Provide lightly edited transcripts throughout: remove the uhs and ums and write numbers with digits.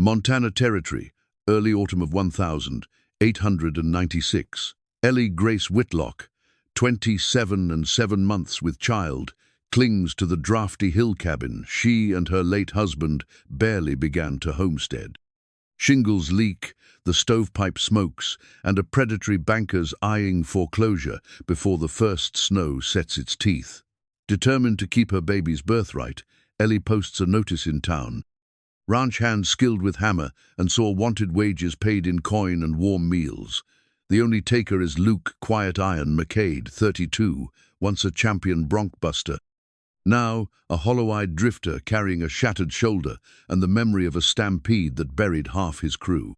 Montana Territory, early autumn of 1896. Ellie Grace Whitlock, 27 and 7 months with child, clings to the drafty hill cabin she and her late husband barely began to homestead. Shingles leak, the stovepipe smokes, and a predatory banker's eyeing foreclosure before the first snow sets its teeth. Determined to keep her baby's birthright, Ellie posts a notice in town. Ranch hands skilled with hammer and saw wanted wages paid in coin and warm meals. The only taker is Luke Quiet Iron McCade, 32, once a champion bronc-buster. Now, a hollow-eyed drifter carrying a shattered shoulder and the memory of a stampede that buried half his crew.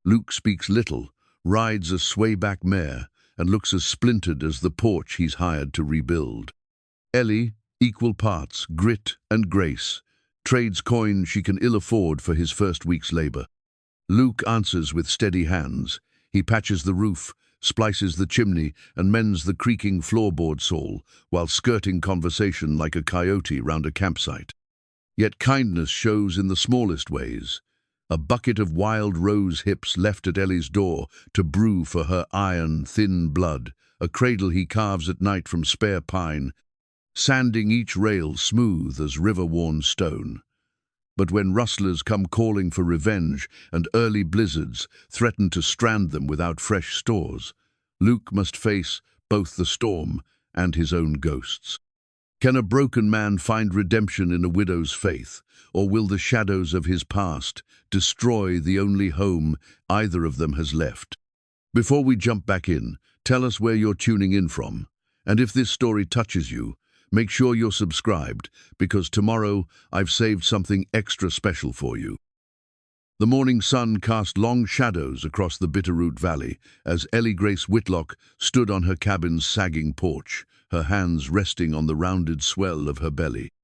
Luke speaks little, rides a swayback mare, and looks as splintered as the porch he's hired to rebuild. Ellie, equal parts grit and grace, trades coin she can ill afford for his first week's labor. Luke answers with steady hands. He patches the roof, splices the chimney, and mends the creaking floorboard sole, while skirting conversation like a coyote round a campsite. Yet kindness shows in the smallest ways. A bucket of wild rose hips left at Ellie's door to brew for her iron, thin blood, a cradle he carves at night from spare pine, sanding each rail smooth as river-worn stone. But when rustlers come calling for revenge and early blizzards threaten to strand them without fresh stores, Luke must face both the storm and his own ghosts. Can a broken man find redemption in a widow's faith, or will the shadows of his past destroy the only home either of them has left? Before we jump back in, tell us where you're tuning in from, and if this story touches you, make sure you're subscribed, because tomorrow I've saved something extra special for you. The morning sun cast long shadows across the Bitterroot Valley as Ellie Grace Whitlock stood on her cabin's sagging porch, her hands resting on the rounded swell of her belly.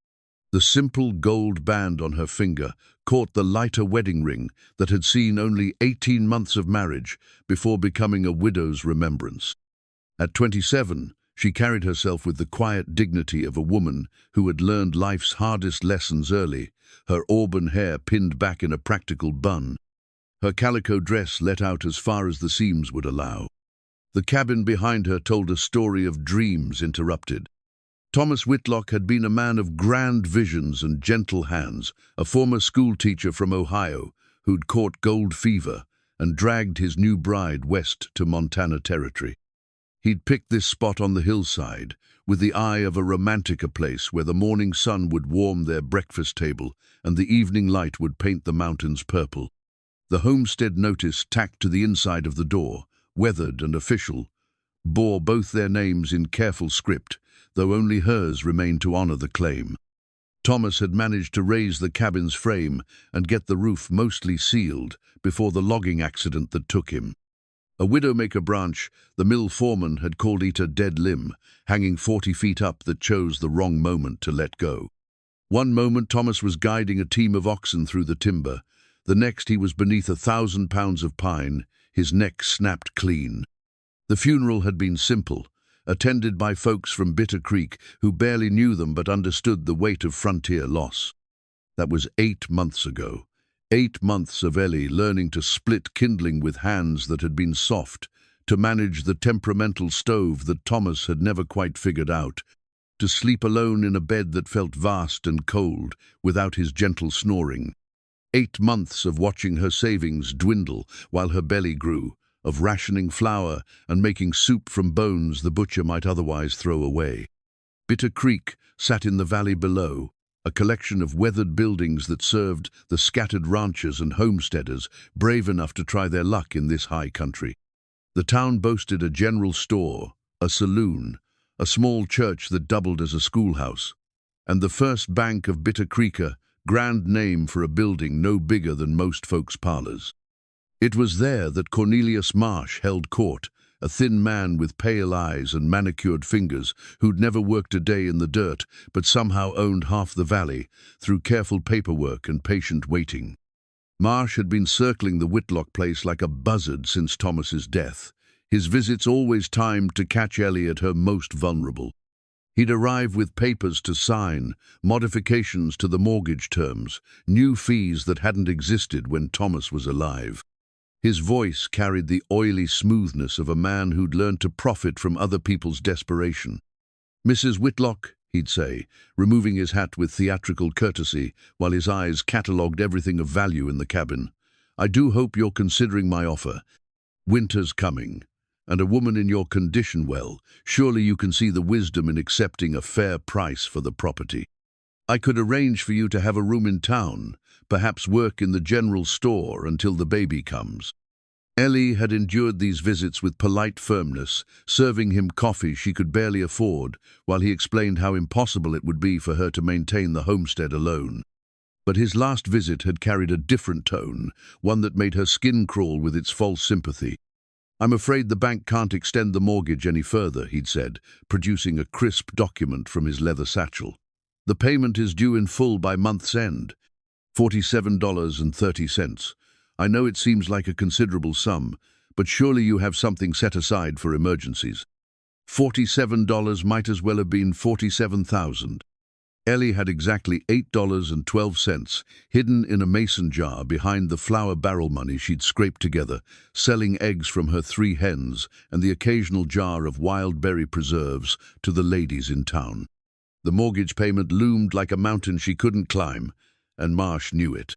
The simple gold band on her finger caught the lighter wedding ring that had seen only 18 months of marriage before becoming a widow's remembrance. At 27, she carried herself with the quiet dignity of a woman who had learned life's hardest lessons early, her auburn hair pinned back in a practical bun. Her calico dress let out as far as the seams would allow. The cabin behind her told a story of dreams interrupted. Thomas Whitlock had been a man of grand visions and gentle hands, a former schoolteacher from Ohio who'd caught gold fever and dragged his new bride west to Montana Territory. He'd picked this spot on the hillside, with the eye of a romantic, a place where the morning sun would warm their breakfast table and the evening light would paint the mountains purple. The homestead notice tacked to the inside of the door, weathered and official, bore both their names in careful script, though only hers remained to honor the claim. Thomas had managed to raise the cabin's frame and get the roof mostly sealed before the logging accident that took him. A widowmaker branch, the mill foreman had called it a dead limb, hanging 40 feet up, that chose the wrong moment to let go. One moment Thomas was guiding a team of oxen through the timber, the next he was beneath 1,000 pounds of pine, his neck snapped clean. The funeral had been simple, attended by folks from Bitter Creek who barely knew them but understood the weight of frontier loss. That was 8 months ago. 8 months of Ellie learning to split kindling with hands that had been soft, to manage the temperamental stove that Thomas had never quite figured out, to sleep alone in a bed that felt vast and cold without his gentle snoring. 8 months of watching her savings dwindle while her belly grew, of rationing flour and making soup from bones the butcher might otherwise throw away. Bitter Creek sat in the valley below, a collection of weathered buildings that served the scattered ranchers and homesteaders brave enough to try their luck in this high country. The town boasted a general store, a saloon, a small church that doubled as a schoolhouse, and the first bank of Bitter Creeker, grand name for a building no bigger than most folks' parlors. It was there that Cornelius Marsh held court, a thin man with pale eyes and manicured fingers who'd never worked a day in the dirt but somehow owned half the valley through careful paperwork and patient waiting. Marsh had been circling the Whitlock place like a buzzard since Thomas's death, his visits always timed to catch Ellie at her most vulnerable. He'd arrive with papers to sign, modifications to the mortgage terms, new fees that hadn't existed when Thomas was alive. His voice carried the oily smoothness of a man who'd learned to profit from other people's desperation. "Mrs. Whitlock," he'd say, removing his hat with theatrical courtesy while his eyes catalogued everything of value in the cabin, "I do hope you're considering my offer. Winter's coming, and a woman in your condition, well, surely you can see the wisdom in accepting a fair price for the property. I could arrange for you to have a room in town, perhaps work in the general store until the baby comes." Ellie had endured these visits with polite firmness, serving him coffee she could barely afford, while he explained how impossible it would be for her to maintain the homestead alone. But his last visit had carried a different tone, one that made her skin crawl with its false sympathy. "I'm afraid the bank can't extend the mortgage any further," he'd said, producing a crisp document from his leather satchel. "The payment is due in full by month's end, $47.30. I know it seems like a considerable sum, but surely you have something set aside for emergencies." $47 might as well have been $47,000. Ellie had exactly $8.12 hidden in a mason jar behind the flour barrel money she'd scraped together, selling eggs from her 3 hens and the occasional jar of wild berry preserves to the ladies in town. The mortgage payment loomed like a mountain she couldn't climb, and Marsh knew it.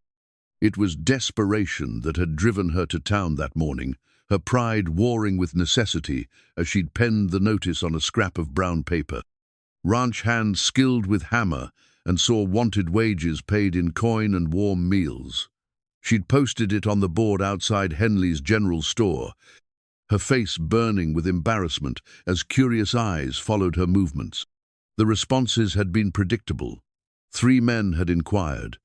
It was desperation that had driven her to town that morning, her pride warring with necessity as she'd penned the notice on a scrap of brown paper. Ranch hands skilled with hammer and saw wanted wages paid in coin and warm meals. She'd posted it on the board outside Henley's general store, her face burning with embarrassment as curious eyes followed her movements. The responses had been predictable. 3 men had inquired,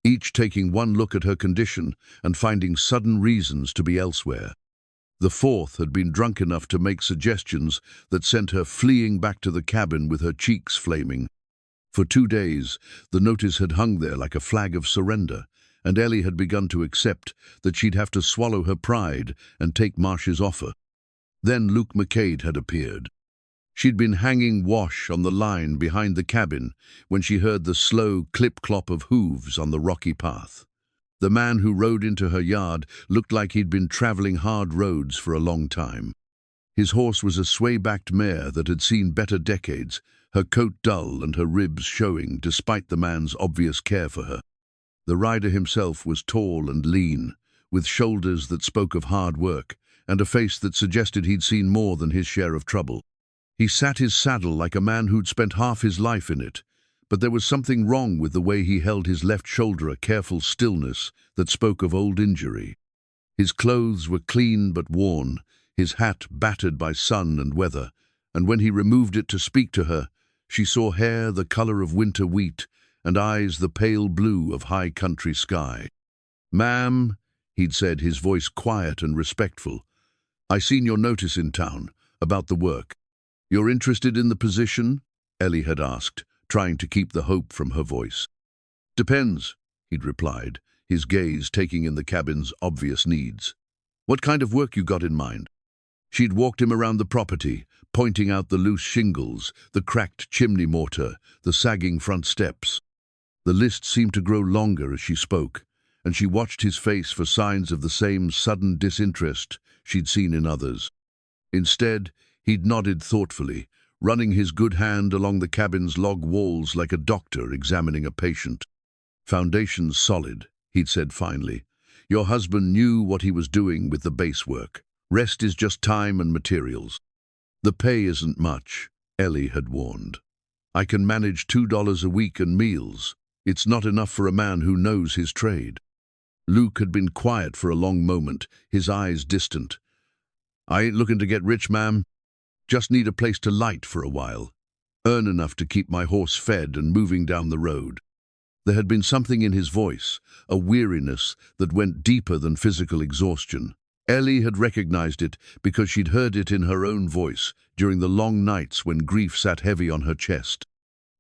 each taking one look at her condition and finding sudden reasons to be elsewhere. The 4th had been drunk enough to make suggestions that sent her fleeing back to the cabin with her cheeks flaming. For 2 days, the notice had hung there like a flag of surrender, and Ellie had begun to accept that she'd have to swallow her pride and take Marsh's offer. Then Luke McCade had appeared. She'd been hanging wash on the line behind the cabin when she heard the slow clip-clop of hooves on the rocky path. The man who rode into her yard looked like he'd been traveling hard roads for a long time. His horse was a sway-backed mare that had seen better decades, her coat dull and her ribs showing despite the man's obvious care for her. The rider himself was tall and lean, with shoulders that spoke of hard work and a face that suggested he'd seen more than his share of trouble. He sat his saddle like a man who'd spent half his life in it, but there was something wrong with the way he held his left shoulder, a careful stillness that spoke of old injury. His clothes were clean but worn, his hat battered by sun and weather, and when he removed it to speak to her, she saw hair the color of winter wheat and eyes the pale blue of high country sky. "Ma'am," he'd said, his voice quiet and respectful, "I seen your notice in town about the work. You're interested in the position?" Ellie had asked, trying to keep the hope from her voice. "Depends," he'd replied, his gaze taking in the cabin's obvious needs. "What kind of work you got in mind?" She'd walked him around the property, pointing out the loose shingles, the cracked chimney mortar, the sagging front steps. The list seemed to grow longer as she spoke, and she watched his face for signs of the same sudden disinterest she'd seen in others. Instead, he'd nodded thoughtfully, running his good hand along the cabin's log walls like a doctor examining a patient. "Foundation's solid," he'd said finally. "Your husband knew what he was doing with the base work. Rest is just time and materials." "The pay isn't much," Ellie had warned. "I can manage $2 a week and meals. It's not enough for a man who knows his trade." Luke had been quiet for a long moment, his eyes distant. "I ain't looking to get rich, ma'am. Just need a place to light for a while. Earn enough to keep my horse fed and moving down the road." There had been something in his voice, a weariness that went deeper than physical exhaustion. Ellie had recognized it because she'd heard it in her own voice during the long nights when grief sat heavy on her chest.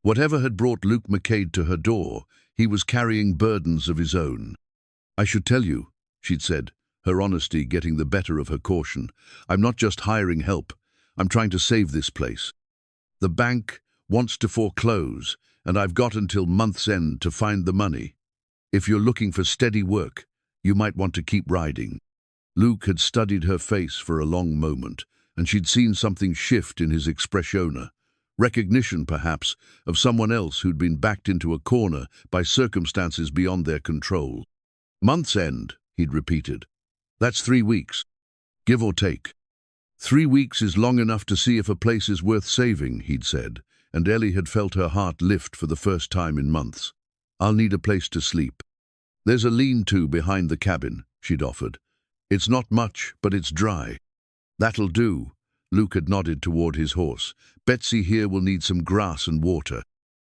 Whatever had brought Luke McCade to her door, he was carrying burdens of his own. "I should tell you," she'd said, her honesty getting the better of her caution. "I'm not just hiring help. I'm trying to save this place. The bank Wants to foreclose, and I've got until month's end to find the money. If you're looking for steady work, you might want to keep riding." Luke had studied her face for a long moment, and she'd seen something shift in his expressione. Recognition, perhaps, of someone else who'd been backed into a corner by circumstances beyond their control. "Month's end," he'd repeated. "That's 3 weeks, give or take." 3 weeks is long enough to see if a place is worth saving, he'd said, and Ellie had felt her heart lift for the first time in months. "I'll need a place to sleep." "There's a lean-to behind the cabin," she'd offered. "It's not much, but it's dry." "That'll do." Luke had nodded toward his horse. "Betsy here will need some grass and water.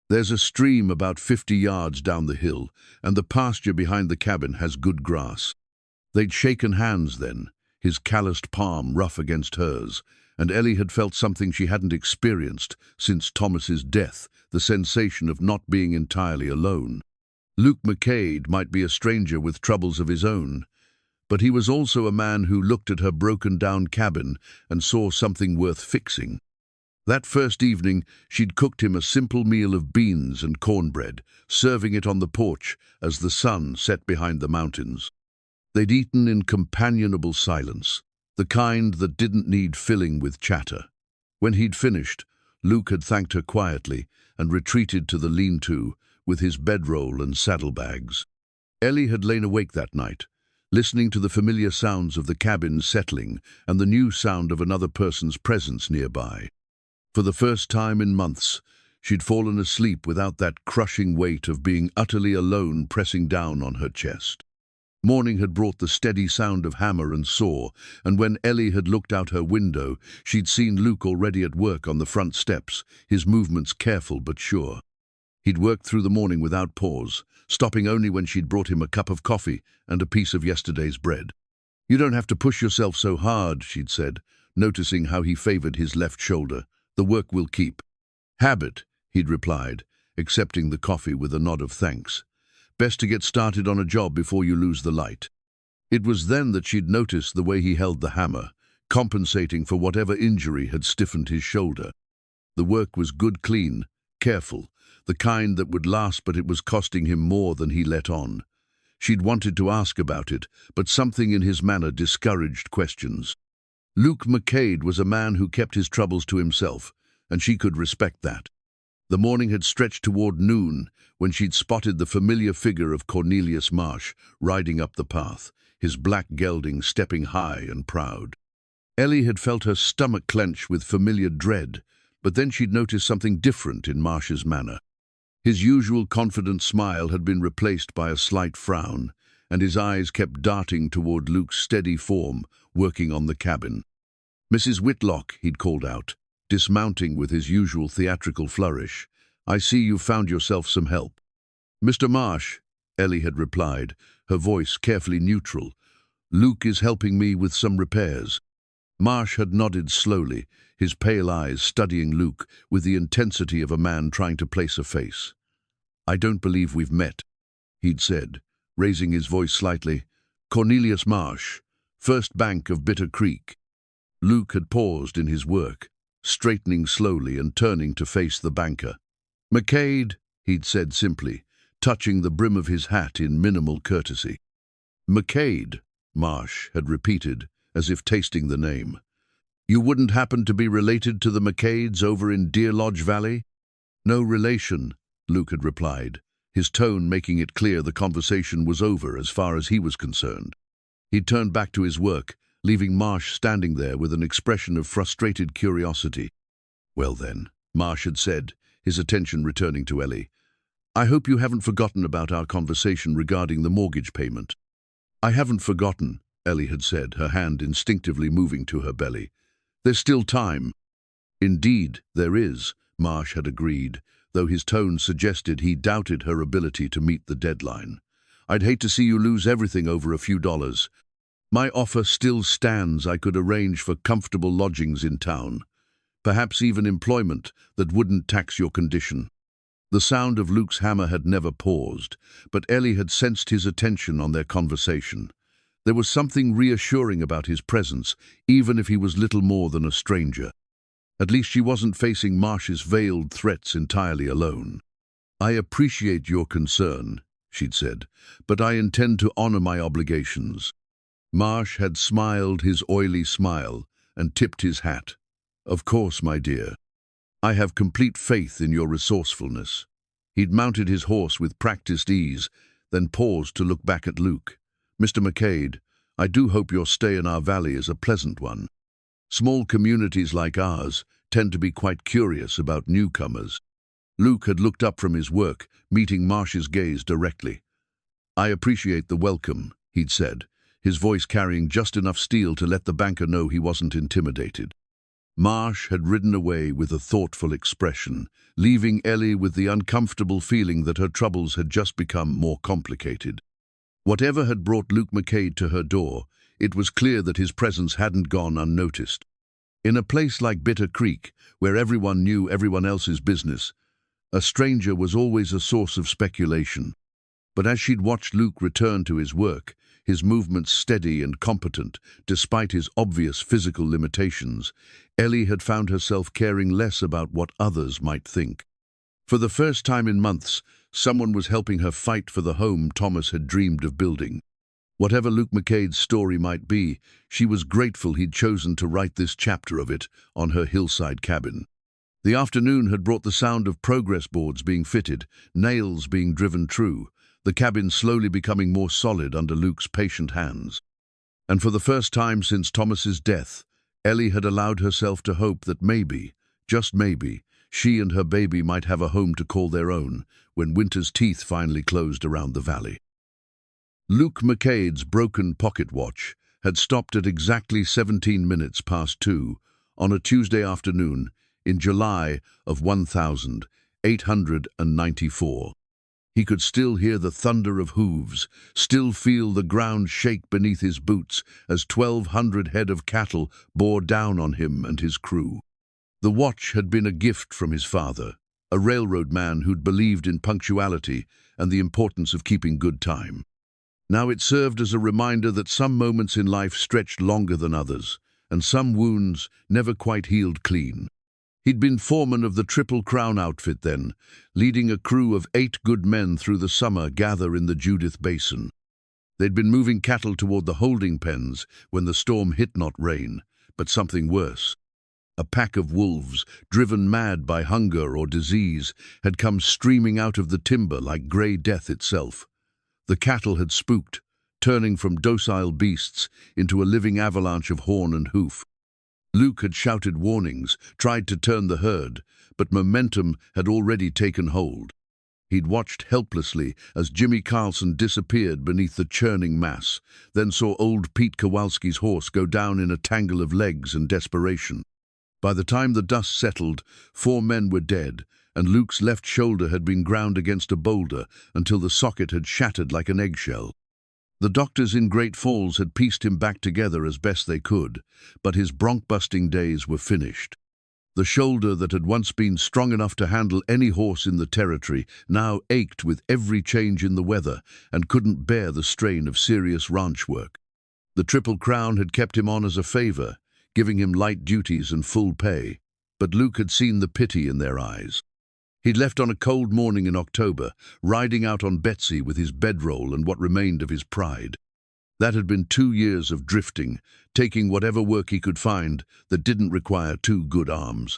There's a stream about 50 yards down the hill, and the pasture behind the cabin has good grass." They'd shaken hands then, his calloused palm rough against hers, and Ellie had felt something she hadn't experienced since Thomas's death, the sensation of not being entirely alone. Luke McCade might be a stranger with troubles of his own, but he was also a man who looked at her broken-down cabin and saw something worth fixing. That first evening, she'd cooked him a simple meal of beans and cornbread, serving it on the porch as the sun set behind the mountains. They'd eaten in companionable silence, the kind that didn't need filling with chatter. When he'd finished, Luke had thanked her quietly and retreated to the lean-to with his bedroll and saddlebags. Ellie had lain awake that night, listening to the familiar sounds of the cabin settling and the new sound of another person's presence nearby. For the first time in months, she'd fallen asleep without that crushing weight of being utterly alone pressing down on her chest. Morning had brought the steady sound of hammer and saw, and when Ellie had looked out her window, she'd seen Luke already at work on the front steps, his movements careful but sure. He'd worked through the morning without pause, stopping only when she'd brought him a cup of coffee and a piece of yesterday's bread. "You don't have to push yourself so hard," she'd said, noticing how he favored his left shoulder. "The work will keep." "Habit," he'd replied, accepting the coffee with a nod of thanks. "Best to get started on a job before you lose the light." It was then that she'd noticed the way he held the hammer, compensating for whatever injury had stiffened his shoulder. The work was good, clean, careful, the kind that would last, but it was costing him more than he let on. She'd wanted to ask about it, but something in his manner discouraged questions. Luke McCade was a man who kept his troubles to himself, and she could respect that. The morning had stretched toward noon when she'd spotted the familiar figure of Cornelius Marsh riding up the path, his black gelding stepping high and proud. Ellie had felt her stomach clench with familiar dread, but then she'd noticed something different in Marsh's manner. His usual confident smile had been replaced by a slight frown, and his eyes kept darting toward Luke's steady form, working on the cabin. "Mrs. Whitlock," he'd called out, dismounting with his usual theatrical flourish, "I see you've found yourself some help." "Mr. Marsh," Ellie had replied, her voice carefully neutral, "Luke is helping me with some repairs." Marsh had nodded slowly, his pale eyes studying Luke with the intensity of a man trying to place a face. "I don't believe we've met," he'd said, raising his voice slightly. "Cornelius Marsh, First Bank of Bitter Creek." Luke had paused in his work, straightening slowly and turning to face the banker. "McCade," he'd said simply, touching the brim of his hat in minimal courtesy. "McCade," Marsh had repeated, as if tasting the name. "You wouldn't happen to be related to the McCades over in Deer Lodge Valley?" "No relation," Luke had replied, his tone making it clear the conversation was over as far as he was concerned. He'd turned back to his work, leaving Marsh standing there with an expression of frustrated curiosity. "Well then," Marsh had said, his attention returning to Ellie, "I hope you haven't forgotten about our conversation regarding the mortgage payment." "I haven't forgotten," Ellie had said, her hand instinctively moving to her belly. "There's still time." "Indeed, there is," Marsh had agreed, though his tone suggested he doubted her ability to meet the deadline. "I'd hate to see you lose everything over a few dollars. My offer still stands. I could arrange for comfortable lodgings in town, perhaps even employment that wouldn't tax your condition." The sound of Luke's hammer had never paused, but Ellie had sensed his attention on their conversation. There was something reassuring about his presence, even if he was little more than a stranger. At least she wasn't facing Marsh's veiled threats entirely alone. "I appreciate your concern," she'd said, "but I intend to honor my obligations." Marsh had smiled his oily smile and tipped his hat. "Of course, my dear. I have complete faith in your resourcefulness." He'd mounted his horse with practiced ease, then paused to look back at Luke. "Mr. McCade, I do hope your stay in our valley is a pleasant one. Small communities like ours tend to be quite curious about newcomers." Luke had looked up from his work, meeting Marsh's gaze directly. "I appreciate the welcome," he'd said, his voice carrying just enough steel to let the banker know he wasn't intimidated. Marsh had ridden away with a thoughtful expression, leaving Ellie with the uncomfortable feeling that her troubles had just become more complicated. Whatever had brought Luke McCade to her door, it was clear that his presence hadn't gone unnoticed. In a place like Bitter Creek, where everyone knew everyone else's business, a stranger was always a source of speculation. But as she'd watched Luke return to his work, his movements steady and competent, despite his obvious physical limitations, Ellie had found herself caring less about what others might think. For the first time in months, someone was helping her fight for the home Thomas had dreamed of building. Whatever Luke McCade's story might be, she was grateful he'd chosen to write this chapter of it on her hillside cabin. The afternoon had brought the sound of progress boards being fitted, nails being driven true, the cabin slowly becoming more solid under Luke's patient hands. And for the first time since Thomas's death, Ellie had allowed herself to hope that maybe, just maybe, she and her baby might have a home to call their own when winter's teeth finally closed around the valley. Luke McCade's broken pocket watch had stopped at exactly 17 minutes past 2 on a Tuesday afternoon in July of 1894. He could still hear the thunder of hooves, still feel the ground shake beneath his boots as 1,200 head of cattle bore down on him and his crew. The watch had been a gift from his father, a railroad man who'd believed in punctuality and the importance of keeping good time. Now it served as a reminder that some moments in life stretched longer than others, and some wounds never quite healed clean. He'd been foreman of the Triple Crown outfit then, leading a crew of 8 good men through the summer gather in the Judith Basin. They'd been moving cattle toward the holding pens when the storm hit not rain, but something worse. A pack of wolves, driven mad by hunger or disease, had come streaming out of the timber like grey death itself. The cattle had spooked, turning from docile beasts into a living avalanche of horn and hoof. Luke had shouted warnings, tried to turn the herd, but momentum had already taken hold. He'd watched helplessly as Jimmy Carlson disappeared beneath the churning mass, then saw old Pete Kowalski's horse go down in a tangle of legs and desperation. By the time the dust settled, 4 men were dead, and Luke's left shoulder had been ground against a boulder until the socket had shattered like an eggshell. The doctors in Great Falls had pieced him back together as best they could, but his bronc-busting days were finished. The shoulder that had once been strong enough to handle any horse in the territory now ached with every change in the weather and couldn't bear the strain of serious ranch work. The Triple Crown had kept him on as a favor, giving him light duties and full pay, but Luke had seen the pity in their eyes. He'd left on a cold morning in October, riding out on Betsy with his bedroll and what remained of his pride. That had been 2 years of drifting, taking whatever work he could find that didn't require 2 good arms.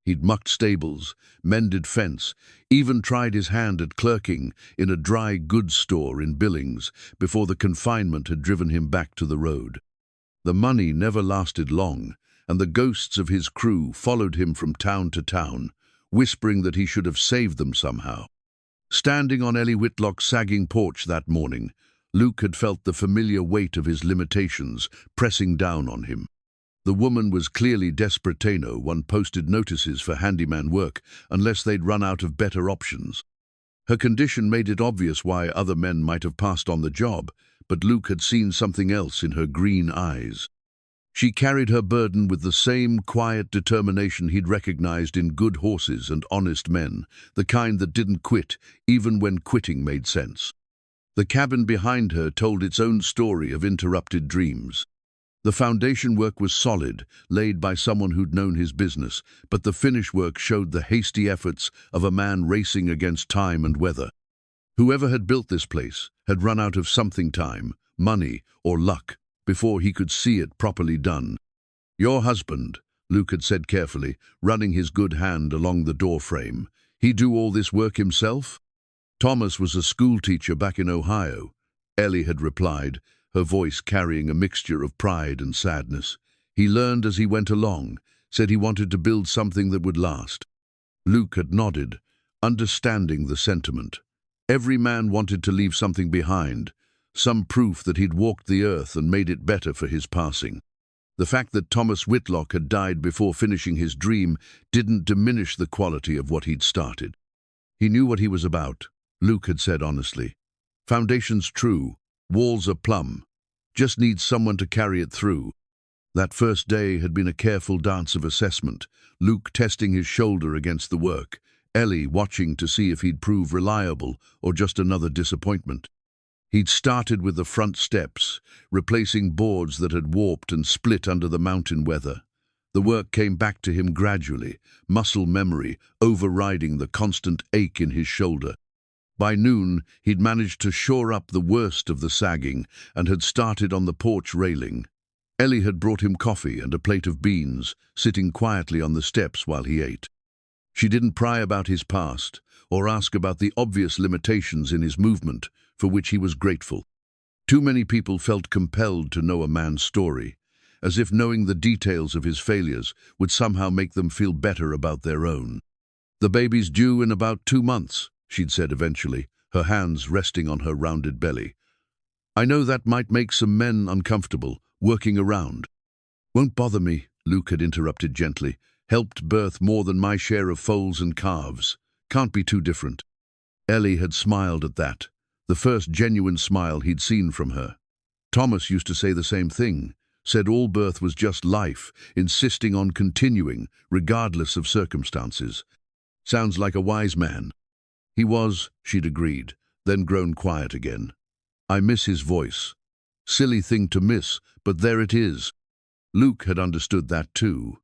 He'd mucked stables, mended fence, even tried his hand at clerking in a dry goods store in Billings before the confinement had driven him back to the road. The money never lasted long, and the ghosts of his crew followed him from town to town, whispering that he should have saved them somehow. Standing on Ellie Whitlock's sagging porch that morning, Luke had felt the familiar weight of his limitations pressing down on him. The woman was clearly desperatano. One posted notices for handyman work unless they'd run out of better options. Her condition made it obvious why other men might have passed on the job, but Luke had seen something else in her green eyes. She carried her burden with the same quiet determination he'd recognized in good horses and honest men, the kind that didn't quit even when quitting made sense. The cabin behind her told its own story of interrupted dreams. The foundation work was solid, laid by someone who'd known his business, but the finish work showed the hasty efforts of a man racing against time and weather. Whoever had built this place had run out of something, time, money, or luck, before he could see it properly done. "Your husband," Luke had said carefully, running his good hand along the doorframe. "He do all this work himself?" "Thomas was a schoolteacher back in Ohio," Ellie had replied, her voice carrying a mixture of pride and sadness. "He learned as he went along, said he wanted to build something that would last." Luke had nodded, understanding the sentiment. Every man wanted to leave something behind, some proof that he'd walked the earth and made it better for his passing. The fact that Thomas Whitlock had died before finishing his dream didn't diminish the quality of what he'd started. He knew what he was about, Luke had said honestly. "Foundation's true, walls are plumb. Just needs someone to carry it through." That first day had been a careful dance of assessment, Luke testing his shoulder against the work, Ellie watching to see if he'd prove reliable or just another disappointment. He'd started with the front steps, replacing boards that had warped and split under the mountain weather. The work came back to him gradually, muscle memory overriding the constant ache in his shoulder. By noon, he'd managed to shore up the worst of the sagging and had started on the porch railing. Ellie had brought him coffee and a plate of beans, sitting quietly on the steps while he ate. She didn't pry about his past or ask about the obvious limitations in his movement, for which he was grateful. Too many people felt compelled to know a man's story, as if knowing the details of his failures would somehow make them feel better about their own. "The baby's due in about 2 months, she'd said eventually, her hands resting on her rounded belly. "I know that might make some men uncomfortable, working around." "Won't bother me," Luke had interrupted gently. "Helped birth more than my share of foals and calves. Can't be too different." Ellie had smiled at that, the first genuine smile he'd seen from her. Thomas used to say the same thing, said all birth was just life, insisting on continuing, regardless of circumstances. Sounds like a wise man. He was, she'd agreed, then grown quiet again. "I miss his voice. Silly thing to miss, but there it is." Luke had understood that too.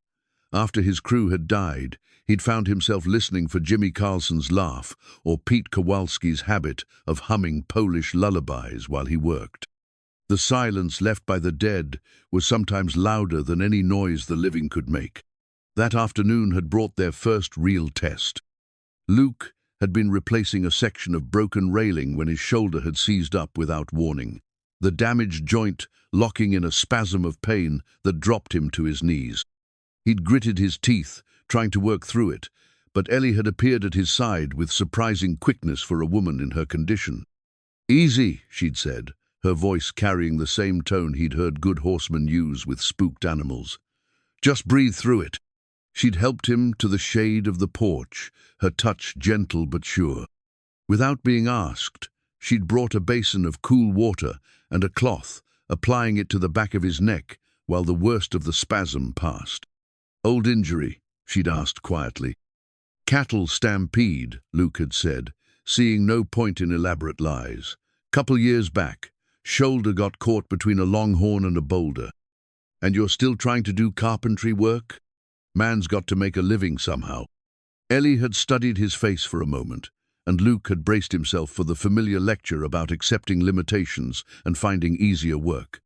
After his crew had died, he'd found himself listening for Jimmy Carlson's laugh or Pete Kowalski's habit of humming Polish lullabies while he worked. The silence left by the dead was sometimes louder than any noise the living could make. That afternoon had brought their first real test. Luke had been replacing a section of broken railing when his shoulder had seized up without warning, the damaged joint locking in a spasm of pain that dropped him to his knees. He'd gritted his teeth, trying to work through it, but Ellie had appeared at his side with surprising quickness for a woman in her condition. "Easy," she'd said, her voice carrying the same tone he'd heard good horsemen use with spooked animals. "Just breathe through it." She'd helped him to the shade of the porch, her touch gentle but sure. Without being asked, she'd brought a basin of cool water and a cloth, applying it to the back of his neck while the worst of the spasm passed. "Old injury?" she'd asked quietly. "Cattle stampede," Luke had said, seeing no point in elaborate lies. "Couple years back, shoulder got caught between a longhorn and a boulder." "And you're still trying to do carpentry work?" "Man's got to make a living somehow." Ellie had studied his face for a moment, and Luke had braced himself for the familiar lecture about accepting limitations and finding easier work.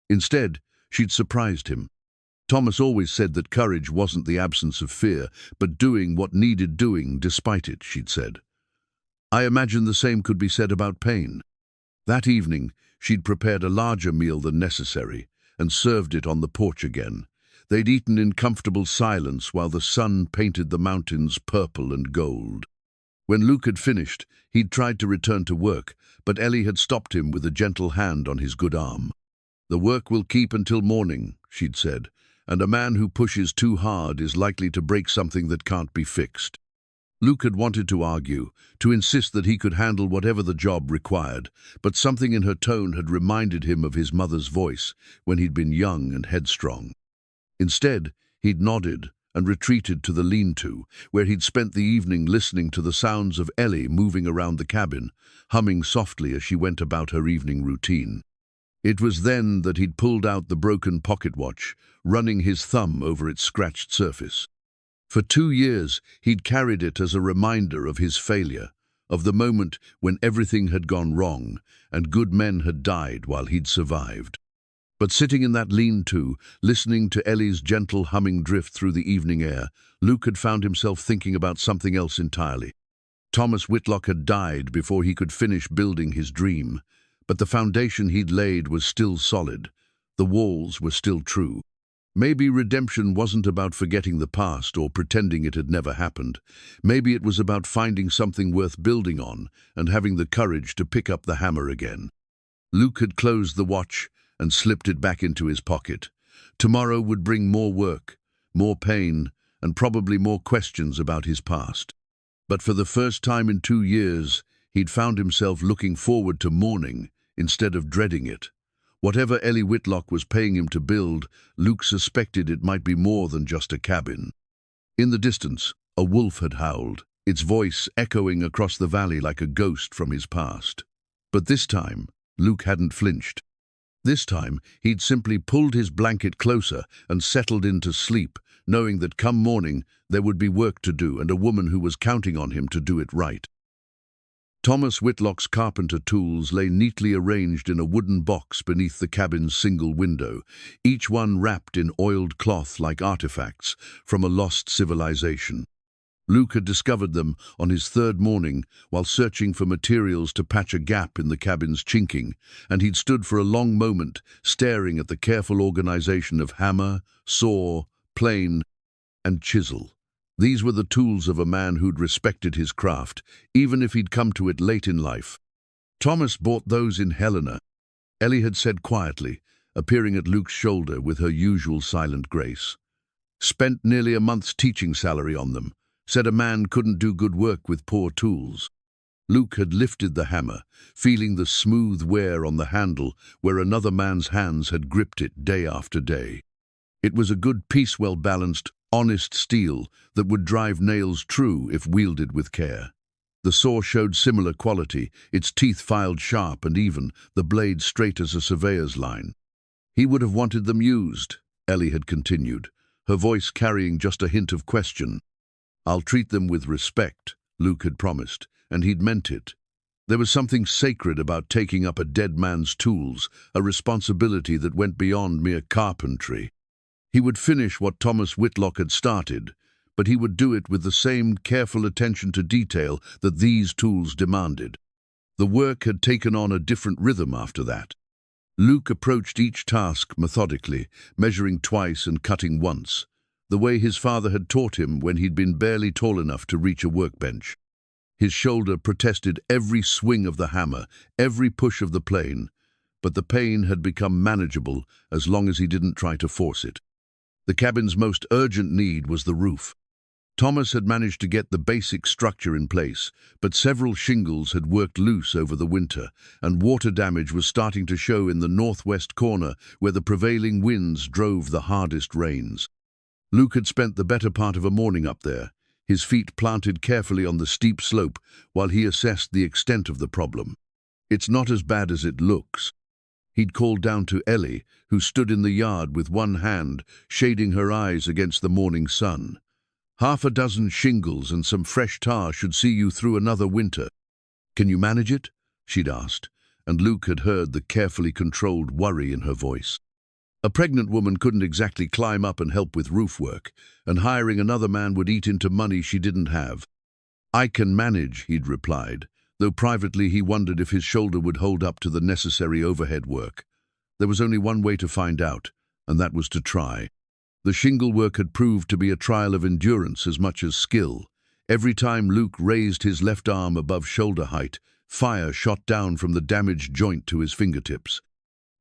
Instead, she'd surprised him. Thomas always said that courage wasn't the absence of fear, but doing what needed doing despite it, she'd said. "I imagine the same could be said about pain." That evening, she'd prepared a larger meal than necessary and served it on the porch again. They'd eaten in comfortable silence while the sun painted the mountains purple and gold. When Luke had finished, he'd tried to return to work, but Ellie had stopped him with a gentle hand on his good arm. "The work will keep until morning," she'd said, "and a man who pushes too hard is likely to break something that can't be fixed." Luke had wanted to argue, to insist that he could handle whatever the job required, but something in her tone had reminded him of his mother's voice when he'd been young and headstrong. Instead, he'd nodded and retreated to the lean-to, where he'd spent the evening listening to the sounds of Ellie moving around the cabin, humming softly as she went about her evening routine. It was then that he'd pulled out the broken pocket watch, running his thumb over its scratched surface. For 2 years, he'd carried it as a reminder of his failure, of the moment when everything had gone wrong and good men had died while he'd survived. But sitting in that lean-to, listening to Ellie's gentle humming drift through the evening air, Luke had found himself thinking about something else entirely. Thomas Whitlock had died before he could finish building his dream, but the foundation he'd laid was still solid. The walls were still true. Maybe redemption wasn't about forgetting the past or pretending it had never happened. Maybe it was about finding something worth building on and having the courage to pick up the hammer again. Luke had closed the watch and slipped it back into his pocket. Tomorrow would bring more work, more pain, and probably more questions about his past. But for the first time in 2 years, he'd found himself looking forward to morning instead of dreading it. Whatever Ellie Whitlock was paying him to build, Luke suspected it might be more than just a cabin. In the distance, a wolf had howled, its voice echoing across the valley like a ghost from his past. But this time, Luke hadn't flinched. This time, he'd simply pulled his blanket closer and settled into sleep, knowing that come morning there would be work to do and a woman who was counting on him to do it right. Thomas Whitlock's carpenter tools lay neatly arranged in a wooden box beneath the cabin's single window, each one wrapped in oiled cloth like artifacts from a lost civilization. Luke had discovered them on his 3rd morning while searching for materials to patch a gap in the cabin's chinking, and he'd stood for a long moment staring at the careful organization of hammer, saw, plane, and chisel. These were the tools of a man who'd respected his craft, even if he'd come to it late in life. Thomas bought those in Helena, Ellie had said quietly, appearing at Luke's shoulder with her usual silent grace. Spent nearly a month's teaching salary on them, said a man couldn't do good work with poor tools. Luke had lifted the hammer, feeling the smooth wear on the handle where another man's hands had gripped it day after day. It was a good piece, well-balanced, honest steel that would drive nails true if wielded with care. The saw showed similar quality, its teeth filed sharp and even, the blade straight as a surveyor's line. He would have wanted them used, Ellie had continued, her voice carrying just a hint of question. I'll treat them with respect, Luke had promised, and he'd meant it. There was something sacred about taking up a dead man's tools, a responsibility that went beyond mere carpentry. He would finish what Thomas Whitlock had started, but he would do it with the same careful attention to detail that these tools demanded. The work had taken on a different rhythm after that. Luke approached each task methodically, measuring twice and cutting once, the way his father had taught him when he'd been barely tall enough to reach a workbench. His shoulder protested every swing of the hammer, every push of the plane, but the pain had become manageable as long as he didn't try to force it. The cabin's most urgent need was the roof. Thomas had managed to get the basic structure in place, but several shingles had worked loose over the winter, and water damage was starting to show in the northwest corner where the prevailing winds drove the hardest rains. Luke had spent the better part of a morning up there, his feet planted carefully on the steep slope while he assessed the extent of the problem. It's not as bad as it looks. He'd called down to Ellie, who stood in the yard with one hand, shading her eyes against the morning sun. 6 shingles and some fresh tar should see you through another winter. Can you manage it? She'd asked, and Luke had heard the carefully controlled worry in her voice. A pregnant woman couldn't exactly climb up and help with roof work, and hiring another man would eat into money she didn't have. I can manage, he'd replied, though privately he wondered if his shoulder would hold up to the necessary overhead work. There was only one way to find out, and that was to try. The shingle work had proved to be a trial of endurance as much as skill. Every time Luke raised his left arm above shoulder height, fire shot down from the damaged joint to his fingertips.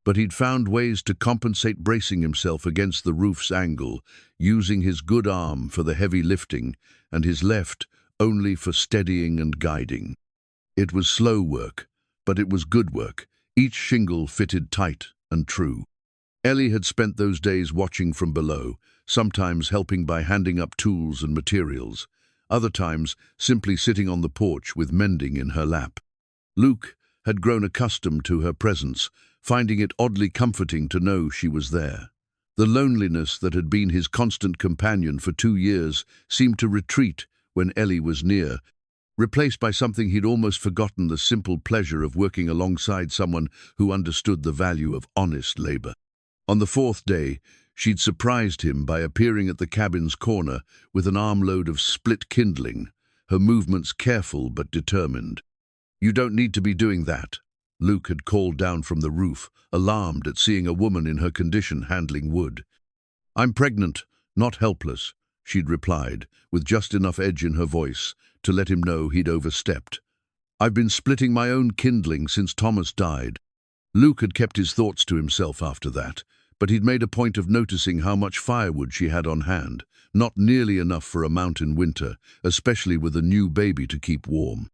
But he'd found ways to compensate, bracing himself against the roof's angle, using his good arm for the heavy lifting and his left only for steadying and guiding. It was slow work, but it was good work. Each shingle fitted tight and true. Ellie had spent those days watching from below, sometimes helping by handing up tools and materials, other times simply sitting on the porch with mending in her lap. Luke had grown accustomed to her presence, finding it oddly comforting to know she was there. The loneliness that had been his constant companion for 2 years seemed to retreat when Ellie was near, replaced by something he'd almost forgotten: the simple pleasure of working alongside someone who understood the value of honest labor. On the 4th day, she'd surprised him by appearing at the cabin's corner with an armload of split kindling, her movements careful but determined. "You don't need to be doing that," Luke had called down from the roof, alarmed at seeing a woman in her condition handling wood. "I'm pregnant, not helpless," she'd replied, with just enough edge in her voice to let him know he'd overstepped. "I've been splitting my own kindling since Thomas died." Luke had kept his thoughts to himself after that, but he'd made a point of noticing how much firewood she had on hand, not nearly enough for a mountain winter, especially with a new baby to keep warm.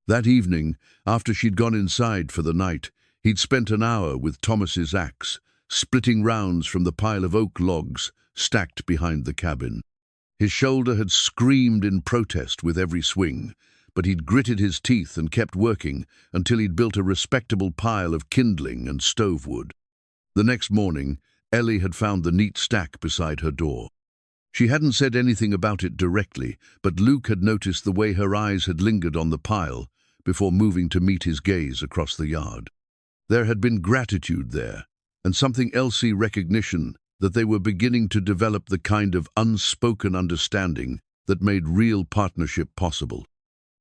That evening, after she'd gone inside for the night, he'd spent an hour with Thomas's axe, splitting rounds from the pile of oak logs stacked behind the cabin. His shoulder had screamed in protest with every swing, but he'd gritted his teeth and kept working until he'd built a respectable pile of kindling and stove wood. The next morning, Ellie had found the neat stack beside her door. She hadn't said anything about it directly, but Luke had noticed the way her eyes had lingered on the pile before moving to meet his gaze across the yard. There had been gratitude there, and something elsey recognition that they were beginning to develop the kind of unspoken understanding that made real partnership possible.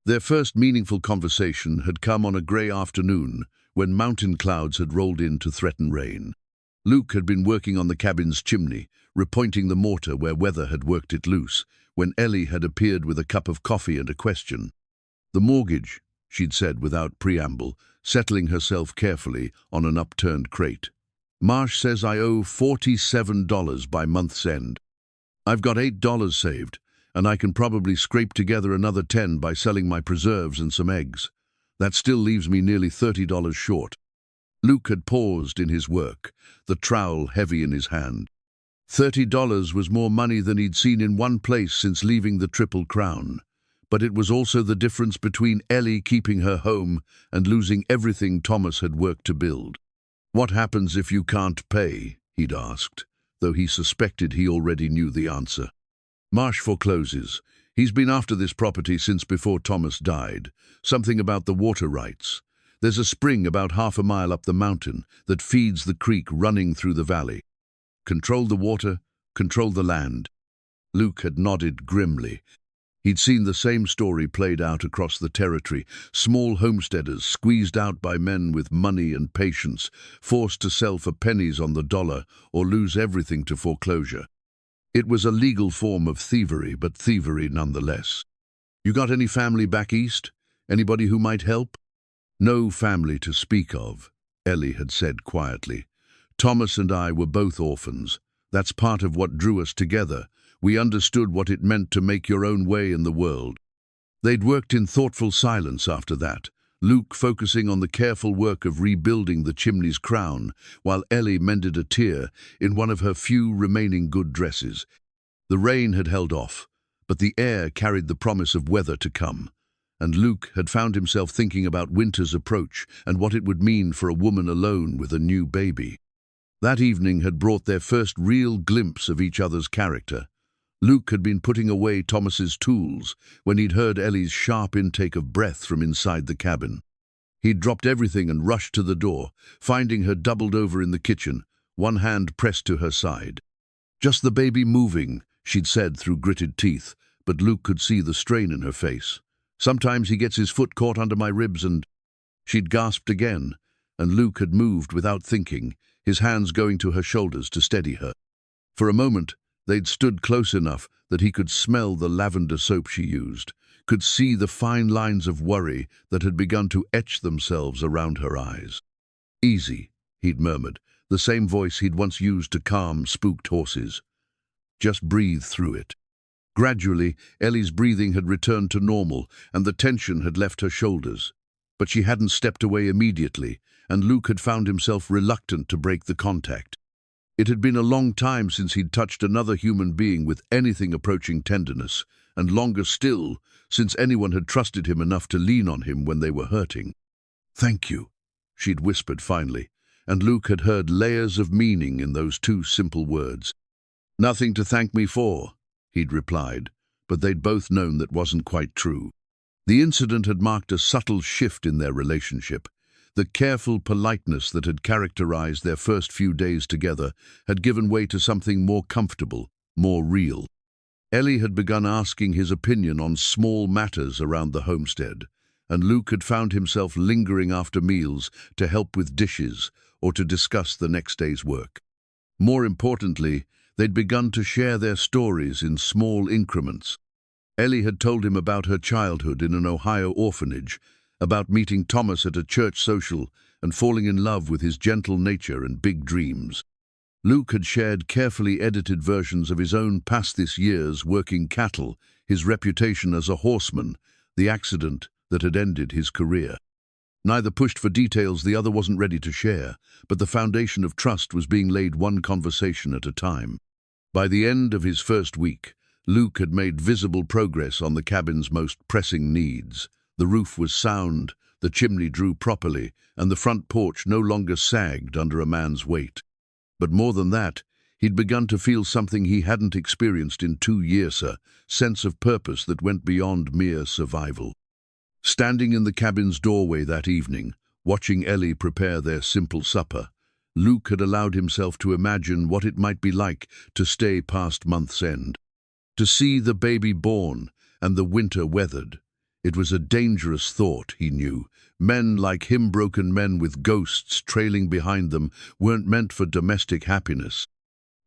Their first meaningful conversation had come on a grey afternoon when mountain clouds had rolled in to threaten rain. Luke had been working on the cabin's chimney, repointing the mortar where weather had worked it loose, when Ellie had appeared with a cup of coffee and a question. "The mortgage," she'd said without preamble, settling herself carefully on an upturned crate. "Marsh says I owe $47 by month's end. I've got $8 saved, and I can probably scrape together another 10 by selling my preserves and some eggs. That still leaves me nearly $30 short." Luke had paused in his work, the trowel heavy in his hand. $30 was more money than he'd seen in one place since leaving the Triple Crown, but it was also the difference between Ellie keeping her home and losing everything Thomas had worked to build. "What happens if you can't pay?" he'd asked, though he suspected he already knew the answer. "Marsh forecloses. He's been after this property since before Thomas died. Something about the water rights. There's a spring about half a mile up the mountain that feeds the creek running through the valley. Control the water, control the land." Luke had nodded grimly. He'd seen the same story played out across the territory, small homesteaders squeezed out by men with money and patience, forced to sell for pennies on the dollar or lose everything to foreclosure. It was a legal form of thievery, but thievery nonetheless. "You got any family back east? Anybody who might help?" "No family to speak of," Ellie had said quietly. "Thomas and I were both orphans. That's part of what drew us together. We understood what it meant to make your own way in the world." They'd worked in thoughtful silence after that, Luke focusing on the careful work of rebuilding the chimney's crown, while Ellie mended a tear in one of her few remaining good dresses. The rain had held off, but the air carried the promise of weather to come, and Luke had found himself thinking about winter's approach and what it would mean for a woman alone with a new baby. That evening had brought their first real glimpse of each other's character. Luke had been putting away Thomas's tools when he'd heard Ellie's sharp intake of breath from inside the cabin. He'd dropped everything and rushed to the door, finding her doubled over in the kitchen, one hand pressed to her side. "Just the baby moving," she'd said through gritted teeth, but Luke could see the strain in her face. "Sometimes he gets his foot caught under my ribs and—" She'd gasped again, and Luke had moved without thinking, his hands going to her shoulders to steady her. For a moment, they'd stood close enough that he could smell the lavender soap she used, could see the fine lines of worry that had begun to etch themselves around her eyes. "Easy," he'd murmured, the same voice he'd once used to calm spooked horses. "Just breathe through it." Gradually, Ellie's breathing had returned to normal, and the tension had left her shoulders. But she hadn't stepped away immediately, and Luke had found himself reluctant to break the contact. It had been a long time since he'd touched another human being with anything approaching tenderness, and longer still since anyone had trusted him enough to lean on him when they were hurting. "Thank you," she'd whispered finally, and Luke had heard layers of meaning in those two simple words. "Nothing to thank me for," he'd replied, but they'd both known that wasn't quite true. The incident had marked a subtle shift in their relationship. The careful politeness that had characterized their first few days together had given way to something more comfortable, more real. Ellie had begun asking his opinion on small matters around the homestead, and Luke had found himself lingering after meals to help with dishes or to discuss the next day's work. More importantly, they'd begun to share their stories in small increments. Ellie had told him about her childhood in an Ohio orphanage, about meeting Thomas at a church social and falling in love with his gentle nature and big dreams. Luke had shared carefully edited versions of his own past this year's working cattle, his reputation as a horseman, the accident that had ended his career. Neither pushed for details the other wasn't ready to share, but the foundation of trust was being laid one conversation at a time. By the end of his first week, Luke had made visible progress on the cabin's most pressing needs. The roof was sound, the chimney drew properly, and the front porch no longer sagged under a man's weight. But more than that, he'd begun to feel something he hadn't experienced in 2 years, a sense of purpose that went beyond mere survival. Standing in the cabin's doorway that evening, watching Ellie prepare their simple supper, Luke had allowed himself to imagine what it might be like to stay past month's end. To see the baby born and the winter weathered. It was a dangerous thought, he knew. Men like him, broken men with ghosts trailing behind them, weren't meant for domestic happiness.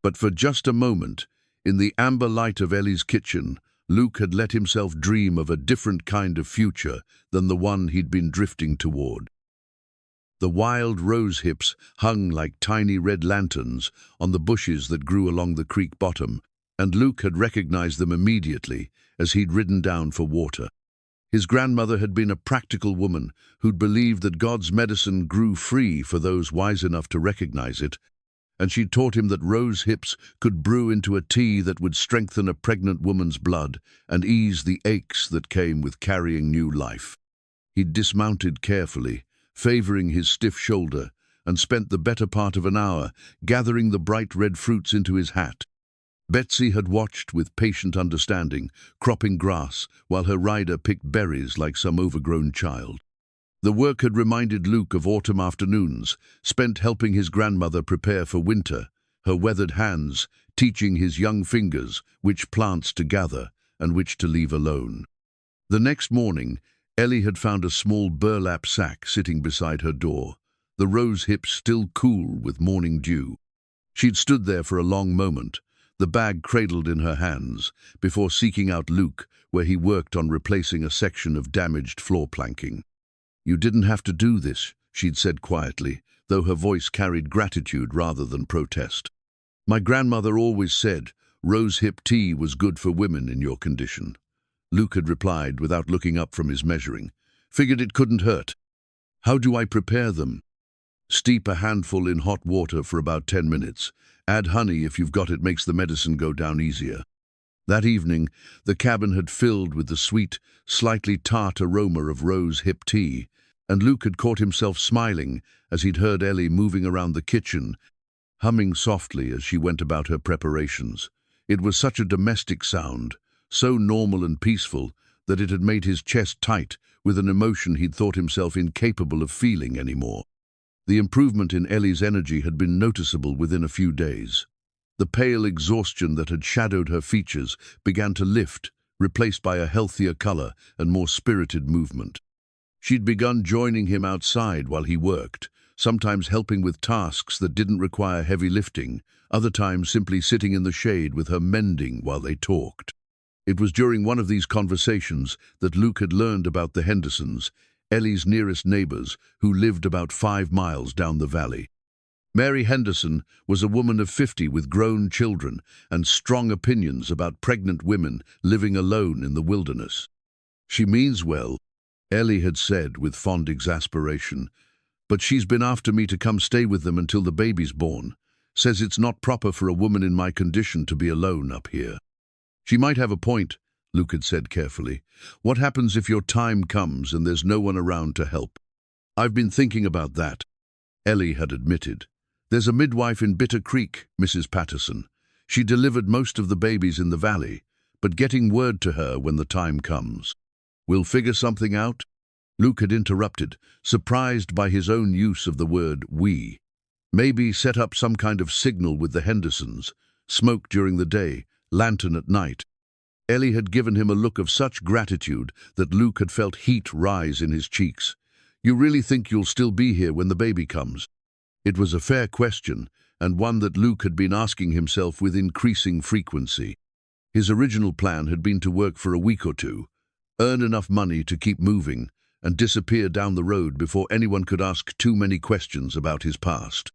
But for just a moment, in the amber light of Ellie's kitchen, Luke had let himself dream of a different kind of future than the one he'd been drifting toward. The wild rose hips hung like tiny red lanterns on the bushes that grew along the creek bottom, and Luke had recognized them immediately as he'd ridden down for water. His grandmother had been a practical woman who'd believed that God's medicine grew free for those wise enough to recognize it, and she'd taught him that rose hips could brew into a tea that would strengthen a pregnant woman's blood and ease the aches that came with carrying new life. He'd dismounted carefully, favoring his stiff shoulder, and spent the better part of an hour gathering the bright red fruits into his hat. Betsy had watched with patient understanding, cropping grass, while her rider picked berries like some overgrown child. The work had reminded Luke of autumn afternoons, spent helping his grandmother prepare for winter, her weathered hands teaching his young fingers which plants to gather and which to leave alone. The next morning, Ellie had found a small burlap sack sitting beside her door, the rose hips still cool with morning dew. She'd stood there for a long moment, the bag cradled in her hands, before seeking out Luke, where he worked on replacing a section of damaged floor planking. "You didn't have to do this," she'd said quietly, though her voice carried gratitude rather than protest. "My grandmother always said rose-hip tea was good for women in your condition." Luke had replied without looking up from his measuring. "Figured it couldn't hurt." "How do I prepare them?" "Steep a handful in hot water for about 10 minutes. Add honey if you've got it, makes the medicine go down easier." That evening, the cabin had filled with the sweet, slightly tart aroma of rose-hip tea, and Luke had caught himself smiling as he'd heard Ellie moving around the kitchen, humming softly as she went about her preparations. It was such a domestic sound, so normal and peaceful, that it had made his chest tight with an emotion he'd thought himself incapable of feeling anymore. The improvement in Ellie's energy had been noticeable within a few days. The pale exhaustion that had shadowed her features began to lift, replaced by a healthier color and more spirited movement. She'd begun joining him outside while he worked, sometimes helping with tasks that didn't require heavy lifting, other times simply sitting in the shade with her mending while they talked. It was during one of these conversations that Luke had learned about the Hendersons, Ellie's nearest neighbors, who lived about 5 miles down the valley. Mary Henderson was a woman of 50 with grown children and strong opinions about pregnant women living alone in the wilderness. "She means well," Ellie had said with fond exasperation, "but she's been after me to come stay with them until the baby's born. Says it's not proper for a woman in my condition to be alone up here." "She might have a point," Luke had said carefully. "What happens if your time comes and there's no one around to help?" "I've been thinking about that." Ellie had admitted. "There's a midwife in Bitter Creek, Mrs. Patterson. She delivered most of the babies in the valley, but getting word to her when the time comes. We'll figure something out?" Luke had interrupted, surprised by his own use of the word we. "Maybe set up some kind of signal with the Hendersons, smoke during the day, lantern at night." Ellie had given him a look of such gratitude that Luke had felt heat rise in his cheeks. "You really think you'll still be here when the baby comes?" It was a fair question, and one that Luke had been asking himself with increasing frequency. His original plan had been to work for a week or two, earn enough money to keep moving, and disappear down the road before anyone could ask too many questions about his past.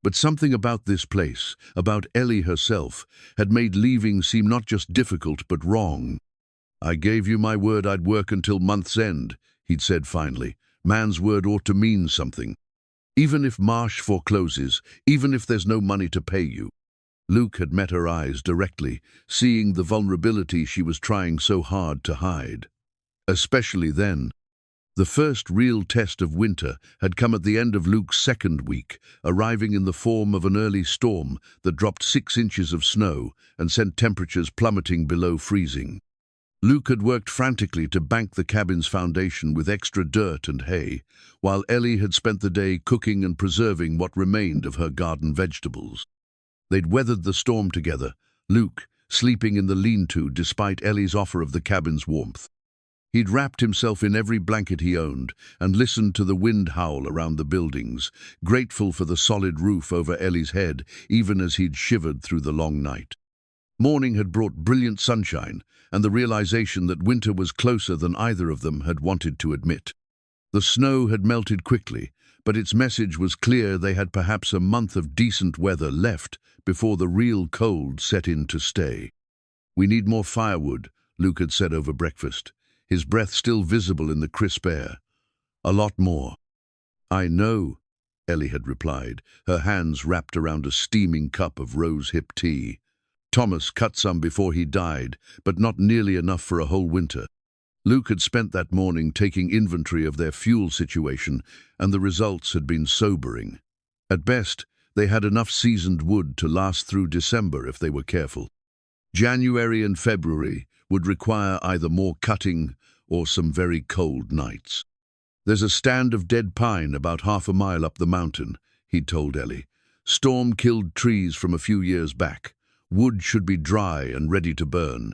But something about this place, about Ellie herself, had made leaving seem not just difficult but wrong. "I gave you my word I'd work until month's end," he'd said finally. "Man's word ought to mean something. Even if Marsh forecloses, even if there's no money to pay you." Luke had met her eyes directly, seeing the vulnerability she was trying so hard to hide. Especially then. The first real test of winter had come at the end of Luke's second week, arriving in the form of an early storm that dropped 6 inches of snow and sent temperatures plummeting below freezing. Luke had worked frantically to bank the cabin's foundation with extra dirt and hay, while Ellie had spent the day cooking and preserving what remained of her garden vegetables. They'd weathered the storm together, Luke sleeping in the lean-to despite Ellie's offer of the cabin's warmth. He'd wrapped himself in every blanket he owned and listened to the wind howl around the buildings, grateful for the solid roof over Ellie's head, even as he'd shivered through the long night. Morning had brought brilliant sunshine and the realization that winter was closer than either of them had wanted to admit. The snow had melted quickly, but its message was clear. They had perhaps a month of decent weather left before the real cold set in to stay. "We need more firewood," Luke had said over breakfast, his breath still visible in the crisp air. "A lot more." "I know," Ellie had replied, her hands wrapped around a steaming cup of rose-hip tea. "Thomas cut some before he died, but not nearly enough for a whole winter." Luke had spent that morning taking inventory of their fuel situation, and the results had been sobering. At best, they had enough seasoned wood to last through December if they were careful. January and February would require either more cutting or some very cold nights. "There's a stand of dead pine about half a mile up the mountain," he'd told Ellie. "Storm-killed trees from a few years back. Wood should be dry and ready to burn.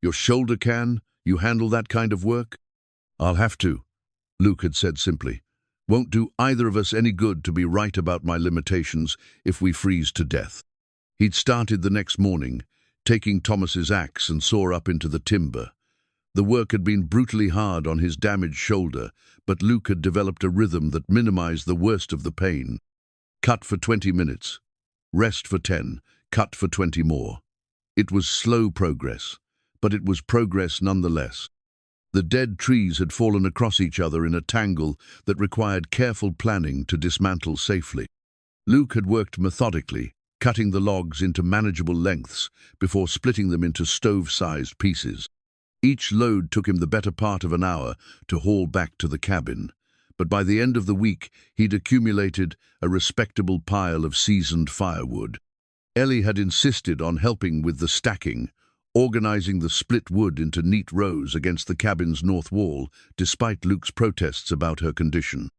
Your shoulder can? You handle that kind of work?" "I'll have to," Luke had said simply. "Won't do either of us any good to be right about my limitations if we freeze to death." He'd started the next morning, taking Thomas's axe and saw up into the timber. The work had been brutally hard on his damaged shoulder, but Luke had developed a rhythm that minimized the worst of the pain. Cut for 20 minutes, rest for 10, cut for 20 more. It was slow progress, but it was progress nonetheless. The dead trees had fallen across each other in a tangle that required careful planning to dismantle safely. Luke had worked methodically, cutting the logs into manageable lengths before splitting them into stove-sized pieces. Each load took him the better part of an hour to haul back to the cabin, but by the end of the week he'd accumulated a respectable pile of seasoned firewood. Ellie had insisted on helping with the stacking, organizing the split wood into neat rows against the cabin's north wall, despite Luke's protests about her condition.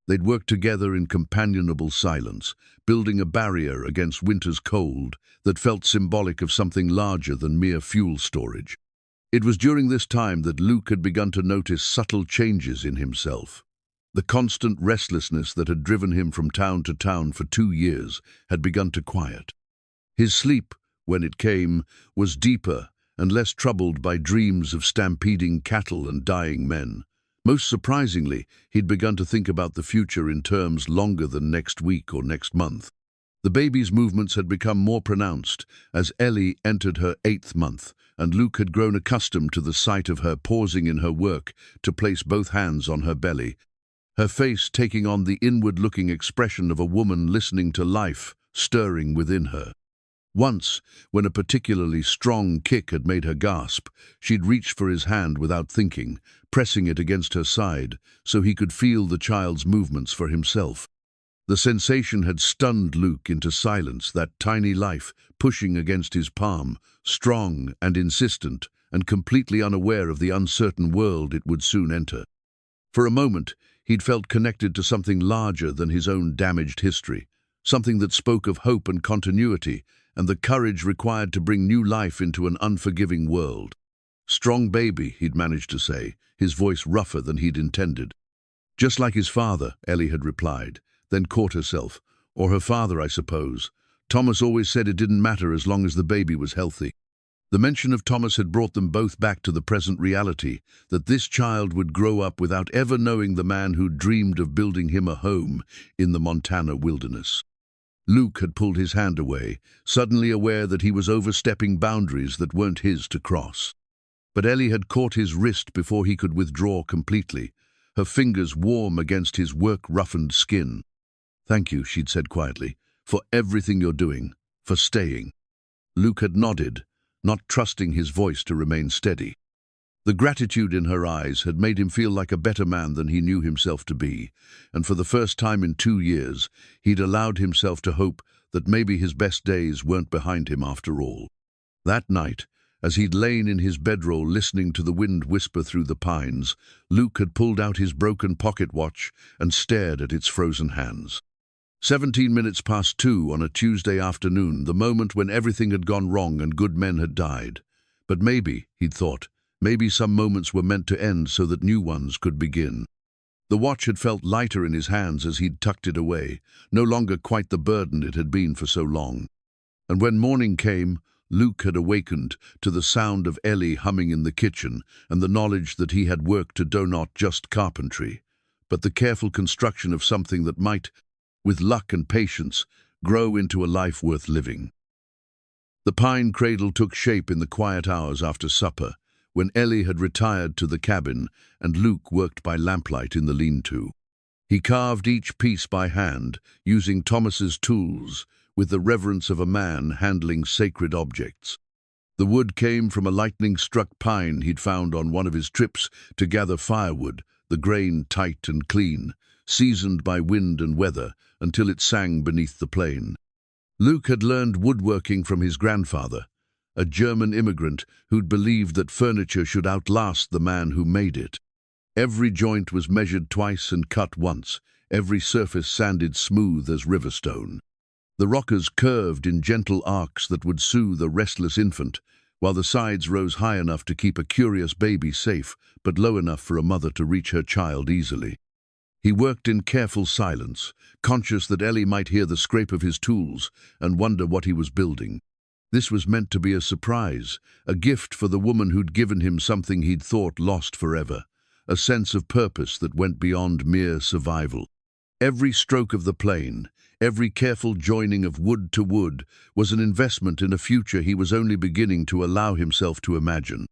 They'd worked together in companionable silence, building a barrier against winter's cold that felt symbolic of something larger than mere fuel storage. It was during this time that Luke had begun to notice subtle changes in himself. The constant restlessness that had driven him from town to town for 2 years had begun to quiet. His sleep, when it came, was deeper and less troubled by dreams of stampeding cattle and dying men. Most surprisingly, he'd begun to think about the future in terms longer than next week or next month. The baby's movements had become more pronounced as Ellie entered her 8th month, and Luke had grown accustomed to the sight of her pausing in her work to place both hands on her belly, her face taking on the inward-looking expression of a woman listening to life stirring within her. Once, when a particularly strong kick had made her gasp, she'd reached for his hand without thinking, pressing it against her side so he could feel the child's movements for himself. The sensation had stunned Luke into silence, that tiny life pushing against his palm, strong and insistent, and completely unaware of the uncertain world it would soon enter. For a moment, he'd felt connected to something larger than his own damaged history, something that spoke of hope and continuity, and the courage required to bring new life into an unforgiving world. "Strong baby," he'd managed to say, his voice rougher than he'd intended. "Just like his father," Ellie had replied, then caught herself. "Or her father, I suppose. Thomas always said it didn't matter as long as the baby was healthy." The mention of Thomas had brought them both back to the present reality, that this child would grow up without ever knowing the man who'd dreamed of building him a home in the Montana wilderness. Luke had pulled his hand away, suddenly aware that he was overstepping boundaries that weren't his to cross. But Ellie had caught his wrist before he could withdraw completely, her fingers warm against his work-roughened skin. "Thank you," she'd said quietly, "for everything you're doing, for staying." Luke had nodded, not trusting his voice to remain steady. The gratitude in her eyes had made him feel like a better man than he knew himself to be, and for the first time in 2 years, he'd allowed himself to hope that maybe his best days weren't behind him after all. That night, as he'd lain in his bedroll listening to the wind whisper through the pines, Luke had pulled out his broken pocket watch and stared at its frozen hands. 17 minutes past 2 on a Tuesday afternoon, the moment when everything had gone wrong and good men had died. But maybe, he'd thought, maybe some moments were meant to end so that new ones could begin. The watch had felt lighter in his hands as he'd tucked it away, no longer quite the burden it had been for so long. And when morning came, Luke had awakened to the sound of Ellie humming in the kitchen and the knowledge that he had work to do, not just carpentry, but the careful construction of something that might, with luck and patience, grow into a life worth living. The pine cradle took shape in the quiet hours after supper, when Ellie had retired to the cabin and Luke worked by lamplight in the lean-to. He carved each piece by hand, using Thomas's tools, with the reverence of a man handling sacred objects. The wood came from a lightning-struck pine he'd found on one of his trips to gather firewood, the grain tight and clean, seasoned by wind and weather, until it sang beneath the plane. Luke had learned woodworking from his grandfather, a German immigrant who'd believed that furniture should outlast the man who made it. Every joint was measured twice and cut once, every surface sanded smooth as river stone. The rockers curved in gentle arcs that would soothe a restless infant, while the sides rose high enough to keep a curious baby safe, but low enough for a mother to reach her child easily. He worked in careful silence, conscious that Ellie might hear the scrape of his tools and wonder what he was building. This was meant to be a surprise, a gift for the woman who'd given him something he'd thought lost forever, a sense of purpose that went beyond mere survival. Every stroke of the plane, every careful joining of wood to wood, was an investment in a future he was only beginning to allow himself to imagine.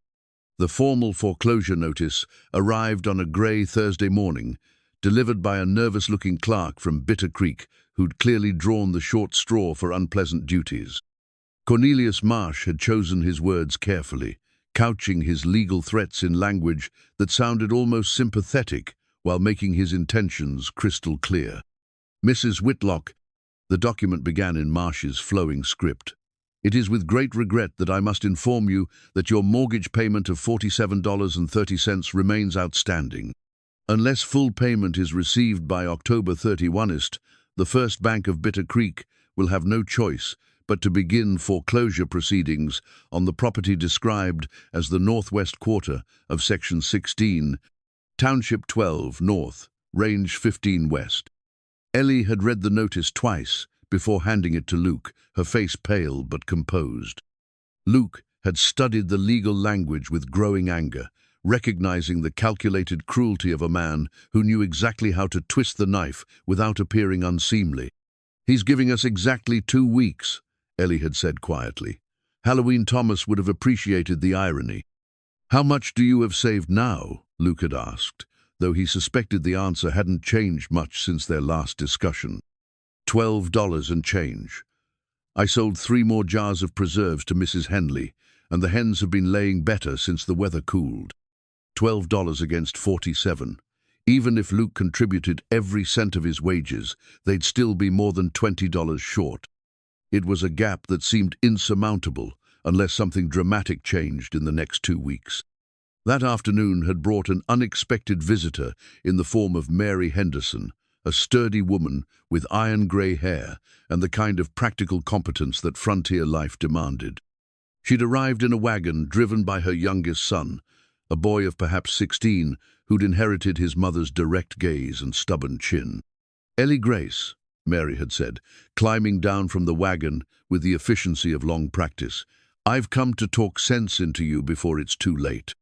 The formal foreclosure notice arrived on a grey Thursday morning, delivered by a nervous-looking clerk from Bitter Creek who'd clearly drawn the short straw for unpleasant duties. Cornelius Marsh had chosen his words carefully, couching his legal threats in language that sounded almost sympathetic while making his intentions crystal clear. "Mrs. Whitlock," the document began in Marsh's flowing script, "it is with great regret that I must inform you that your mortgage payment of $47.30 remains outstanding. Unless full payment is received by October 31st, the First Bank of Bitter Creek will have no choice but to begin foreclosure proceedings on the property described as the northwest quarter of Section 16, Township 12 North, Range 15 West." Ellie had read the notice twice before handing it to Luke, her face pale but composed. Luke had studied the legal language with growing anger, recognizing the calculated cruelty of a man who knew exactly how to twist the knife without appearing unseemly. "He's giving us exactly 2 weeks, Ellie had said quietly. Halloween Thomas would have appreciated the irony. "How much do you have saved now?" Luke had asked, though he suspected the answer hadn't changed much since their last discussion. $12 and change. I sold 3 more jars of preserves to Mrs. Henley, and the hens have been laying better since the weather cooled. $12 against 47. Even if Luke contributed every cent of his wages, they'd still be more than $20 short. It was a gap that seemed insurmountable unless something dramatic changed in the next 2 weeks. That afternoon had brought an unexpected visitor in the form of Mary Henderson, a sturdy woman with iron-grey hair and the kind of practical competence that frontier life demanded. She'd arrived in a wagon driven by her youngest son, a boy of perhaps 16 who'd inherited his mother's direct gaze and stubborn chin. "Ellie Grace," Mary had said, climbing down from the wagon with the efficiency of long practice, "I've come to talk sense into you before it's too late."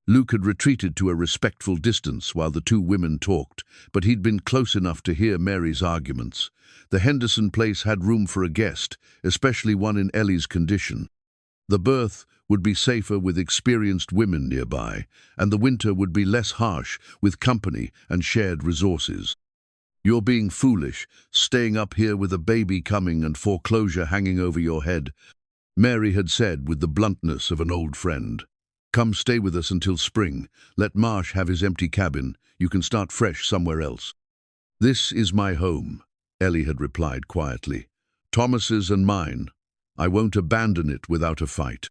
Luke had retreated to a respectful distance while the two women talked, but he'd been close enough to hear Mary's arguments. The Henderson place had room for a guest, especially one in Ellie's condition. The birth would be safer with experienced women nearby, and the winter would be less harsh with company and shared resources. "You're being foolish, staying up here with a baby coming and foreclosure hanging over your head," Mary had said with the bluntness of an old friend. "Come stay with us until spring. Let Marsh have his empty cabin. You can start fresh somewhere else." "This is my home," Ellie had replied quietly. "Thomas's and mine. I won't abandon it without a fight."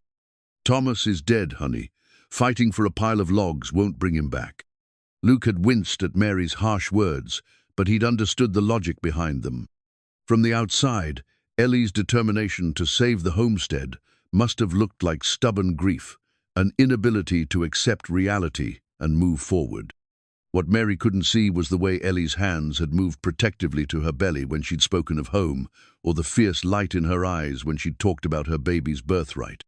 "Thomas is dead, honey. Fighting for a pile of logs won't bring him back." Luke had winced at Mary's harsh words, but he'd understood the logic behind them. From the outside, Ellie's determination to save the homestead must have looked like stubborn grief, an inability to accept reality and move forward. What Mary couldn't see was the way Ellie's hands had moved protectively to her belly when she'd spoken of home, or the fierce light in her eyes when she'd talked about her baby's birthright.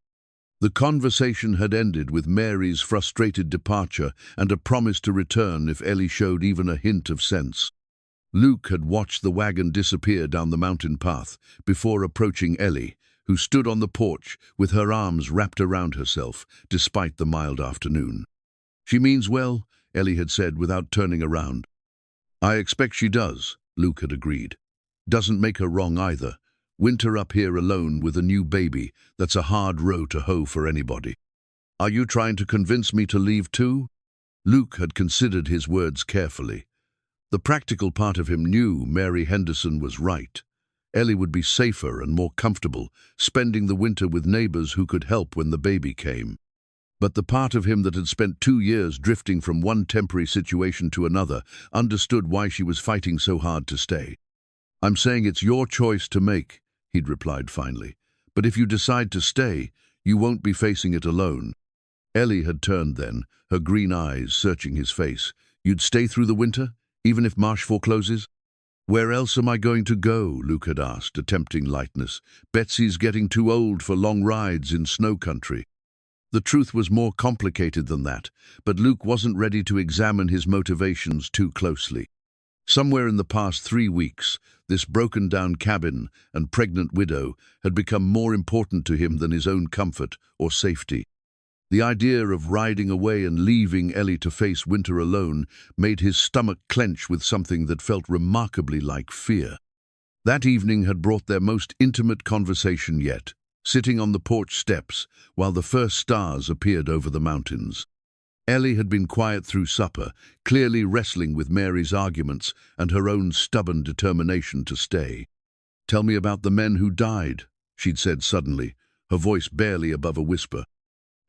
The conversation had ended with Mary's frustrated departure and a promise to return if Ellie showed even a hint of sense. Luke had watched the wagon disappear down the mountain path before approaching Ellie, who stood on the porch with her arms wrapped around herself, despite the mild afternoon. "She means well," Ellie had said without turning around. "I expect she does," Luke had agreed. "Doesn't make her wrong either. Winter up here alone with a new baby, that's a hard row to hoe for anybody." "Are you trying to convince me to leave too?" Luke had considered his words carefully. The practical part of him knew Mary Henderson was right. Ellie would be safer and more comfortable, spending the winter with neighbors who could help when the baby came. But the part of him that had spent 2 years drifting from one temporary situation to another understood why she was fighting so hard to stay. "I'm saying it's your choice to make," he'd replied finally. "But if you decide to stay, you won't be facing it alone." Ellie had turned then, her green eyes searching his face. "You'd stay through the winter, even if Marsh forecloses?" "Where else am I going to go?" Luke had asked, attempting lightness. "Betsy's getting too old for long rides in snow country." The truth was more complicated than that, but Luke wasn't ready to examine his motivations too closely. Somewhere in the past 3 weeks, this broken-down cabin and pregnant widow had become more important to him than his own comfort or safety. The idea of riding away and leaving Ellie to face winter alone made his stomach clench with something that felt remarkably like fear. That evening had brought their most intimate conversation yet, sitting on the porch steps while the first stars appeared over the mountains. Ellie had been quiet through supper, clearly wrestling with Mary's arguments and her own stubborn determination to stay. "Tell me about the men who died," she'd said suddenly, her voice barely above a whisper.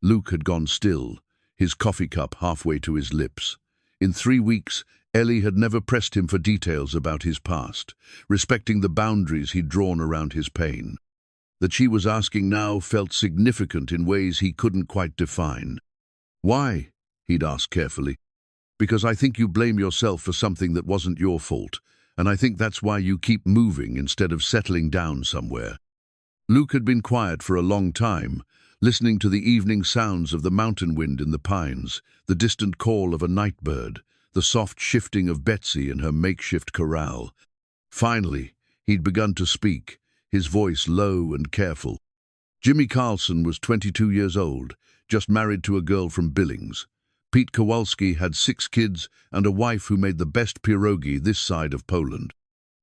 Luke had gone still, his coffee cup halfway to his lips. In 3 weeks, Ellie had never pressed him for details about his past, respecting the boundaries he'd drawn around his pain. That she was asking now felt significant in ways he couldn't quite define. "Why?" he'd asked carefully. "Because I think you blame yourself for something that wasn't your fault, and I think that's why you keep moving instead of settling down somewhere." Luke had been quiet for a long time, listening to the evening sounds of the mountain wind in the pines, the distant call of a night bird, the soft shifting of Betsy in her makeshift corral. Finally, he'd begun to speak, his voice low and careful. Jimmy Carlson was 22 years old, just married to a girl from Billings. Pete Kowalski had 6 kids and a wife who made the best pierogi this side of Poland.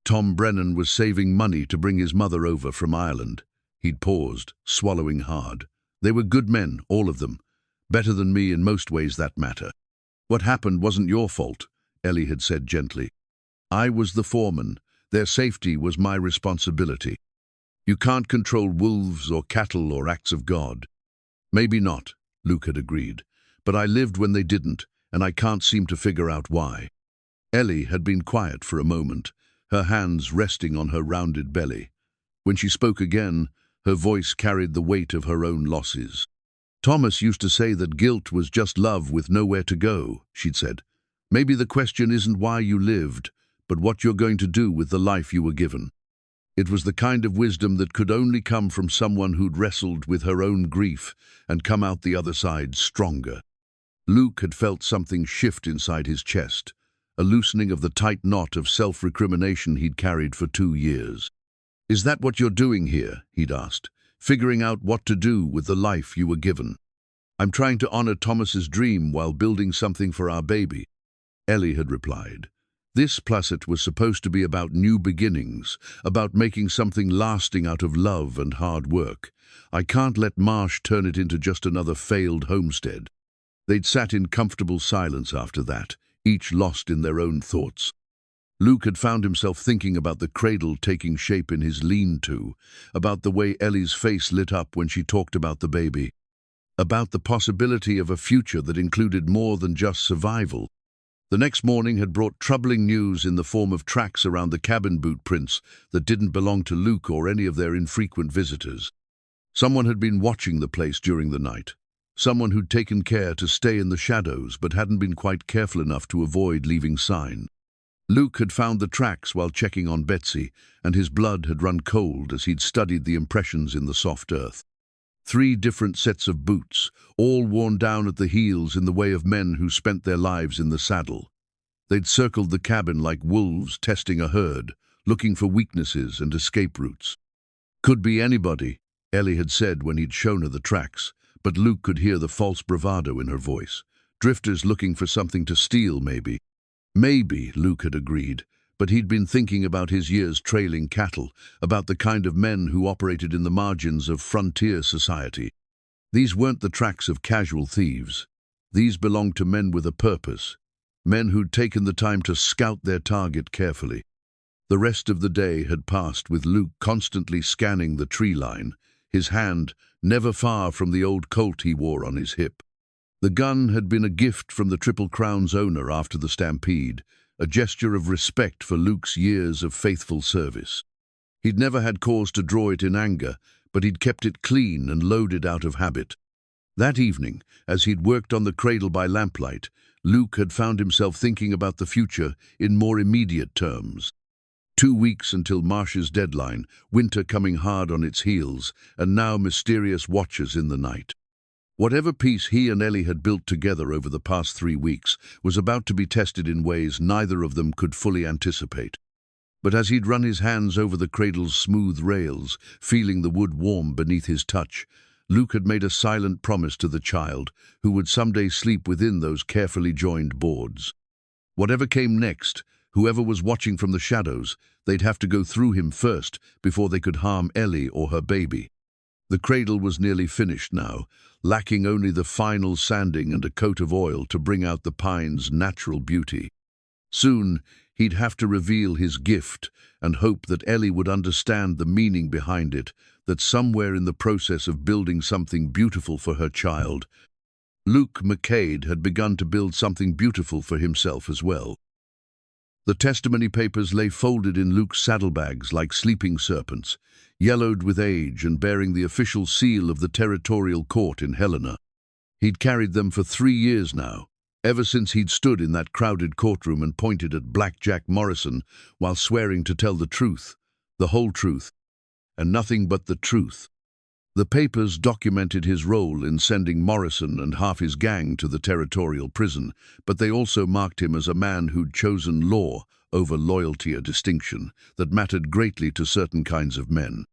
Tom Brennan was saving money to bring his mother over from Ireland. He'd paused, swallowing hard. They were good men, all of them. Better than me in most ways that matter. "What happened wasn't your fault," Ellie had said gently. I was the foreman. Their safety was my responsibility. You can't control wolves or cattle or acts of God. Maybe not, Luke had agreed, but I lived when they didn't, and I can't seem to figure out why. Ellie had been quiet for a moment, her hands resting on her rounded belly. When she spoke again, her voice carried the weight of her own losses. Thomas used to say that guilt was just love with nowhere to go, she'd said. Maybe the question isn't why you lived, but what you're going to do with the life you were given. It was the kind of wisdom that could only come from someone who'd wrestled with her own grief and come out the other side stronger. Luke had felt something shift inside his chest, a loosening of the tight knot of self-recrimination he'd carried for 2 years. Is that what you're doing here? He'd asked, figuring out what to do with the life you were given. I'm trying to honor Thomas's dream while building something for our baby. Ellie had replied. This placet was supposed to be about new beginnings, about making something lasting out of love and hard work. I can't let Marsh turn it into just another failed homestead. They'd sat in comfortable silence after that, each lost in their own thoughts. Luke had found himself thinking about the cradle taking shape in his lean-to, about the way Ellie's face lit up when she talked about the baby, about the possibility of a future that included more than just survival. The next morning had brought troubling news in the form of tracks around the cabin boot prints that didn't belong to Luke or any of their infrequent visitors. Someone had been watching the place during the night. Someone who'd taken care to stay in the shadows but hadn't been quite careful enough to avoid leaving sign. Luke had found the tracks while checking on Betsy, and his blood had run cold as he'd studied the impressions in the soft earth. 3 different sets of boots, all worn down at the heels in the way of men who spent their lives in the saddle. They'd circled the cabin like wolves testing a herd, looking for weaknesses and escape routes. Could be anybody, Ellie had said when he'd shown her the tracks, but Luke could hear the false bravado in her voice. Drifters looking for something to steal, maybe. Maybe, Luke had agreed, but he'd been thinking about his years trailing cattle, about the kind of men who operated in the margins of frontier society. These weren't the tracks of casual thieves. These belonged to men with a purpose, men who'd taken the time to scout their target carefully. The rest of the day had passed with Luke constantly scanning the tree line, his hand never far from the old Colt he wore on his hip. The gun had been a gift from the Triple Crown's owner after the stampede, a gesture of respect for Luke's years of faithful service. He'd never had cause to draw it in anger, but he'd kept it clean and loaded out of habit. That evening, as he'd worked on the cradle by lamplight, Luke had found himself thinking about the future in more immediate terms. 2 weeks until Marsh's deadline, winter coming hard on its heels, and now mysterious watchers in the night. Whatever peace he and Ellie had built together over the past 3 weeks was about to be tested in ways neither of them could fully anticipate. But as he'd run his hands over the cradle's smooth rails, feeling the wood warm beneath his touch, Luke had made a silent promise to the child who would someday sleep within those carefully joined boards. Whatever came next, whoever was watching from the shadows, they'd have to go through him first before they could harm Ellie or her baby. The cradle was nearly finished now, lacking only the final sanding and a coat of oil to bring out the pine's natural beauty. Soon, he'd have to reveal his gift and hope that Ellie would understand the meaning behind it, that somewhere in the process of building something beautiful for her child, Luke McCade had begun to build something beautiful for himself as well. The testimony papers lay folded in Luke's saddlebags like sleeping serpents, yellowed with age and bearing the official seal of the territorial court in Helena. He'd carried them for 3 years now, ever since he'd stood in that crowded courtroom and pointed at Blackjack Morrison while swearing to tell the truth, the whole truth, and nothing but the truth. The papers documented his role in sending Morrison and half his gang to the territorial prison, but they also marked him as a man who'd chosen law over loyalty, a distinction that mattered greatly to certain kinds of men.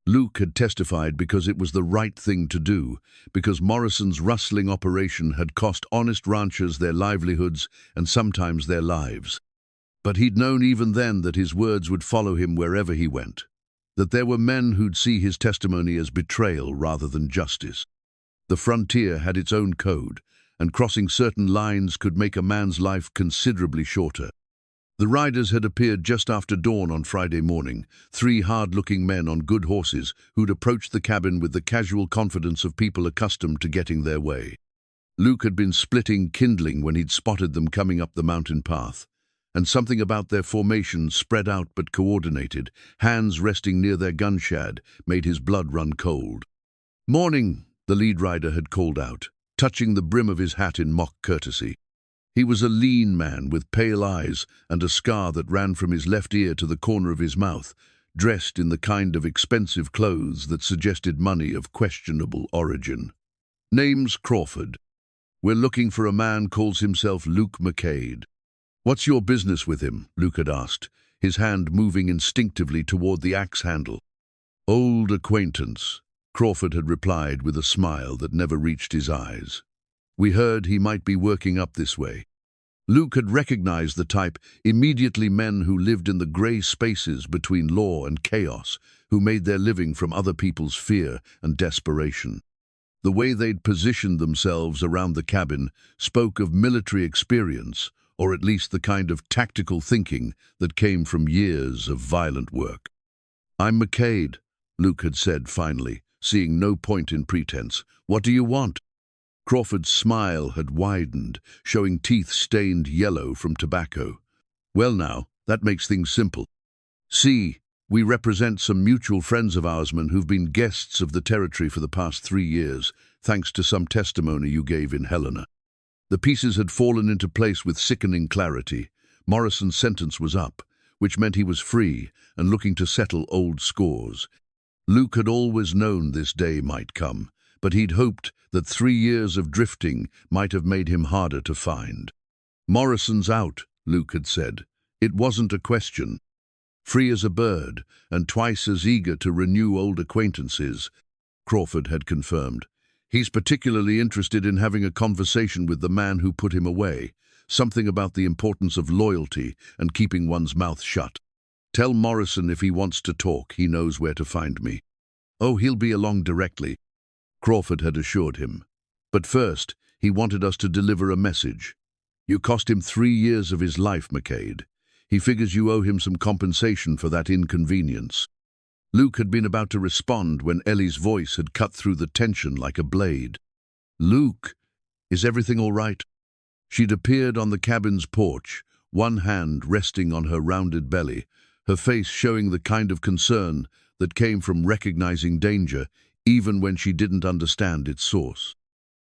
Luke had testified because it was the right thing to do, because Morrison's rustling operation had cost honest ranchers their livelihoods and sometimes their lives. But he'd known even then that his words would follow him wherever he went, that there were men who'd see his testimony as betrayal rather than justice. The frontier had its own code, and crossing certain lines could make a man's life considerably shorter. The riders had appeared just after dawn on Friday morning, three hard-looking men on good horses who'd approached the cabin with the casual confidence of people accustomed to getting their way. Luke had been splitting kindling when he'd spotted them coming up the mountain path, and something about their formation, spread out but coordinated, hands resting near their gun shad, made his blood run cold. "Morning," the lead rider had called out, touching the brim of his hat in mock courtesy. He was a lean man with pale eyes and a scar that ran from his left ear to the corner of his mouth, dressed in the kind of expensive clothes that suggested money of questionable origin. "Name's Crawford. We're looking for a man calls himself Luke McCade." "What's your business with him?" Luke had asked, his hand moving instinctively toward the axe handle. "Old acquaintance," Crawford had replied with a smile that never reached his eyes. "We heard he might be working up this way." Luke had recognized the type, immediately men who lived in the grey spaces between law and chaos, who made their living from other people's fear and desperation. The way they'd positioned themselves around the cabin spoke of military experience, or at least the kind of tactical thinking that came from years of violent work. "I'm McCade," Luke had said finally, seeing no point in pretense. "What do you want?" Crawford's smile had widened, showing teeth stained yellow from tobacco. "Well now, that makes things simple. See, we represent some mutual friends of ours who've been guests of the territory for the past 3 years, thanks to some testimony you gave in Helena." The pieces had fallen into place with sickening clarity. Morrison's sentence was up, which meant he was free and looking to settle old scores. Luke had always known this day might come, but he'd hoped that 3 years of drifting might have made him harder to find. "Morrison's out," Luke had said. It wasn't a question. "Free as a bird, and twice as eager to renew old acquaintances," Crawford had confirmed. "He's particularly interested in having a conversation with the man who put him away, something about the importance of loyalty and keeping one's mouth shut. Tell Morrison if he wants to talk, he knows where to find me." "Oh, he'll be along directly," Crawford had assured him. "But first, he wanted us to deliver a message. You cost him 3 years of his life, McCade. He figures you owe him some compensation for that inconvenience." Luke had been about to respond when Ellie's voice had cut through the tension like a blade. "Luke, is everything all right?" She'd appeared on the cabin's porch, one hand resting on her rounded belly, her face showing the kind of concern that came from recognizing danger, even when she didn't understand its source.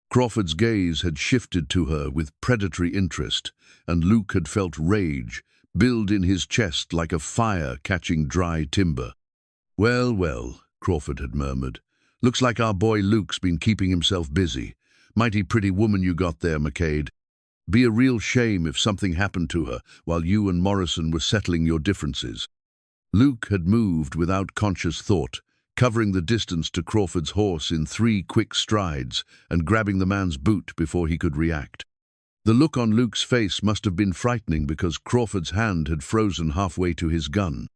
Crawford's gaze had shifted to her with predatory interest, and Luke had felt rage build in his chest like a fire catching dry timber. "Well, well," Crawford had murmured. "Looks like our boy Luke's been keeping himself busy. Mighty pretty woman you got there, McCade. Be a real shame if something happened to her while you and Morrison were settling your differences." Luke had moved without conscious thought, covering the distance to Crawford's horse in 3 quick strides and grabbing the man's boot before he could react. The look on Luke's face must have been frightening because Crawford's hand had frozen halfway to his gun.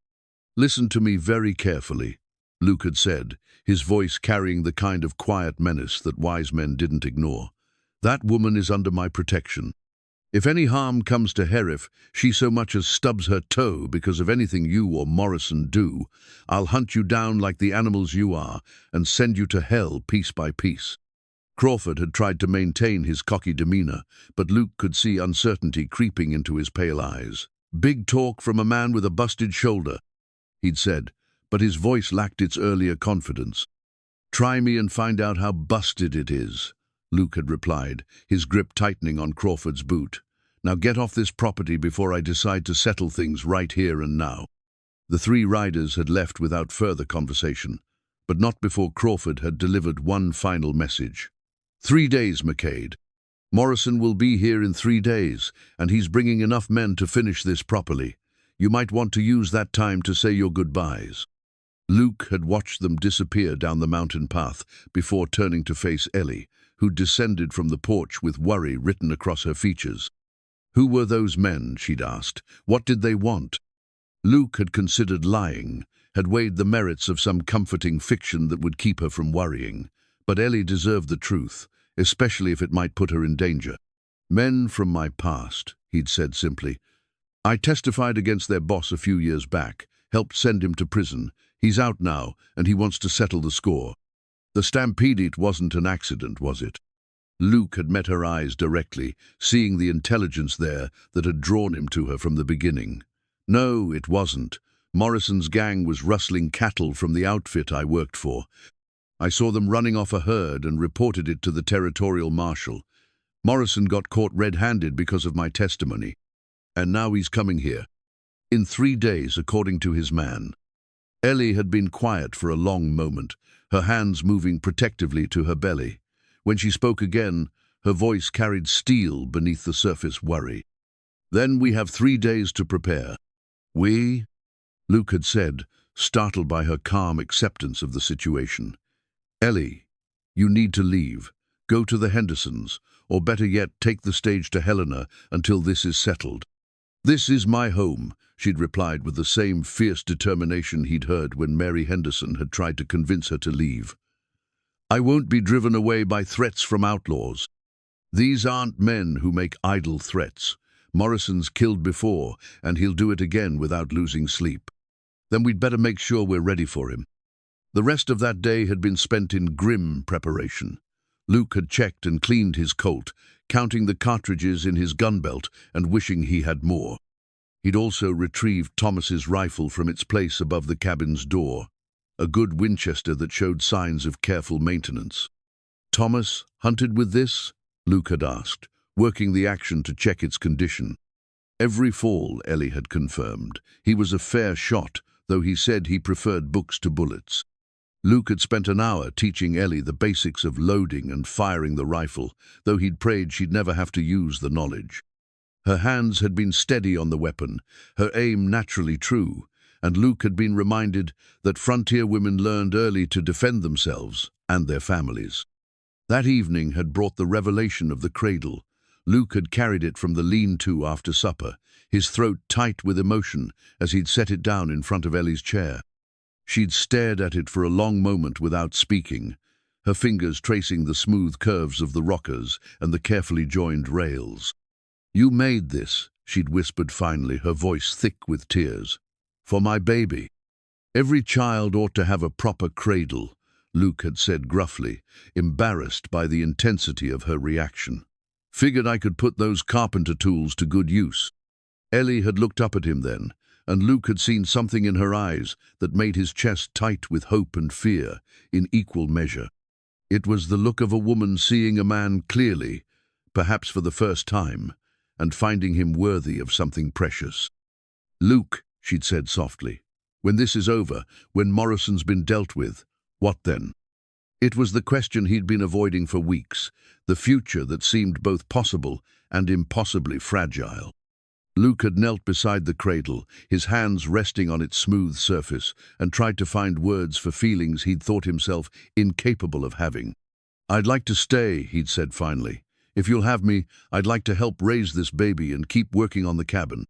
"Listen to me very carefully," Luke had said, his voice carrying the kind of quiet menace that wise men didn't ignore. "That woman is under my protection. If any harm comes to Herif, she so much as stubs her toe because of anything you or Morrison do, I'll hunt you down like the animals you are and send you to hell piece by piece." Crawford had tried to maintain his cocky demeanor, but Luke could see uncertainty creeping into his pale eyes. "Big talk from a man with a busted shoulder," he'd said, but his voice lacked its earlier confidence. "Try me and find out how busted it is," Luke had replied, his grip tightening on Crawford's boot. "Now get off this property before I decide to settle things right here and now." The 3 riders had left without further conversation, but not before Crawford had delivered one final message. 3 days, McCade. Morrison will be here in 3 days, and he's bringing enough men to finish this properly. You might want to use that time to say your goodbyes." Luke had watched them disappear down the mountain path before turning to face Ellie, who'd descended from the porch with worry written across her features. Who were those men, she'd asked. What did they want? Luke had considered lying, had weighed the merits of some comforting fiction that would keep her from worrying. But Ellie deserved the truth, especially if it might put her in danger. Men from my past, he'd said simply. I testified against their boss a few years back, helped send him to prison. He's out now, and he wants to settle the score. The stampede wasn't an accident, was it? Luke had met her eyes directly, seeing the intelligence there that had drawn him to her from the beginning. No, it wasn't. Morrison's gang was rustling cattle from the outfit I worked for. I saw them running off a herd and reported it to the territorial marshal. Morrison got caught red-handed because of my testimony. And now he's coming here. In 3 days, according to his man. Ellie had been quiet for a long moment, her hands moving protectively to her belly. When she spoke again, her voice carried steel beneath the surface worry. Then we have 3 days to prepare. We? Luke had said, startled by her calm acceptance of the situation. Ellie, you need to leave. Go to the Hendersons, or better yet, take the stage to Helena until this is settled. This is my home, she'd replied with the same fierce determination he'd heard when Mary Henderson had tried to convince her to leave. I won't be driven away by threats from outlaws. These aren't men who make idle threats. Morrison's killed before, and he'll do it again without losing sleep. Then we'd better make sure we're ready for him. The rest of that day had been spent in grim preparation. Luke had checked and cleaned his Colt, counting the cartridges in his gun belt and wishing he had more. He'd also retrieved Thomas's rifle from its place above the cabin's door, a good Winchester that showed signs of careful maintenance. Thomas hunted with this? Luke had asked, working the action to check its condition. Every fall, Ellie had confirmed. He was a fair shot, though he said he preferred books to bullets. Luke had spent an hour teaching Ellie the basics of loading and firing the rifle, though he'd prayed she'd never have to use the knowledge. Her hands had been steady on the weapon, her aim naturally true, and Luke had been reminded that frontier women learned early to defend themselves and their families. That evening had brought the revelation of the cradle. Luke had carried it from the lean-to after supper, his throat tight with emotion as he'd set it down in front of Ellie's chair. She'd stared at it for a long moment without speaking, her fingers tracing the smooth curves of the rockers and the carefully joined rails. You made this, she'd whispered finally, her voice thick with tears. For my baby. Every child ought to have a proper cradle, Luke had said gruffly, embarrassed by the intensity of her reaction. Figured I could put those carpenter tools to good use. Ellie had looked up at him then, and Luke had seen something in her eyes that made his chest tight with hope and fear in equal measure. It was the look of a woman seeing a man clearly, perhaps for the first time, and finding him worthy of something precious. Luke, she'd said softly, when this is over, when Morrison's been dealt with, what then? It was the question he'd been avoiding for weeks, the future that seemed both possible and impossibly fragile. Luke had knelt beside the cradle, his hands resting on its smooth surface, and tried to find words for feelings he'd thought himself incapable of having. I'd like to stay, he'd said finally. If you'll have me, I'd like to help raise this baby and keep working on the cabin.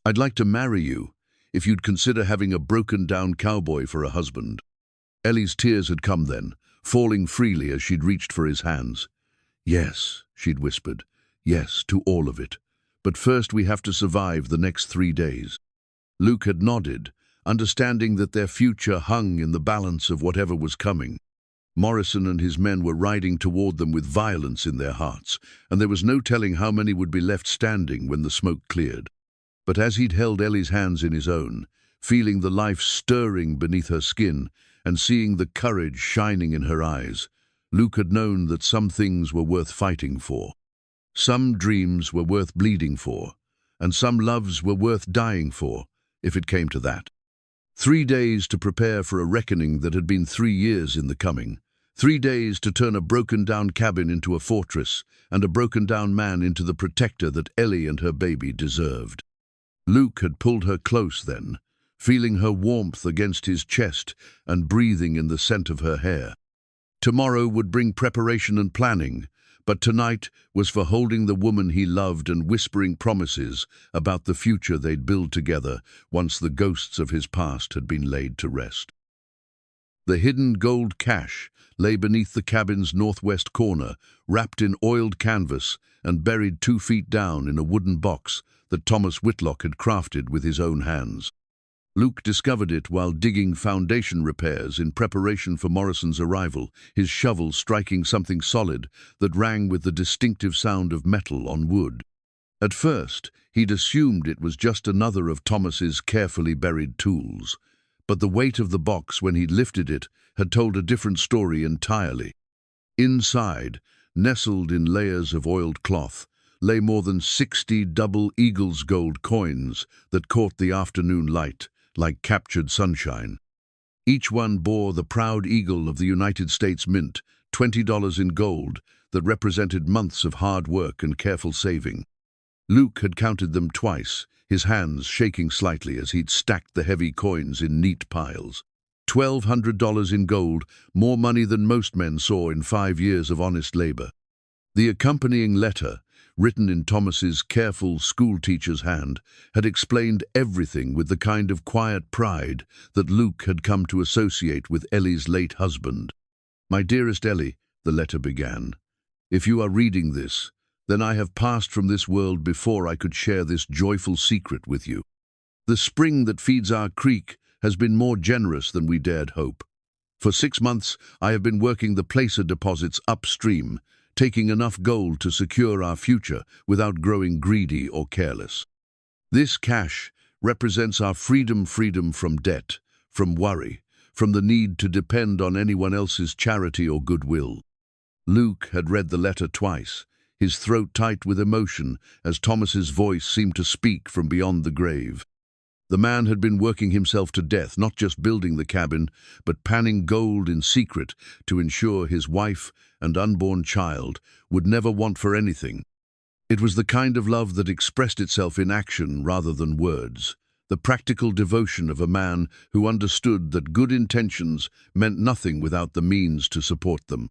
I'd like to marry you, if you'd consider having a broken-down cowboy for a husband. Ellie's tears had come then, falling freely as she'd reached for his hands. Yes, she'd whispered, yes to all of it. But first we have to survive the next 3 days. Luke had nodded, understanding that their future hung in the balance of whatever was coming. Morrison and his men were riding toward them with violence in their hearts, and there was no telling how many would be left standing when the smoke cleared. But as he'd held Ellie's hands in his own, feeling the life stirring beneath her skin and seeing the courage shining in her eyes, Luke had known that some things were worth fighting for. Some dreams were worth bleeding for, and some loves were worth dying for, if it came to that. 3 days to prepare for a reckoning that had been 3 years in the coming. 3 days to turn a broken-down cabin into a fortress, and a broken-down man into the protector that Ellie and her baby deserved. Luke had pulled her close then, feeling her warmth against his chest and breathing in the scent of her hair. Tomorrow would bring preparation and planning, but tonight was for holding the woman he loved and whispering promises about the future they'd build together once the ghosts of his past had been laid to rest. The hidden gold cache lay beneath the cabin's northwest corner, wrapped in oiled canvas and buried 2 feet down in a wooden box that Thomas Whitlock had crafted with his own hands. Luke discovered it while digging foundation repairs in preparation for Morrison's arrival, his shovel striking something solid that rang with the distinctive sound of metal on wood. At first, he'd assumed it was just another of Thomas's carefully buried tools, but the weight of the box when he'd lifted it had told a different story entirely. Inside, nestled in layers of oiled cloth, lay more than 60 double Eagles gold coins that caught the afternoon light like captured sunshine. Each one bore the proud eagle of the United States Mint, $20 in gold, that represented months of hard work and careful saving. Luke had counted them twice, his hands shaking slightly as he'd stacked the heavy coins in neat piles. $1,200 in gold, more money than most men saw in 5 years of honest labor. The accompanying letter, written in Thomas's careful schoolteacher's hand, had explained everything with the kind of quiet pride that Luke had come to associate with Ellie's late husband. "My dearest Ellie," the letter began, "if you are reading this, then I have passed from this world before I could share this joyful secret with you. The spring that feeds our creek has been more generous than we dared hope. For 6 months, I have been working the placer deposits upstream, taking enough gold to secure our future without growing greedy or careless. This cash represents our freedom from debt, from worry, from the need to depend on anyone else's charity or goodwill." Luke had read the letter twice, his throat tight with emotion as Thomas's voice seemed to speak from beyond the grave. The man had been working himself to death, not just building the cabin, but panning gold in secret to ensure his wife and unborn child would never want for anything. It was the kind of love that expressed itself in action rather than words, the practical devotion of a man who understood that good intentions meant nothing without the means to support them.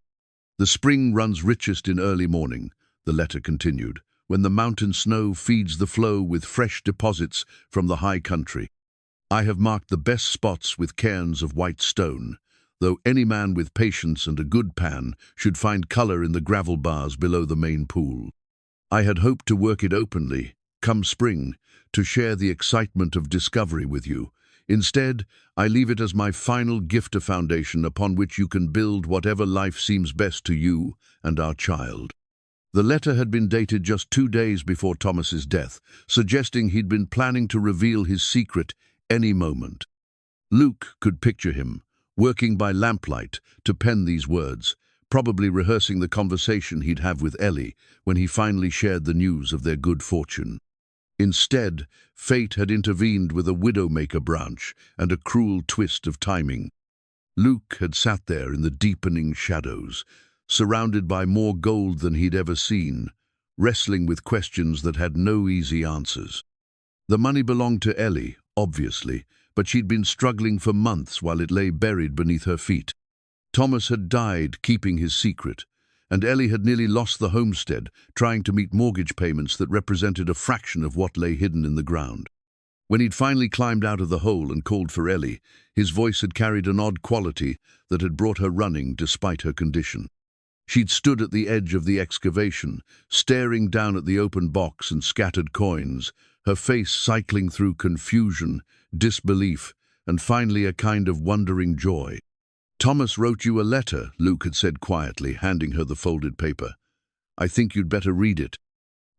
"The spring runs richest in early morning," the letter continued, "when the mountain snow feeds the flow with fresh deposits from the high country. I have marked the best spots with cairns of white stone, though any man with patience and a good pan should find color in the gravel bars below the main pool. I had hoped to work it openly, come spring, to share the excitement of discovery with you. Instead, I leave it as my final gift, a foundation upon which you can build whatever life seems best to you and our child." The letter had been dated just 2 days before Thomas's death, suggesting he'd been planning to reveal his secret any moment. Luke could picture him, working by lamplight to pen these words, probably rehearsing the conversation he'd have with Ellie when he finally shared the news of their good fortune. Instead, fate had intervened with a widowmaker branch and a cruel twist of timing. Luke had sat there in the deepening shadows, surrounded by more gold than he'd ever seen, wrestling with questions that had no easy answers. The money belonged to Ellie, obviously, but she'd been struggling for months while it lay buried beneath her feet. Thomas had died keeping his secret, and Ellie had nearly lost the homestead, trying to meet mortgage payments that represented a fraction of what lay hidden in the ground. When he'd finally climbed out of the hole and called for Ellie, his voice had carried an odd quality that had brought her running despite her condition. She'd stood at the edge of the excavation, staring down at the open box and scattered coins, her face cycling through confusion, disbelief, and finally a kind of wondering joy. "Thomas wrote you a letter," Luke had said quietly, handing her the folded paper. "I think you'd better read it."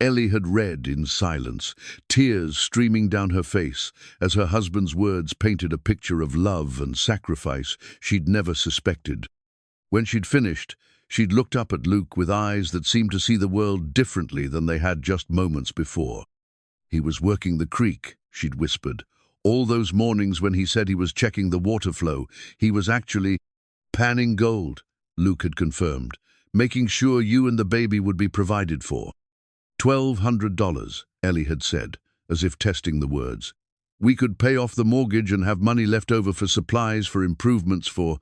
Ellie had read in silence, tears streaming down her face as her husband's words painted a picture of love and sacrifice she'd never suspected. When she'd finished, she'd looked up at Luke with eyes that seemed to see the world differently than they had just moments before. "He was working the creek," she'd whispered. "All those mornings when he said he was checking the water flow, he was actually panning gold," Luke had confirmed, "making sure you and the baby would be provided for." $1,200, Ellie had said, as if testing the words. "We could pay off the mortgage and have money left over for supplies, for improvements, for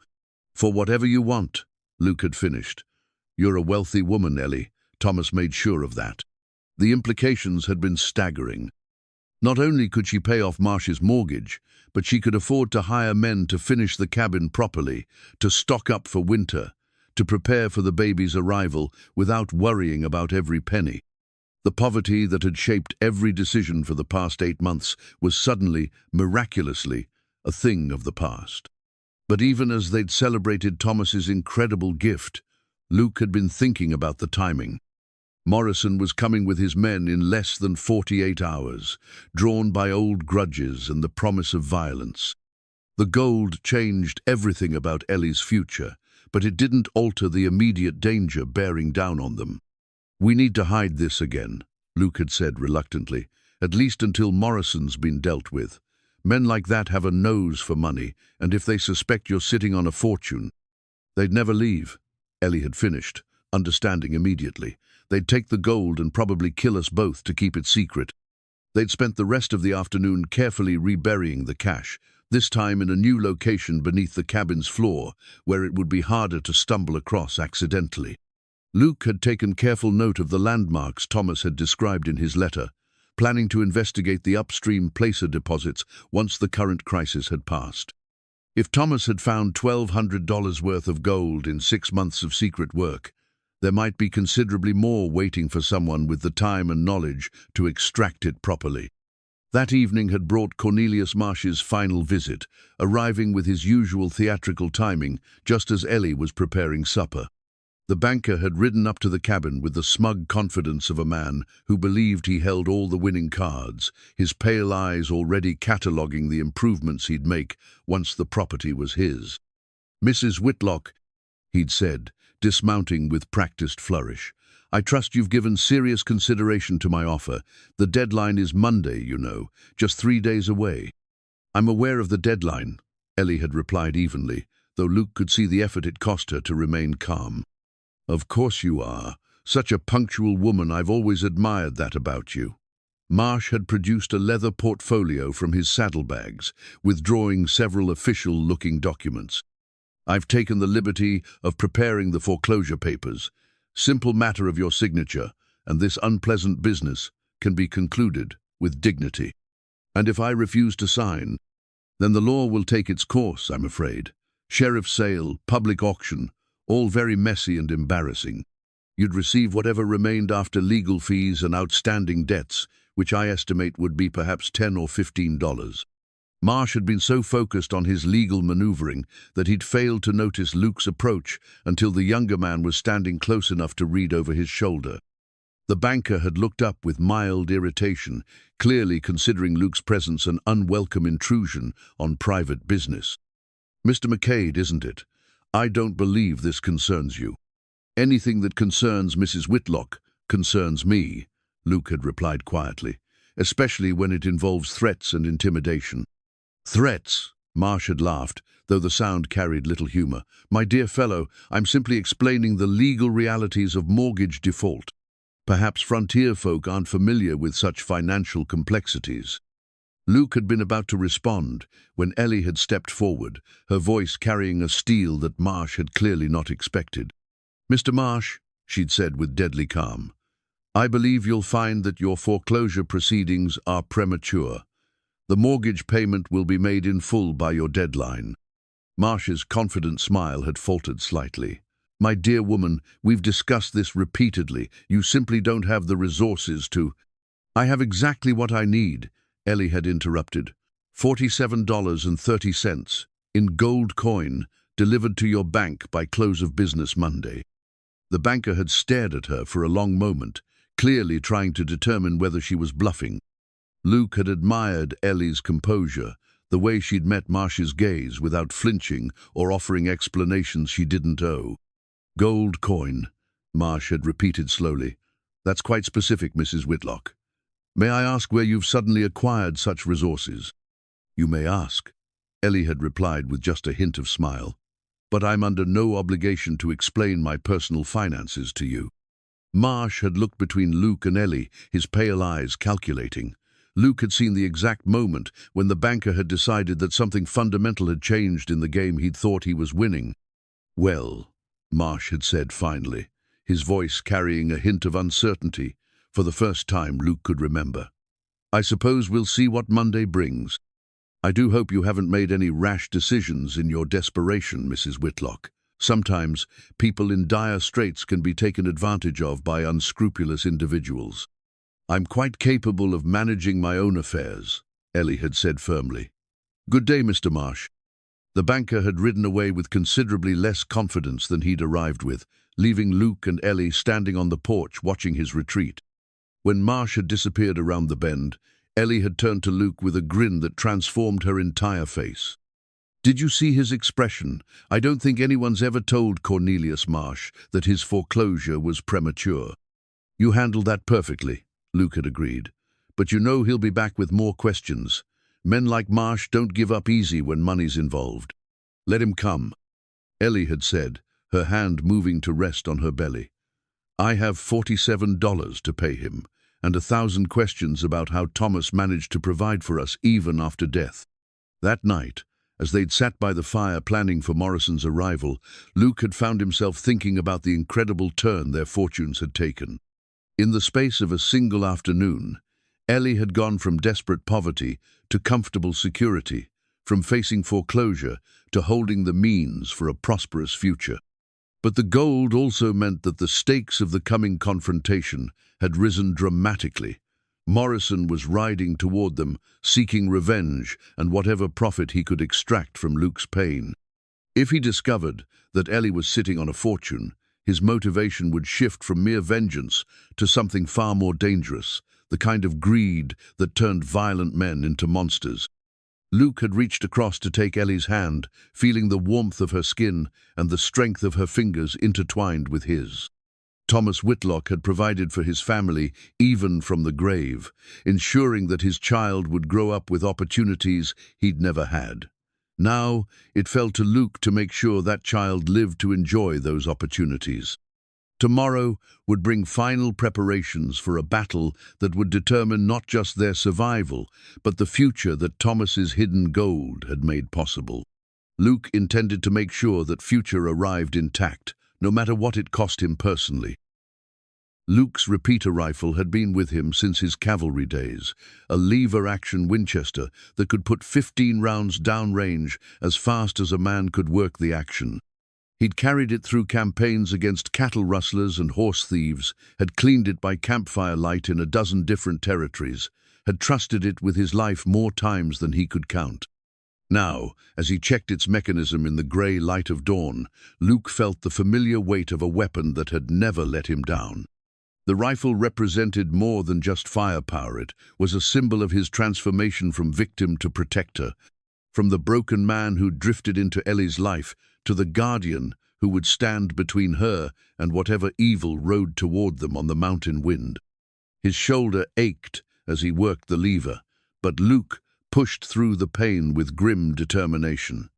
whatever you want," Luke had finished. "You're a wealthy woman, Ellie." Thomas made sure of that. The implications had been staggering. Not only could she pay off Marsh's mortgage, but she could afford to hire men to finish the cabin properly, to stock up for winter, to prepare for the baby's arrival without worrying about every penny. The poverty that had shaped every decision for the past 8 months was suddenly, miraculously, a thing of the past. But even as they'd celebrated Thomas's incredible gift, Luke had been thinking about the timing. Morrison was coming with his men in less than 48 hours, drawn by old grudges and the promise of violence. The gold changed everything about Ellie's future, but it didn't alter the immediate danger bearing down on them. "We need to hide this again," Luke had said reluctantly, "at least until Morrison's been dealt with. Men like that have a nose for money, and if they suspect you're sitting on a fortune, they'd never leave," Ellie had finished, understanding immediately. "They'd take the gold and probably kill us both to keep it secret." They'd spent the rest of the afternoon carefully reburying the cash, this time in a new location beneath the cabin's floor, where it would be harder to stumble across accidentally. Luke had taken careful note of the landmarks Thomas had described in his letter, planning to investigate the upstream placer deposits once the current crisis had passed. If Thomas had found $1,200 worth of gold in 6 months of secret work, there might be considerably more waiting for someone with the time and knowledge to extract it properly. That evening had brought Cornelius Marsh's final visit, arriving with his usual theatrical timing just as Ellie was preparing supper. The banker had ridden up to the cabin with the smug confidence of a man who believed he held all the winning cards, his pale eyes already cataloguing the improvements he'd make once the property was his. "Mrs. Whitlock," he'd said, dismounting with practiced flourish, "I trust you've given serious consideration to my offer. The deadline is Monday, you know, just 3 days away." "I'm aware of the deadline," Ellie had replied evenly, though Luke could see the effort it cost her to remain calm. "Of course you are. Such a punctual woman. I've always admired that about you." Marsh had produced a leather portfolio from his saddlebags, withdrawing several official-looking documents. "I've taken the liberty of preparing the foreclosure papers. Simple matter of your signature, and this unpleasant business can be concluded with dignity. And if I refuse to sign, then the law will take its course, I'm afraid. Sheriff's sale, public auction, all very messy and embarrassing. You'd receive whatever remained after legal fees and outstanding debts, which I estimate would be perhaps $10 or $15. Marsh had been so focused on his legal maneuvering that he'd failed to notice Luke's approach until the younger man was standing close enough to read over his shoulder. The banker had looked up with mild irritation, clearly considering Luke's presence an unwelcome intrusion on private business. "Mr. McCade, isn't it? I don't believe this concerns you." "Anything that concerns Mrs. Whitlock concerns me," Luke had replied quietly, "especially when it involves threats and intimidation." "Threats?" Marsh had laughed, though the sound carried little humor. "My dear fellow, I'm simply explaining the legal realities of mortgage default. Perhaps frontier folk aren't familiar with such financial complexities." Luke had been about to respond when Ellie had stepped forward, her voice carrying a steel that Marsh had clearly not expected. "Mr. Marsh," she'd said with deadly calm, "I believe you'll find that your foreclosure proceedings are premature. The mortgage payment will be made in full by your deadline." Marsh's confident smile had faltered slightly. "My dear woman, we've discussed this repeatedly. You simply don't have the resources to—" "I have exactly what I need," Ellie had interrupted. $47.30 in gold coin, delivered to your bank by close of business Monday." The banker had stared at her for a long moment, clearly trying to determine whether she was bluffing. Luke had admired Ellie's composure, the way she'd met Marsh's gaze without flinching or offering explanations she didn't owe. "Gold coin," Marsh had repeated slowly. "That's quite specific, Mrs. Whitlock. May I ask where you've suddenly acquired such resources?" "You may ask," Ellie had replied with just a hint of smile. "But I'm under no obligation to explain my personal finances to you." Marsh had looked between Luke and Ellie, his pale eyes calculating. Luke had seen the exact moment when the banker had decided that something fundamental had changed in the game he'd thought he was winning. "Well," Marsh had said finally, his voice carrying a hint of uncertainty, for the first time Luke could remember. I suppose we'll see what Monday brings. I do hope you haven't made any rash decisions in your desperation, Mrs. Whitlock. Sometimes people in dire straits can be taken advantage of by unscrupulous individuals. I'm quite capable of managing my own affairs, Ellie had said firmly. Good day, Mr. Marsh. The banker had ridden away with considerably less confidence than he'd arrived with, leaving Luke and Ellie standing on the porch watching his retreat. When Marsh had disappeared around the bend, Ellie had turned to Luke with a grin that transformed her entire face. Did you see his expression? I don't think anyone's ever told Cornelius Marsh that his foreclosure was premature. You handled that perfectly, Luke had agreed. But you know he'll be back with more questions. Men like Marsh don't give up easy when money's involved. Let him come, Ellie had said, her hand moving to rest on her belly. I have $47 to pay him, and 1,000 questions about how Thomas managed to provide for us even after death. That night, as they'd sat by the fire planning for Morrison's arrival, Luke had found himself thinking about the incredible turn their fortunes had taken. In the space of a single afternoon, Ellie had gone from desperate poverty to comfortable security, from facing foreclosure to holding the means for a prosperous future. But the gold also meant that the stakes of the coming confrontation had risen dramatically. Morrison was riding toward them, seeking revenge and whatever profit he could extract from Luke's pain. If he discovered that Ellie was sitting on a fortune, his motivation would shift from mere vengeance to something far more dangerous, the kind of greed that turned violent men into monsters. Luke had reached across to take Ellie's hand, feeling the warmth of her skin and the strength of her fingers intertwined with his. Thomas Whitlock had provided for his family even from the grave, ensuring that his child would grow up with opportunities he'd never had. Now, it fell to Luke to make sure that child lived to enjoy those opportunities. Tomorrow would bring final preparations for a battle that would determine not just their survival, but the future that Thomas's hidden gold had made possible. Luke intended to make sure that future arrived intact, no matter what it cost him personally. Luke's repeater rifle had been with him since his cavalry days, a lever-action Winchester that could put 15 rounds downrange as fast as a man could work the action. He'd carried it through campaigns against cattle rustlers and horse thieves, had cleaned it by campfire light in a dozen different territories, had trusted it with his life more times than he could count. Now, as he checked its mechanism in the grey light of dawn, Luke felt the familiar weight of a weapon that had never let him down. The rifle represented more than just firepower. It was a symbol of his transformation from victim to protector, from the broken man who drifted into Ellie's life to the guardian who would stand between her and whatever evil rode toward them on the mountain wind. His shoulder ached as he worked the lever, but Luke pushed through the pain with grim determination.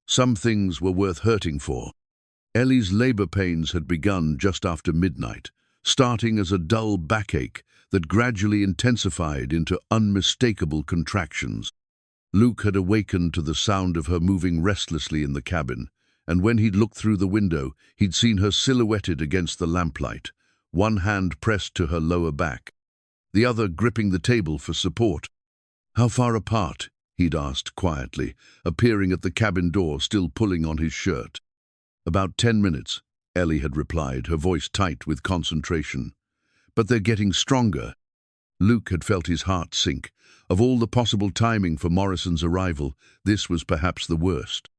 Some things were worth hurting for. Ellie's labor pains had begun just after midnight, starting as a dull backache that gradually intensified into unmistakable contractions. Luke had awakened to the sound of her moving restlessly in the cabin, and when he'd looked through the window, he'd seen her silhouetted against the lamplight, one hand pressed to her lower back, the other gripping the table for support. "How far apart?" he'd asked quietly, appearing at the cabin door, still pulling on his shirt. "About 10 minutes, Ellie had replied, her voice tight with concentration. "But they're getting stronger." Luke had felt his heart sink. Of all the possible timing for Morrison's arrival, this was perhaps the worst.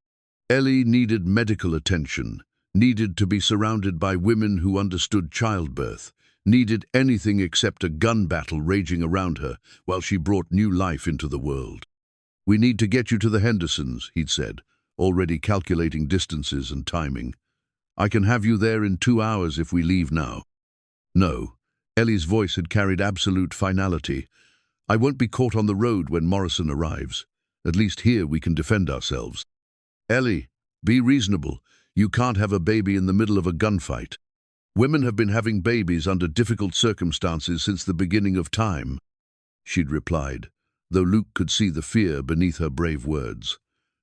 Ellie needed medical attention, needed to be surrounded by women who understood childbirth, needed anything except a gun battle raging around her while she brought new life into the world. "We need to get you to the Hendersons," he'd said, already calculating distances and timing. "I can have you there in 2 hours if we leave now." "No," Ellie's voice had carried absolute finality. "I won't be caught on the road when Morrison arrives. At least here we can defend ourselves." "Ellie, be reasonable. You can't have a baby in the middle of a gunfight. Women have been having babies under difficult circumstances since the beginning of time," she'd replied, though Luke could see the fear beneath her brave words.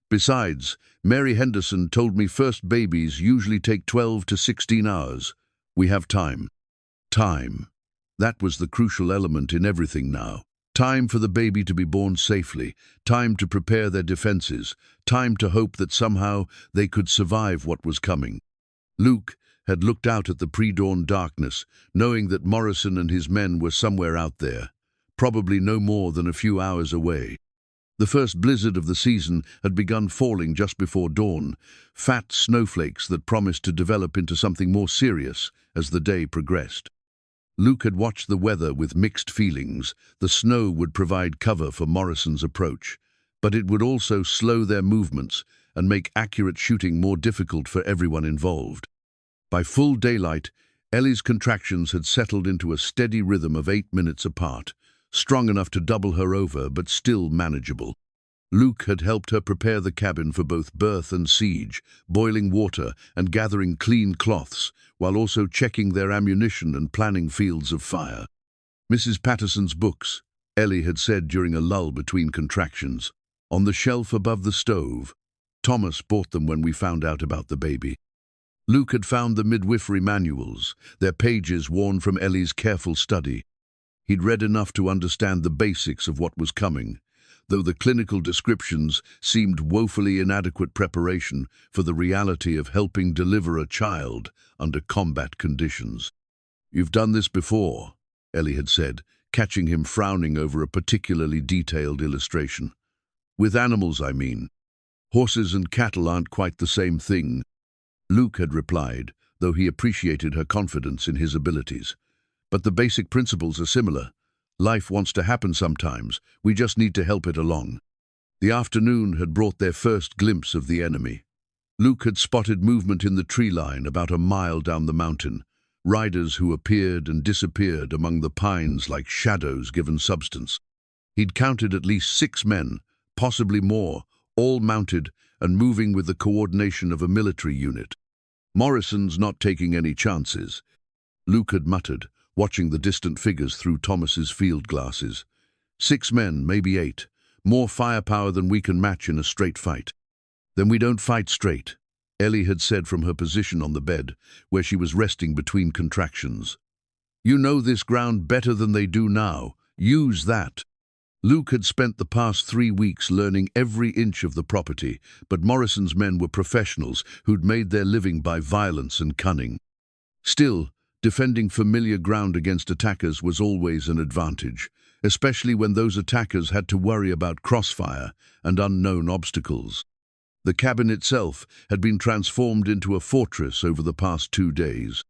"Besides, Mary Henderson told me first babies usually take 12 to 16 hours. We have time." Time. That was the crucial element in everything now. Time for the baby to be born safely, time to prepare their defenses, time to hope that somehow they could survive what was coming. Luke had looked out at the pre-dawn darkness, knowing that Morrison and his men were somewhere out there, probably no more than a few hours away. The first blizzard of the season had begun falling just before dawn, fat snowflakes that promised to develop into something more serious as the day progressed. Luke had watched the weather with mixed feelings. The snow would provide cover for Morrison's approach, but it would also slow their movements and make accurate shooting more difficult for everyone involved. By full daylight, Ellie's contractions had settled into a steady rhythm of 8 minutes apart, strong enough to double her over, but still manageable. Luke had helped her prepare the cabin for both birth and siege, boiling water and gathering clean cloths, while also checking their ammunition and planning fields of fire. Mrs. Patterson's books, Ellie had said during a lull between contractions, on the shelf above the stove. Thomas bought them when we found out about the baby. Luke had found the midwifery manuals, their pages worn from Ellie's careful study. He'd read enough to understand the basics of what was coming, though the clinical descriptions seemed woefully inadequate preparation for the reality of helping deliver a child under combat conditions. "You've done this before," Ellie had said, catching him frowning over a particularly detailed illustration. "With animals, I mean. Horses and cattle aren't quite the same thing." Luke had replied, though he appreciated her confidence in his abilities. "But the basic principles are similar. Life wants to happen sometimes, we just need to help it along." The afternoon had brought their first glimpse of the enemy. Luke had spotted movement in the tree line about a mile down the mountain, riders who appeared and disappeared among the pines like shadows given substance. He'd counted at least 6 men, possibly more, all mounted and moving with the coordination of a military unit. "Morrison's not taking any chances," Luke had muttered, watching the distant figures through Thomas's field glasses. 6 men, maybe 8, more firepower than we can match in a straight fight. "Then we don't fight straight," Ellie had said from her position on the bed, where she was resting between contractions. "You know this ground better than they do now. Use that." Luke had spent the past 3 weeks learning every inch of the property, but Morrison's men were professionals who'd made their living by violence and cunning. Still, defending familiar ground against attackers was always an advantage, especially when those attackers had to worry about crossfire and unknown obstacles. The cabin itself had been transformed into a fortress over the past 2 days.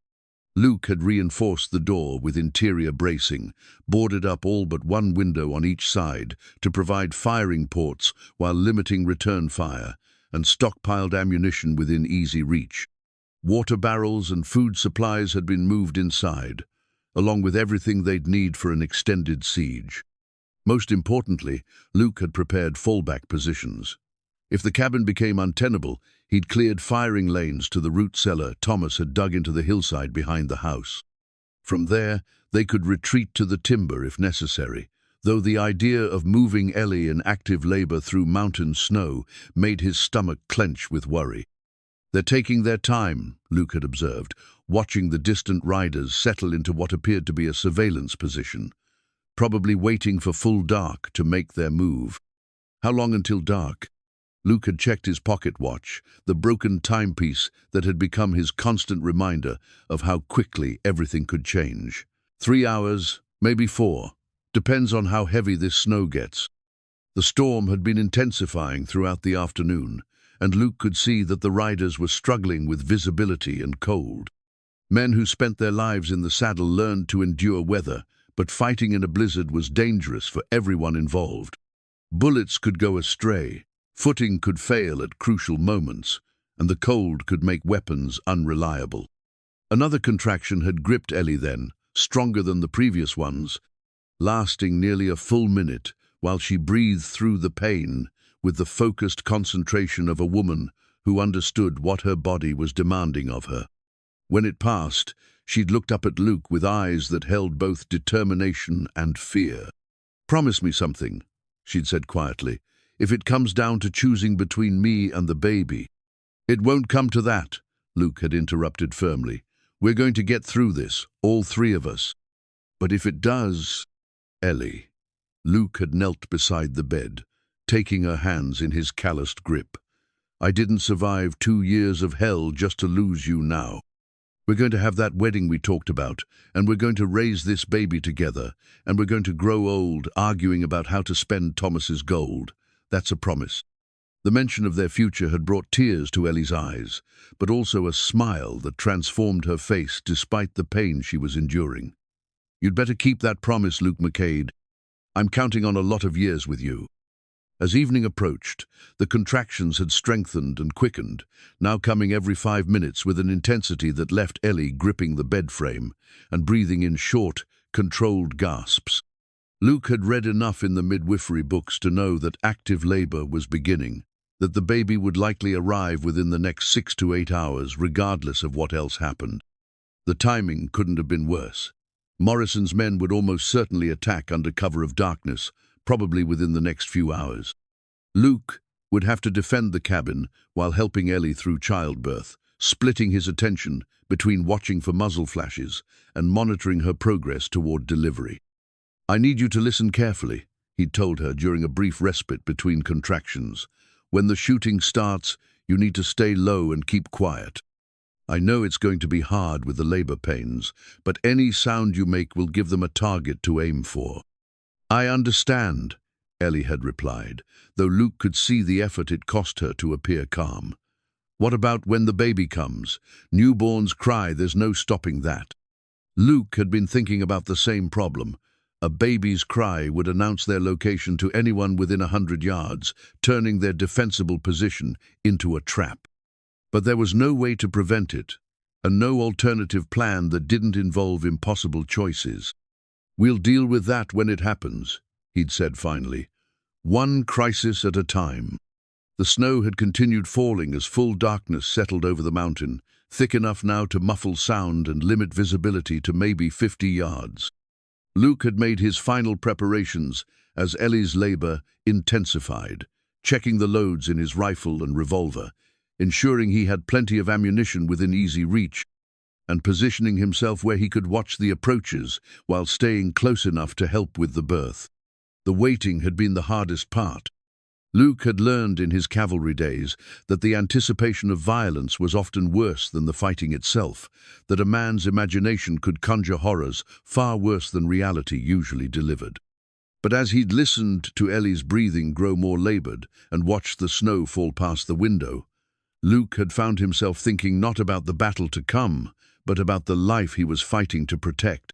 Luke had reinforced the door with interior bracing, boarded up all but one window on each side to provide firing ports while limiting return fire, and stockpiled ammunition within easy reach. Water barrels and food supplies had been moved inside, along with everything they'd need for an extended siege. Most importantly, Luke had prepared fallback positions. If the cabin became untenable, he'd cleared firing lanes to the root cellar Thomas had dug into the hillside behind the house. From there, they could retreat to the timber if necessary, though the idea of moving Ellie in active labor through mountain snow made his stomach clench with worry. "They're taking their time," Luke had observed, watching the distant riders settle into what appeared to be a surveillance position, probably waiting for full dark to make their move. How long until dark? Luke had checked his pocket watch, the broken timepiece that had become his constant reminder of how quickly everything could change. 3 hours, maybe 4. Depends on how heavy this snow gets. The storm had been intensifying throughout the afternoon, and Luke could see that the riders were struggling with visibility and cold. Men who spent their lives in the saddle learned to endure weather, but fighting in a blizzard was dangerous for everyone involved. Bullets could go astray, footing could fail at crucial moments, and the cold could make weapons unreliable. Another contraction had gripped Ellie then, stronger than the previous ones, lasting nearly a full minute while she breathed through the pain with the focused concentration of a woman who understood what her body was demanding of her. When it passed, she'd looked up at Luke with eyes that held both determination and fear. "Promise me something," she'd said quietly. "If it comes down to choosing between me and the baby." "It won't come to that," Luke had interrupted firmly. "We're going to get through this, all 3 of us." "But if it does, Ellie," Luke had knelt beside the bed, taking her hands in his calloused grip. "I didn't survive 2 years of hell just to lose you now. We're going to have that wedding we talked about, and we're going to raise this baby together, and we're going to grow old arguing about how to spend Thomas's gold. That's a promise." The mention of their future had brought tears to Ellie's eyes, but also a smile that transformed her face despite the pain she was enduring. "You'd better keep that promise, Luke McCade. I'm counting on a lot of years with you." As evening approached, the contractions had strengthened and quickened, now coming every 5 minutes with an intensity that left Ellie gripping the bed frame and breathing in short, controlled gasps. Luke had read enough in the midwifery books to know that active labor was beginning, that the baby would likely arrive within the next 6 to 8 hours, regardless of what else happened. The timing couldn't have been worse. Morrison's men would almost certainly attack under cover of darkness, probably within the next few hours. Luke would have to defend the cabin while helping Ellie through childbirth, splitting his attention between watching for muzzle flashes and monitoring her progress toward delivery. "I need you to listen carefully," he'd told her during a brief respite between contractions. "When the shooting starts, you need to stay low and keep quiet. I know it's going to be hard with the labor pains, but any sound you make will give them a target to aim for." "I understand," Ellie had replied, though Luke could see the effort it cost her to appear calm. "What about when the baby comes? Newborns cry, there's no stopping that." Luke had been thinking about the same problem. A baby's cry would announce their location to anyone within 100 yards, turning their defensible position into a trap. But there was no way to prevent it, and no alternative plan that didn't involve impossible choices. "We'll deal with that when it happens," he'd said finally. "One crisis at a time." The snow had continued falling as full darkness settled over the mountain, thick enough now to muffle sound and limit visibility to maybe 50 yards. Luke had made his final preparations as Ellie's labor intensified, checking the loads in his rifle and revolver, ensuring he had plenty of ammunition within easy reach, and positioning himself where he could watch the approaches while staying close enough to help with the birth. The waiting had been the hardest part. Luke had learned in his cavalry days that the anticipation of violence was often worse than the fighting itself, that a man's imagination could conjure horrors far worse than reality usually delivered. But as he'd listened to Ellie's breathing grow more labored and watched the snow fall past the window, Luke had found himself thinking not about the battle to come, but about the life he was fighting to protect.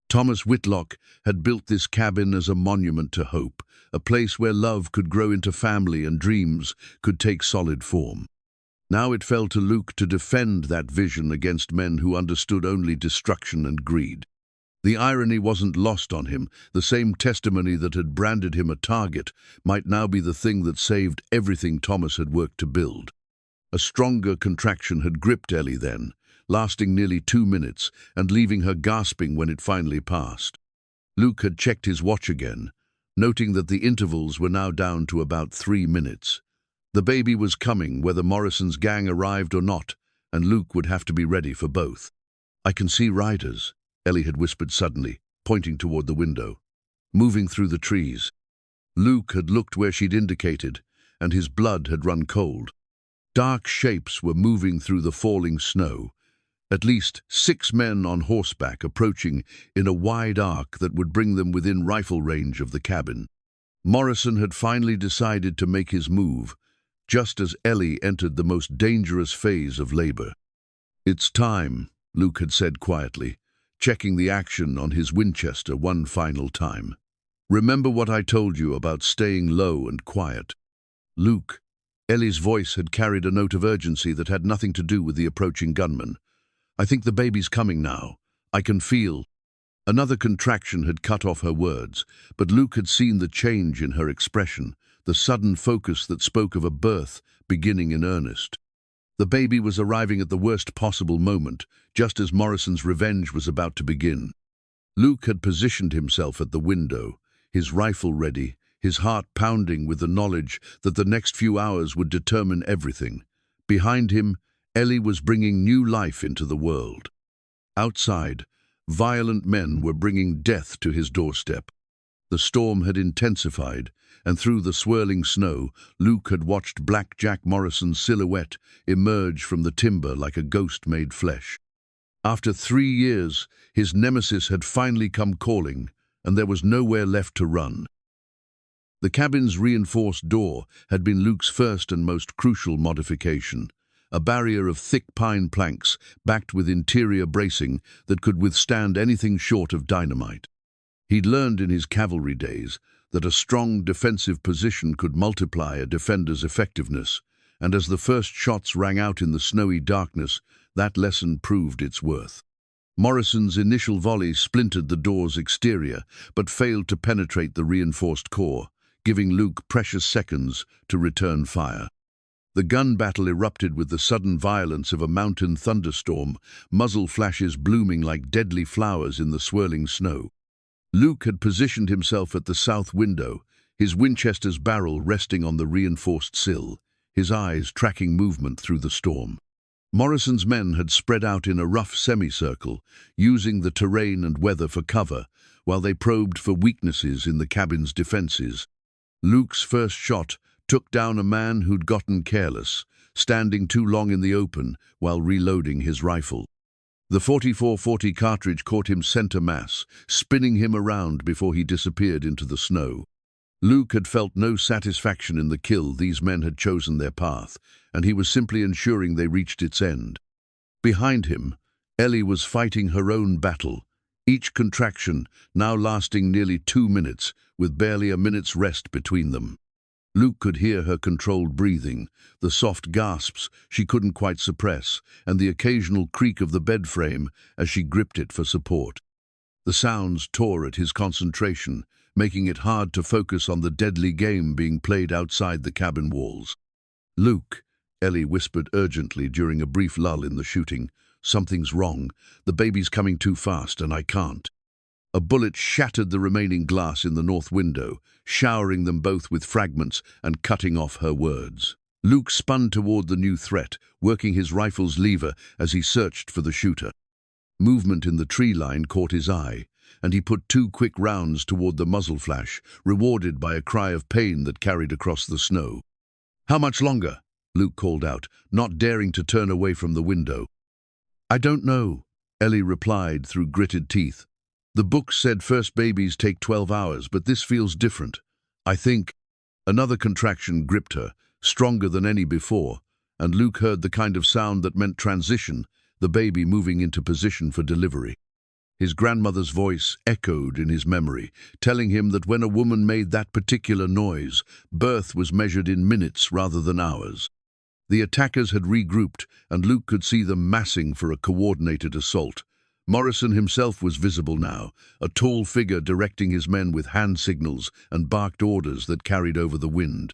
Thomas Whitlock had built this cabin as a monument to hope, a place where love could grow into family and dreams could take solid form. Now it fell to Luke to defend that vision against men who understood only destruction and greed. The irony wasn't lost on him. The same testimony that had branded him a target might now be the thing that saved everything Thomas had worked to build. A stronger contraction had gripped Ellie then, lasting nearly 2 minutes and leaving her gasping when it finally passed. Luke had checked his watch again, noting that the intervals were now down to about 3 minutes. The baby was coming whether Morrison's gang arrived or not, and Luke would have to be ready for both. "I can see riders," Ellie had whispered suddenly, pointing toward the window, "moving through the trees." Luke had looked where she'd indicated, and his blood had run cold. Dark shapes were moving through the falling snow, at least 6 men on horseback approaching in a wide arc that would bring them within rifle range of the cabin. Morrison had finally decided to make his move, just as Ellie entered the most dangerous phase of labor. "It's time," Luke had said quietly, checking the action on his Winchester one final time. "Remember what I told you about staying low and quiet?" "Luke," Ellie's voice had carried a note of urgency that had nothing to do with the approaching gunman. "I think the baby's coming now. I can feel—" Another contraction had cut off her words, but Luke had seen the change in her expression, the sudden focus that spoke of a birth beginning in earnest. The baby was arriving at the worst possible moment, just as Morrison's revenge was about to begin. Luke had positioned himself at the window, his rifle ready, his heart pounding with the knowledge that the next few hours would determine everything. Behind him, Ellie was bringing new life into the world. Outside, violent men were bringing death to his doorstep. The storm had intensified, and through the swirling snow, Luke had watched Black Jack Morrison's silhouette emerge from the timber like a ghost made flesh. After 3 years, his nemesis had finally come calling, and there was nowhere left to run. The cabin's reinforced door had been Luke's first and most crucial modification, a barrier of thick pine planks backed with interior bracing that could withstand anything short of dynamite. He'd learned in his cavalry days that a strong defensive position could multiply a defender's effectiveness, and as the first shots rang out in the snowy darkness, that lesson proved its worth. Morrison's initial volley splintered the door's exterior, but failed to penetrate the reinforced core, giving Luke precious seconds to return fire. The gun battle erupted with the sudden violence of a mountain thunderstorm, muzzle flashes blooming like deadly flowers in the swirling snow. Luke had positioned himself at the south window, his Winchester's barrel resting on the reinforced sill, his eyes tracking movement through the storm. Morrison's men had spread out in a rough semicircle, using the terrain and weather for cover, while they probed for weaknesses in the cabin's defenses. Luke's first shot took down a man who'd gotten careless, standing too long in the open while reloading his rifle. The 44-40 cartridge caught him center mass, spinning him around before he disappeared into the snow. Luke had felt no satisfaction in the kill. These men had chosen their path, and he was simply ensuring they reached its end. Behind him, Ellie was fighting her own battle, each contraction now lasting nearly 2 minutes, with barely a minute's rest between them. Luke could hear her controlled breathing, the soft gasps she couldn't quite suppress, and the occasional creak of the bed frame as she gripped it for support. The sounds tore at his concentration, making it hard to focus on the deadly game being played outside the cabin walls. "Luke," Ellie whispered urgently during a brief lull in the shooting, "something's wrong. The baby's coming too fast, and I can't." A bullet shattered the remaining glass in the north window, showering them both with fragments and cutting off her words. Luke spun toward the new threat, working his rifle's lever as he searched for the shooter. Movement in the tree line caught his eye, and he put 2 quick rounds toward the muzzle flash, rewarded by a cry of pain that carried across the snow. "How much longer?" Luke called out, not daring to turn away from the window. "I don't know," Ellie replied through gritted teeth. "The book said first babies take 12 hours, but this feels different. I think—" Another contraction gripped her, stronger than any before, and Luke heard the kind of sound that meant transition, the baby moving into position for delivery. His grandmother's voice echoed in his memory, telling him that when a woman made that particular noise, birth was measured in minutes rather than hours. The attackers had regrouped, and Luke could see them massing for a coordinated assault. Morrison himself was visible now, a tall figure directing his men with hand signals and barked orders that carried over the wind.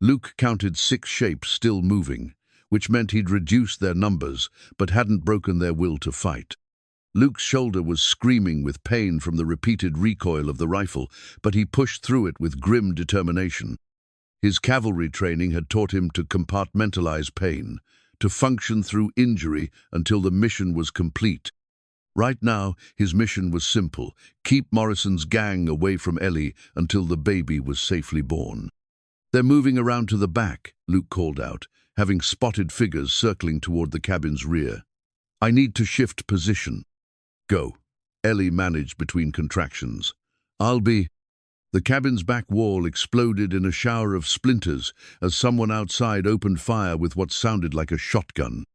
Luke counted 6 shapes still moving, which meant he'd reduced their numbers but hadn't broken their will to fight. Luke's shoulder was screaming with pain from the repeated recoil of the rifle, but he pushed through it with grim determination. His cavalry training had taught him to compartmentalize pain, to function through injury until the mission was complete. Right now, his mission was simple: keep Morrison's gang away from Ellie until the baby was safely born. "They're moving around to the back," Luke called out, having spotted figures circling toward the cabin's rear. "I need to shift position." "Go," Ellie managed between contractions. "I'll be—" The cabin's back wall exploded in a shower of splinters as someone outside opened fire with what sounded like a shotgun.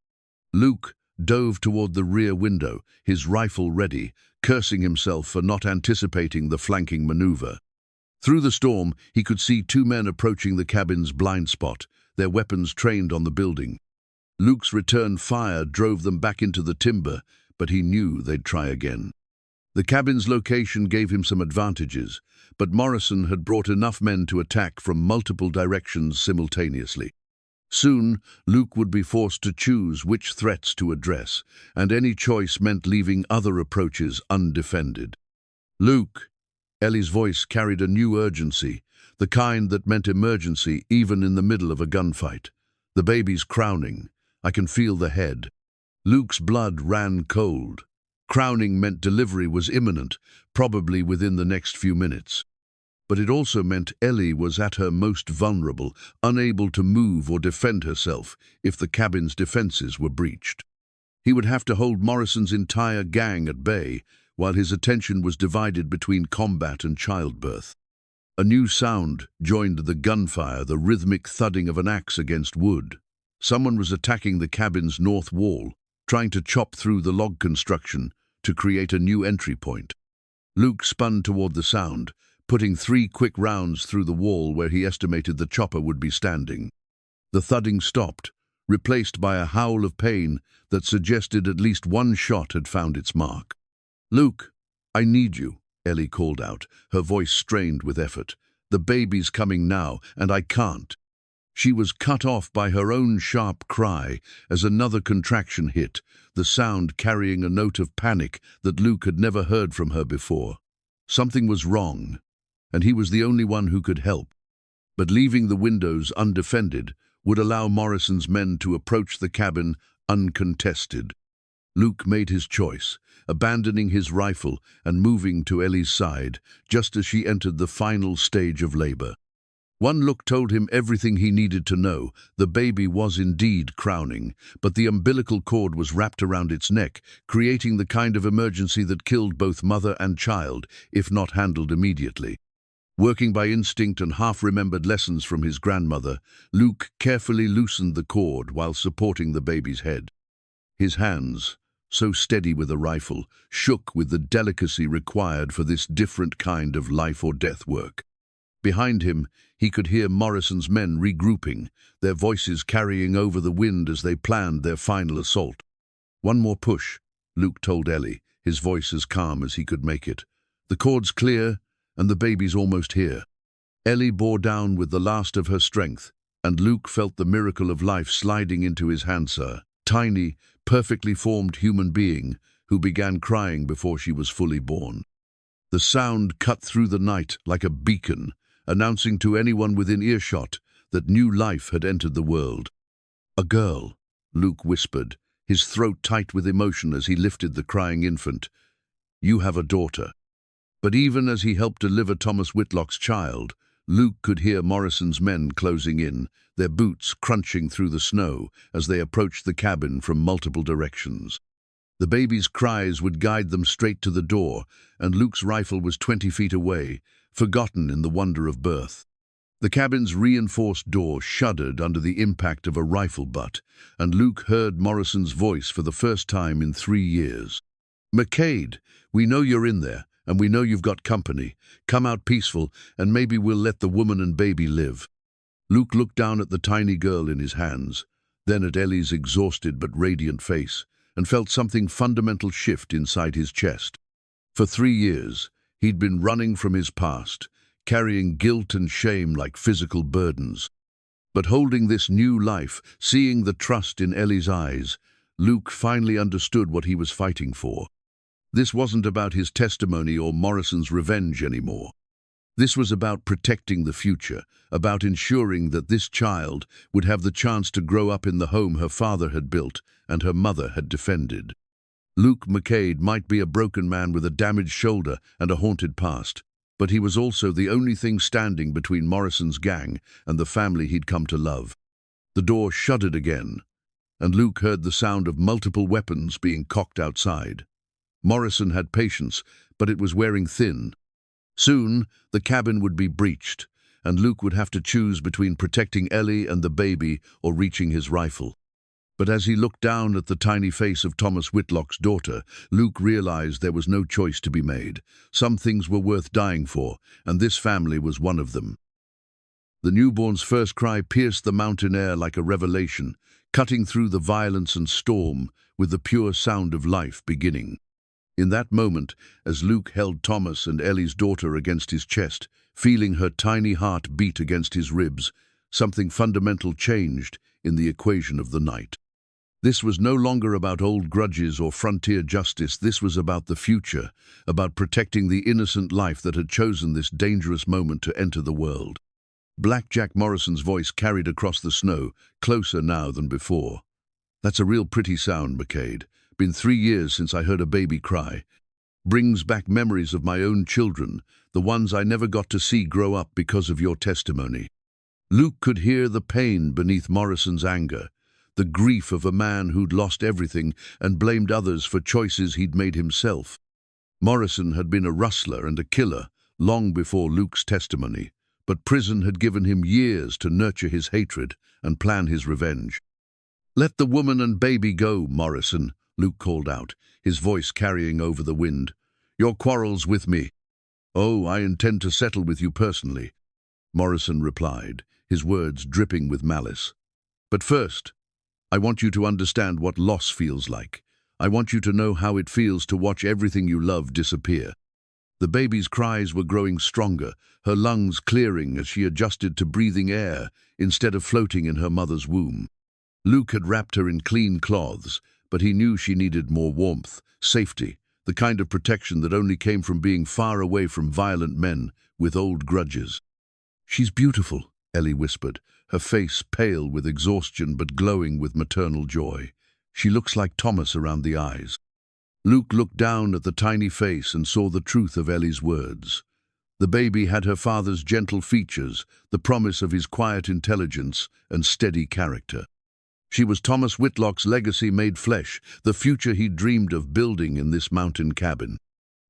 Luke dove toward the rear window, his rifle ready, cursing himself for not anticipating the flanking maneuver. Through the storm, he could see 2 men approaching the cabin's blind spot, their weapons trained on the building. Luke's return fire drove them back into the timber, but he knew they'd try again. The cabin's location gave him some advantages, but Morrison had brought enough men to attack from multiple directions simultaneously. Soon, Luke would be forced to choose which threats to address, and any choice meant leaving other approaches undefended. "Luke!" Ellie's voice carried a new urgency, the kind that meant emergency even in the middle of a gunfight. "The baby's crowning. I can feel the head." Luke's blood ran cold. Crowning meant delivery was imminent, probably within the next few minutes. But it also meant Ellie was at her most vulnerable, unable to move or defend herself if the cabin's defenses were breached. He would have to hold Morrison's entire gang at bay, while his attention was divided between combat and childbirth. A new sound joined the gunfire, the rhythmic thudding of an axe against wood. Someone was attacking the cabin's north wall, trying to chop through the log construction to create a new entry point. Luke spun toward the sound, putting 3 quick rounds through the wall where he estimated the chopper would be standing. The thudding stopped, replaced by a howl of pain that suggested at least one shot had found its mark. "Luke, I need you," Ellie called out, her voice strained with effort. "The baby's coming now, and I can't." She was cut off by her own sharp cry as another contraction hit, the sound carrying a note of panic that Luke had never heard from her before. Something was wrong, and he was the only one who could help. But leaving the windows undefended would allow Morrison's men to approach the cabin uncontested. Luke made his choice, abandoning his rifle and moving to Ellie's side just as she entered the final stage of labor. One look told him everything he needed to know. The baby was indeed crowning, but the umbilical cord was wrapped around its neck, creating the kind of emergency that killed both mother and child, if not handled immediately. Working by instinct and half-remembered lessons from his grandmother, Luke carefully loosened the cord while supporting the baby's head. His hands, so steady with a rifle, shook with the delicacy required for this different kind of life-or-death work. Behind him, he could hear Morrison's men regrouping, their voices carrying over the wind as they planned their final assault. "One more push," Luke told Ellie, his voice as calm as he could make it. "The cord's clear, and the baby's almost here." Ellie bore down with the last of her strength, and Luke felt the miracle of life sliding into his hands, a tiny, perfectly formed human being who began crying before she was fully born. The sound cut through the night like a beacon, announcing to anyone within earshot that new life had entered the world. "A girl," Luke whispered, his throat tight with emotion as he lifted the crying infant. "You have a daughter." But even as he helped deliver Thomas Whitlock's child, Luke could hear Morrison's men closing in, their boots crunching through the snow as they approached the cabin from multiple directions. The baby's cries would guide them straight to the door, and Luke's rifle was 20 feet away, forgotten in the wonder of birth. The cabin's reinforced door shuddered under the impact of a rifle butt, and Luke heard Morrison's voice for the first time in 3 years. "McCade, we know you're in there, and we know you've got company. Come out peaceful, and maybe we'll let the woman and baby live." Luke looked down at the tiny girl in his hands, then at Ellie's exhausted but radiant face, and felt something fundamental shift inside his chest. For 3 years, he'd been running from his past, carrying guilt and shame like physical burdens. But holding this new life, seeing the trust in Ellie's eyes, Luke finally understood what he was fighting for. This wasn't about his testimony or Morrison's revenge anymore. This was about protecting the future, about ensuring that this child would have the chance to grow up in the home her father had built and her mother had defended. Luke McCade might be a broken man with a damaged shoulder and a haunted past, but he was also the only thing standing between Morrison's gang and the family he'd come to love. The door shuddered again, and Luke heard the sound of multiple weapons being cocked outside. Morrison had patience, but it was wearing thin. Soon, the cabin would be breached, and Luke would have to choose between protecting Ellie and the baby or reaching his rifle. But as he looked down at the tiny face of Thomas Whitlock's daughter, Luke realized there was no choice to be made. Some things were worth dying for, and this family was one of them. The newborn's first cry pierced the mountain air like a revelation, cutting through the violence and storm with the pure sound of life beginning. In that moment, as Luke held Thomas and Ellie's daughter against his chest, feeling her tiny heart beat against his ribs, something fundamental changed in the equation of the night. This was no longer about old grudges or frontier justice. This was about the future, about protecting the innocent life that had chosen this dangerous moment to enter the world. Black Jack Morrison's voice carried across the snow, closer now than before. "That's a real pretty sound, McCade. Been 3 years since I heard a baby cry. Brings back memories of my own children, the ones I never got to see grow up because of your testimony." Luke could hear the pain beneath Morrison's anger, the grief of a man who'd lost everything and blamed others for choices he'd made himself. Morrison had been a rustler and a killer long before Luke's testimony, but prison had given him years to nurture his hatred and plan his revenge. "Let the woman and baby go, Morrison," Luke called out, his voice carrying over the wind. "Your quarrel's with me." "Oh, I intend to settle with you personally," Morrison replied, his words dripping with malice. "But first, I want you to understand what loss feels like. I want you to know how it feels to watch everything you love disappear." The baby's cries were growing stronger, her lungs clearing as she adjusted to breathing air instead of floating in her mother's womb. Luke had wrapped her in clean cloths, but he knew she needed more warmth, safety, the kind of protection that only came from being far away from violent men with old grudges. "She's beautiful," Ellie whispered, her face pale with exhaustion but glowing with maternal joy. "She looks like Thomas around the eyes." Luke looked down at the tiny face and saw the truth of Ellie's words. The baby had her father's gentle features, the promise of his quiet intelligence and steady character. She was Thomas Whitlock's legacy made flesh, the future he dreamed of building in this mountain cabin.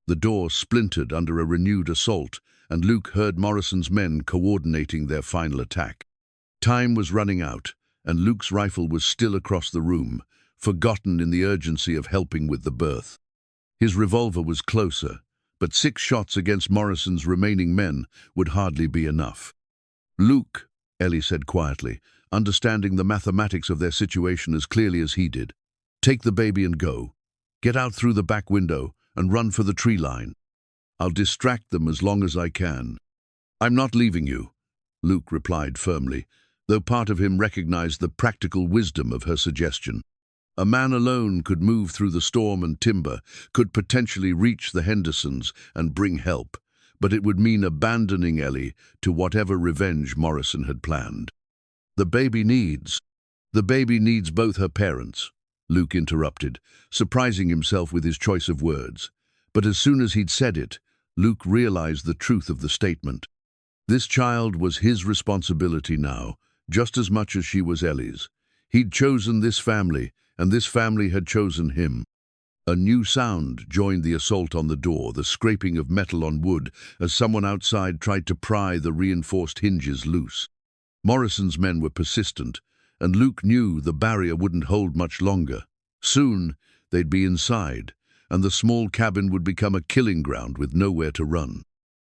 The door splintered under a renewed assault, and Luke heard Morrison's men coordinating their final attack. Time was running out, and Luke's rifle was still across the room, forgotten in the urgency of helping with the birth. His revolver was closer, but 6 shots against Morrison's remaining men would hardly be enough. "Luke," Ellie said quietly, understanding the mathematics of their situation as clearly as he did, "take the baby and go. Get out through the back window and run for the tree line. I'll distract them as long as I can." "I'm not leaving you," Luke replied firmly, though part of him recognized the practical wisdom of her suggestion. A man alone could move through the storm and timber, could potentially reach the Hendersons and bring help, but it would mean abandoning Ellie to whatever revenge Morrison had planned. The baby needs both her parents," Luke interrupted, surprising himself with his choice of words. But as soon as he'd said it, Luke realized the truth of the statement. This child was his responsibility now, just as much as she was Ellie's. He'd chosen this family, and this family had chosen him. A new sound joined the assault on the door, the scraping of metal on wood, as someone outside tried to pry the reinforced hinges loose. Morrison's men were persistent, and Luke knew the barrier wouldn't hold much longer. Soon, they'd be inside, and the small cabin would become a killing ground with nowhere to run.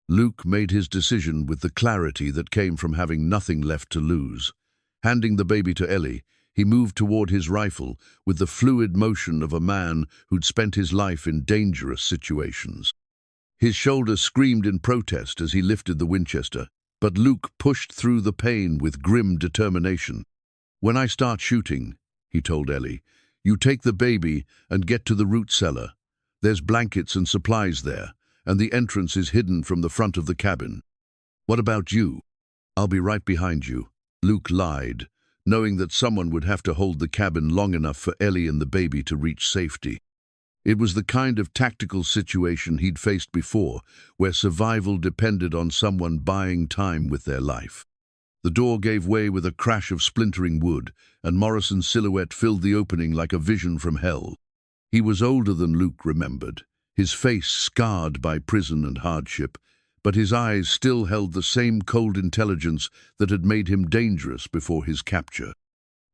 Luke made his decision with the clarity that came from having nothing left to lose. Handing the baby to Ellie, he moved toward his rifle with the fluid motion of a man who'd spent his life in dangerous situations. His shoulder screamed in protest as he lifted the Winchester, but Luke pushed through the pain with grim determination. "When I start shooting," he told Ellie, "you take the baby and get to the root cellar. There's blankets and supplies there, and the entrance is hidden from the front of the cabin. What about you?" "I'll be right behind you," Luke lied, knowing that someone would have to hold the cabin long enough for Ellie and the baby to reach safety. It was the kind of tactical situation he'd faced before, where survival depended on someone buying time with their life. The door gave way with a crash of splintering wood, and Morrison's silhouette filled the opening like a vision from hell. He was older than Luke remembered, his face scarred by prison and hardship, but his eyes still held the same cold intelligence that had made him dangerous before his capture.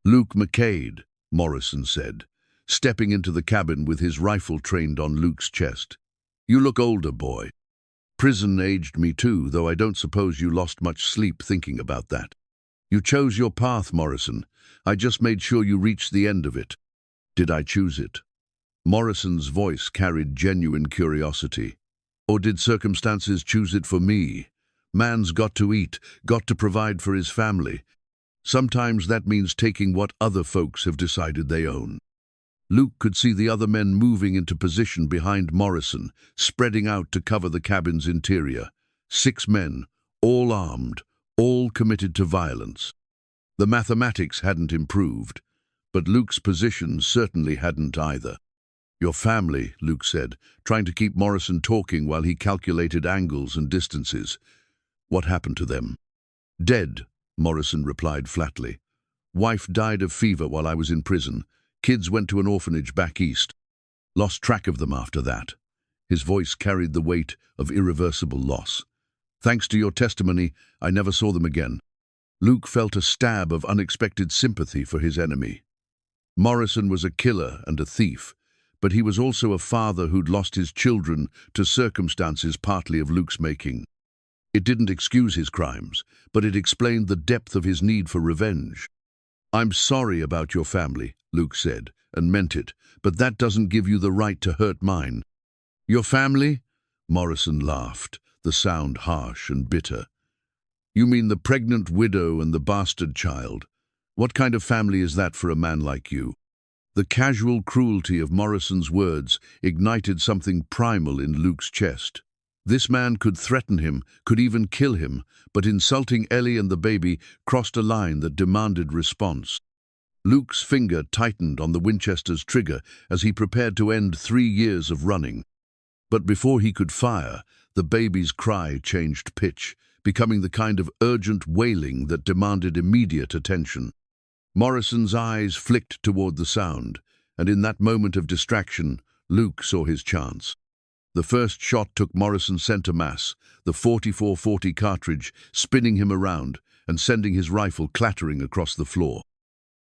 "Luke McCade," Morrison said, stepping into the cabin with his rifle trained on Luke's chest. "You look older, boy. Prison aged me too, though I don't suppose you lost much sleep thinking about that. You chose your path, Morrison. I just made sure you reached the end of it." "Did I choose it?" Morrison's voice carried genuine curiosity. "Or did circumstances choose it for me? Man's got to eat, got to provide for his family. Sometimes that means taking what other folks have decided they own." Luke could see the other men moving into position behind Morrison, spreading out to cover the cabin's interior. 6 men, all armed, all committed to violence. The mathematics hadn't improved, but Luke's position certainly hadn't either. Your family, Luke said, trying to keep Morrison talking while he calculated angles and distances. What happened to them? Dead, Morrison replied flatly. Wife died of fever while I was in prison. Kids went to an orphanage back east. Lost track of them after that. His voice carried the weight of irreversible loss. Thanks to your testimony, I never saw them again. Luke felt a stab of unexpected sympathy for his enemy. Morrison was a killer and a thief, but he was also a father who'd lost his children to circumstances partly of Luke's making. It didn't excuse his crimes, but it explained the depth of his need for revenge. I'm sorry about your family, Luke said, and meant it, but that doesn't give you the right to hurt mine. Your family? Morrison laughed, the sound harsh and bitter. You mean the pregnant widow and the bastard child? What kind of family is that for a man like you? The casual cruelty of Morrison's words ignited something primal in Luke's chest. This man could threaten him, could even kill him, but insulting Ellie and the baby crossed a line that demanded response. Luke's finger tightened on the Winchester's trigger as he prepared to end 3 years of running. But before he could fire, the baby's cry changed pitch, becoming the kind of urgent wailing that demanded immediate attention. Morrison's eyes flicked toward the sound, and in that moment of distraction, Luke saw his chance. The first shot took Morrison center mass, the .44-40 cartridge spinning him around and sending his rifle clattering across the floor.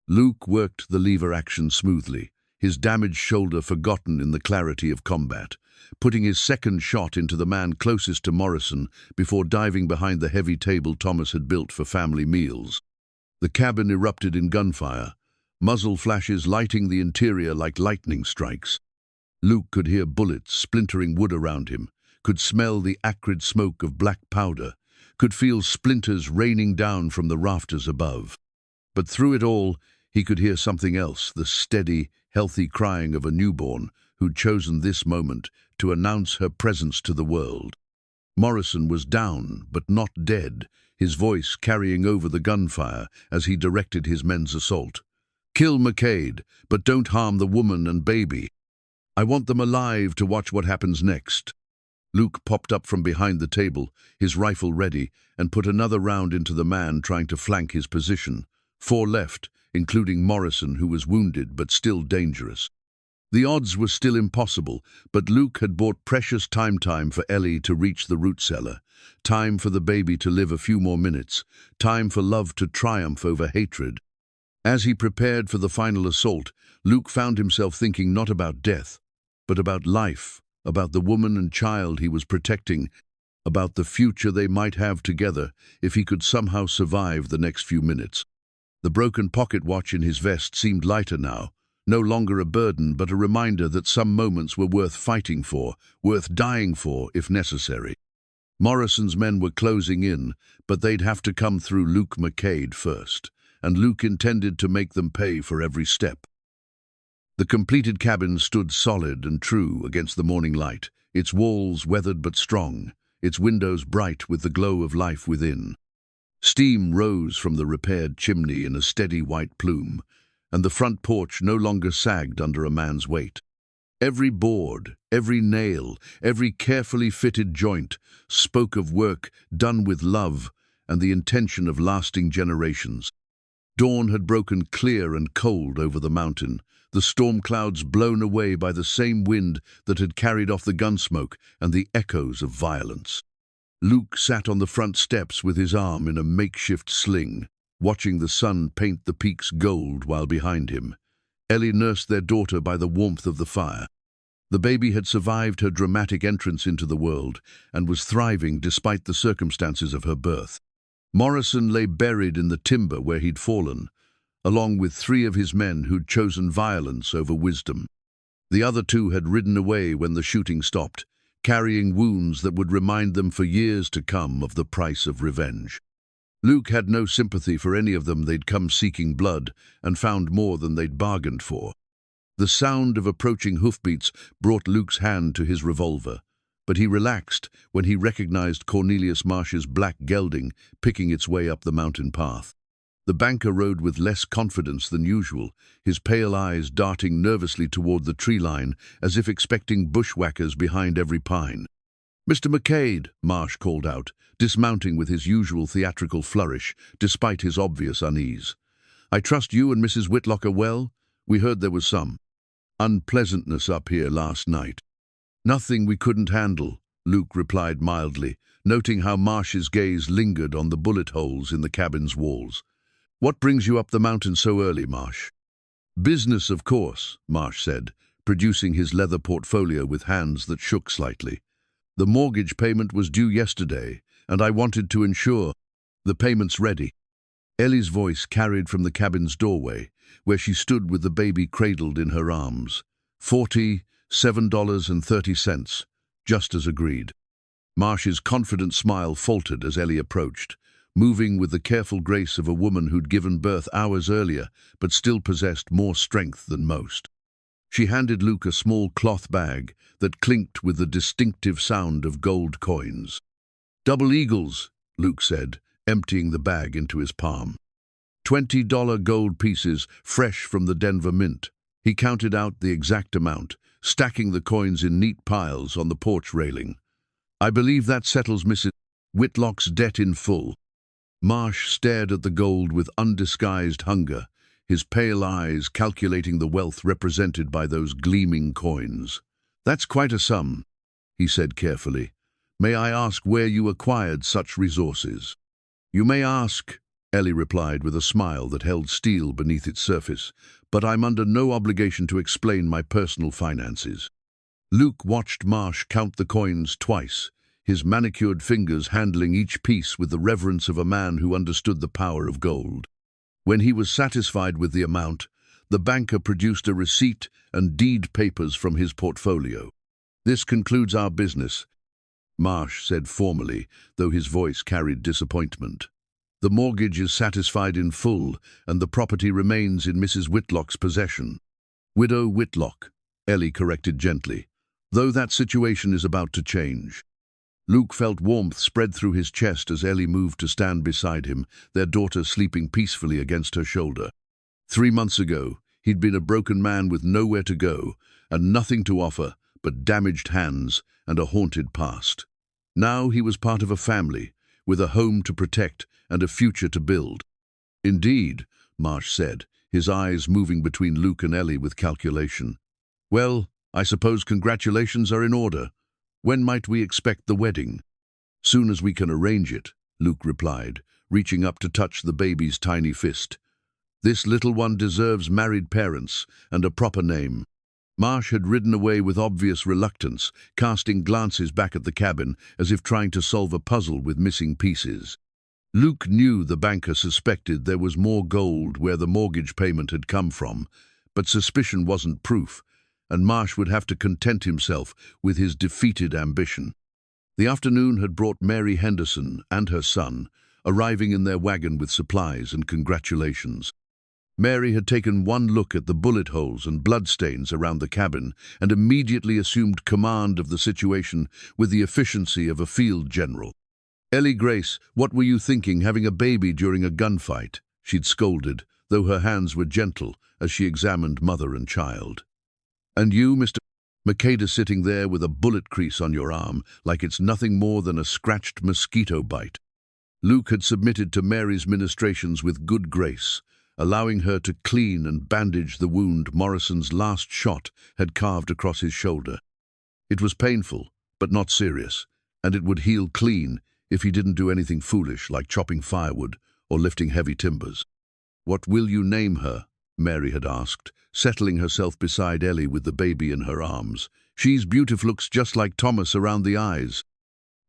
Luke worked the lever action smoothly, his damaged shoulder forgotten in the clarity of combat, putting his second shot into the man closest to Morrison before diving behind the heavy table Thomas had built for family meals. The cabin erupted in gunfire, muzzle flashes lighting the interior like lightning strikes. Luke could hear bullets splintering wood around him, could smell the acrid smoke of black powder, could feel splinters raining down from the rafters above. But through it all, he could hear something else, the steady, healthy crying of a newborn who'd chosen this moment to announce her presence to the world. Morrison was down, but not dead, his voice carrying over the gunfire as he directed his men's assault. Kill McCade, but don't harm the woman and baby. I want them alive to watch what happens next. Luke popped up from behind the table, his rifle ready, and put another round into the man trying to flank his position. 4 left, including Morrison, who was wounded but still dangerous. The odds were still impossible, but Luke had bought precious time for Ellie to reach the root cellar, time for the baby to live a few more minutes, time for love to triumph over hatred. As he prepared for the final assault, Luke found himself thinking not about death, but about life, about the woman and child he was protecting, about the future they might have together if he could somehow survive the next few minutes. The broken pocket watch in his vest seemed lighter now, no longer a burden but a reminder that some moments were worth fighting for, worth dying for if necessary. Morrison's men were closing in, but they'd have to come through Luke McCade first, and Luke intended to make them pay for every step. The completed cabin stood solid and true against the morning light, its walls weathered but strong, its windows bright with the glow of life within. Steam rose from the repaired chimney in a steady white plume, and the front porch no longer sagged under a man's weight. Every board, every nail, every carefully fitted joint spoke of work done with love and the intention of lasting generations. Dawn had broken clear and cold over the mountain, the storm clouds blown away by the same wind that had carried off the gunsmoke and the echoes of violence. Luke sat on the front steps with his arm in a makeshift sling, watching the sun paint the peaks gold while behind him. Ellie nursed their daughter by the warmth of the fire. The baby had survived her dramatic entrance into the world and was thriving despite the circumstances of her birth. Morrison lay buried in the timber where he'd fallen, along with 3 of his men who'd chosen violence over wisdom. The other 2 had ridden away when the shooting stopped, carrying wounds that would remind them for years to come of the price of revenge. Luke had no sympathy for any of them. They'd come seeking blood and found more than they'd bargained for. The sound of approaching hoofbeats brought Luke's hand to his revolver, but he relaxed when he recognized Cornelius Marsh's black gelding picking its way up the mountain path. The banker rode with less confidence than usual, his pale eyes darting nervously toward the tree line as if expecting bushwhackers behind every pine. "Mr. McCade," Marsh called out, dismounting with his usual theatrical flourish, despite his obvious unease. "I trust you and Mrs. Whitlock are well? We heard there was some unpleasantness up here last night." "Nothing we couldn't handle," Luke replied mildly, noting how Marsh's gaze lingered on the bullet holes in the cabin's walls. "What brings you up the mountain so early, Marsh?" "Business, of course," Marsh said, producing his leather portfolio with hands that shook slightly. "The mortgage payment was due yesterday, and I wanted to ensure the payment's ready." Ellie's voice carried from the cabin's doorway, where she stood with the baby cradled in her arms. $47.30, just as agreed. Marsh's confident smile faltered as Ellie approached, moving with the careful grace of a woman who'd given birth hours earlier, but still possessed more strength than most. She handed Luke a small cloth bag that clinked with the distinctive sound of gold coins. "Double eagles," Luke said, emptying the bag into his palm. $20 gold pieces, fresh from the Denver Mint. He counted out the exact amount, stacking the coins in neat piles on the porch railing. "I believe that settles Mrs. Whitlock's debt in full." Marsh stared at the gold with undisguised hunger, his pale eyes calculating the wealth represented by those gleaming coins. "That's quite a sum," he said carefully. "May I ask where you acquired such resources?" "You may ask," Ellie replied with a smile that held steel beneath its surface, "but I'm under no obligation to explain my personal finances." Luke watched Marsh count the coins twice, his manicured fingers handling each piece with the reverence of a man who understood the power of gold. When he was satisfied with the amount, the banker produced a receipt and deed papers from his portfolio. "This concludes our business," Marsh said formally, though his voice carried disappointment. "The mortgage is satisfied in full, and the property remains in Mrs. Whitlock's possession." "Widow Whitlock," Ellie corrected gently, "though that situation is about to change." Luke felt warmth spread through his chest as Ellie moved to stand beside him, their daughter sleeping peacefully against her shoulder. 3 months ago, he'd been a broken man with nowhere to go, and nothing to offer but damaged hands and a haunted past. Now he was part of a family, with a home to protect and a future to build. "Indeed," Marsh said, his eyes moving between Luke and Ellie with calculation. "Well, I suppose congratulations are in order. When might we expect the wedding?" "Soon as we can arrange it," Luke replied, reaching up to touch the baby's tiny fist. "This little one deserves married parents and a proper name." Marsh had ridden away with obvious reluctance, casting glances back at the cabin as if trying to solve a puzzle with missing pieces. Luke knew the banker suspected there was more gold where the mortgage payment had come from, but suspicion wasn't proof, and Marsh would have to content himself with his defeated ambition. The afternoon had brought Mary Henderson and her son, arriving in their wagon with supplies and congratulations. Mary had taken one look at the bullet holes and bloodstains around the cabin and immediately assumed command of the situation with the efficiency of a field general. "Ellie Grace, what were you thinking having a baby during a gunfight?" she'd scolded, though her hands were gentle as she examined mother and child. "And you, Mr. McCade, sitting there with a bullet crease on your arm, like it's nothing more than a scratched mosquito bite." Luke had submitted to Mary's ministrations with good grace, allowing her to clean and bandage the wound Morrison's last shot had carved across his shoulder. It was painful, but not serious, and it would heal clean if he didn't do anything foolish like chopping firewood or lifting heavy timbers. "What will you name her?" Mary had asked, settling herself beside Ellie with the baby in her arms. "She's beautiful, looks just like Thomas around the eyes."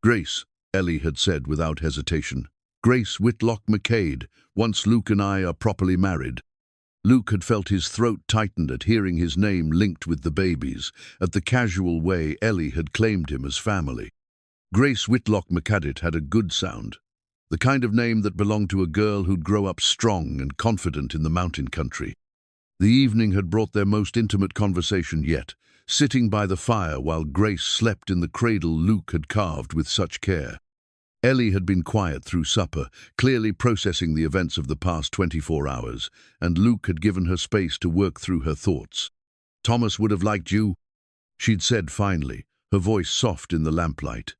"Grace," Ellie had said without hesitation. "Grace Whitlock McCade, once Luke and I are properly married." Luke had felt his throat tighten at hearing his name linked with the baby's, at the casual way Ellie had claimed him as family. Grace Whitlock McCade had a good sound, the kind of name that belonged to a girl who'd grow up strong and confident in the mountain country. The evening had brought their most intimate conversation yet, sitting by the fire while Grace slept in the cradle Luke had carved with such care. Ellie had been quiet through supper, clearly processing the events of the past 24 hours, and Luke had given her space to work through her thoughts. "Thomas would have liked you," she'd said finally, her voice soft in the lamplight.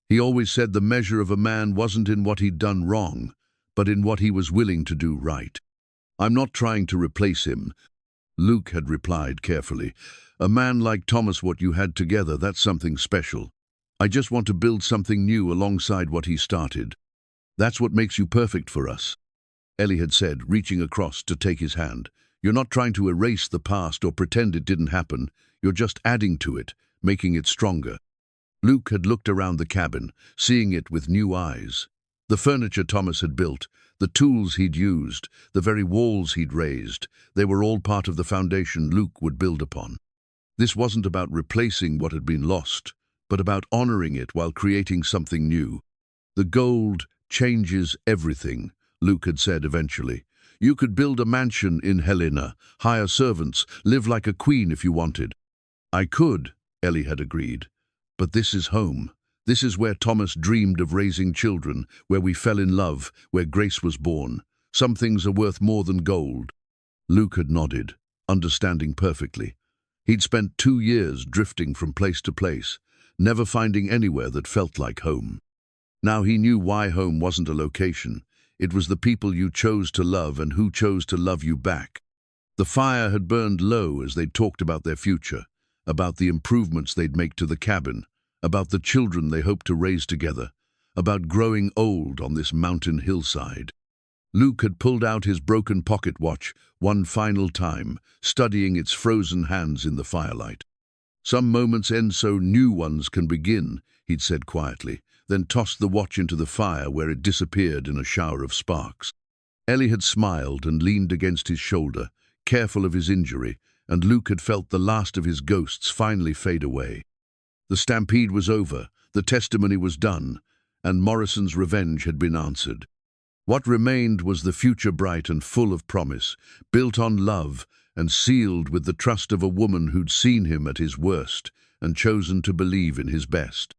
"He always said the measure of a man wasn't in what he'd done wrong, but in what he was willing to do right." "I'm not trying to replace him," Luke had replied carefully. "A man like Thomas, what you had together, that's something special. I just want to build something new alongside what he started. That's what makes you perfect for us," Ellie had said, reaching across to take his hand. "You're not trying to erase the past or pretend it didn't happen. You're just adding to it, making it stronger." Luke had looked around the cabin, seeing it with new eyes. The furniture Thomas had built, the tools he'd used, the very walls he'd raised, they were all part of the foundation Luke would build upon. This wasn't about replacing what had been lost, but about honoring it while creating something new. "The gold changes everything," Luke had said eventually. "You could build a mansion in Helena, hire servants, live like a queen if you wanted." "I could," Ellie had agreed. "But this is home. This is where Thomas dreamed of raising children, where we fell in love, where Grace was born. Some things are worth more than gold." Luke had nodded, understanding perfectly. He'd spent 2 years drifting from place to place, never finding anywhere that felt like home. Now he knew why home wasn't a location. It was the people you chose to love and who chose to love you back. The fire had burned low as they talked about their future, about the improvements they'd make to the cabin, about the children they hoped to raise together, about growing old on this mountain hillside. Luke had pulled out his broken pocket watch one final time, studying its frozen hands in the firelight. "Some moments end so new ones can begin," he'd said quietly, then tossed the watch into the fire where it disappeared in a shower of sparks. Ellie had smiled and leaned against his shoulder, careful of his injury, and Luke had felt the last of his ghosts finally fade away. The stampede was over, the testimony was done, and Morrison's revenge had been answered. What remained was the future bright and full of promise, built on love and sealed with the trust of a woman who'd seen him at his worst and chosen to believe in his best.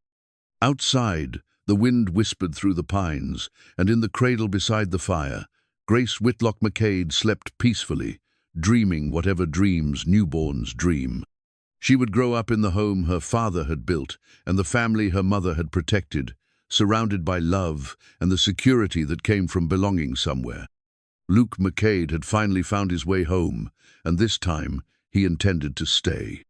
Outside, the wind whispered through the pines, and in the cradle beside the fire, Grace Whitlock McCade slept peacefully, dreaming whatever dreams newborns dream. She would grow up in the home her father had built and the family her mother had protected, surrounded by love and the security that came from belonging somewhere. Luke McCade had finally found his way home, and this time he intended to stay.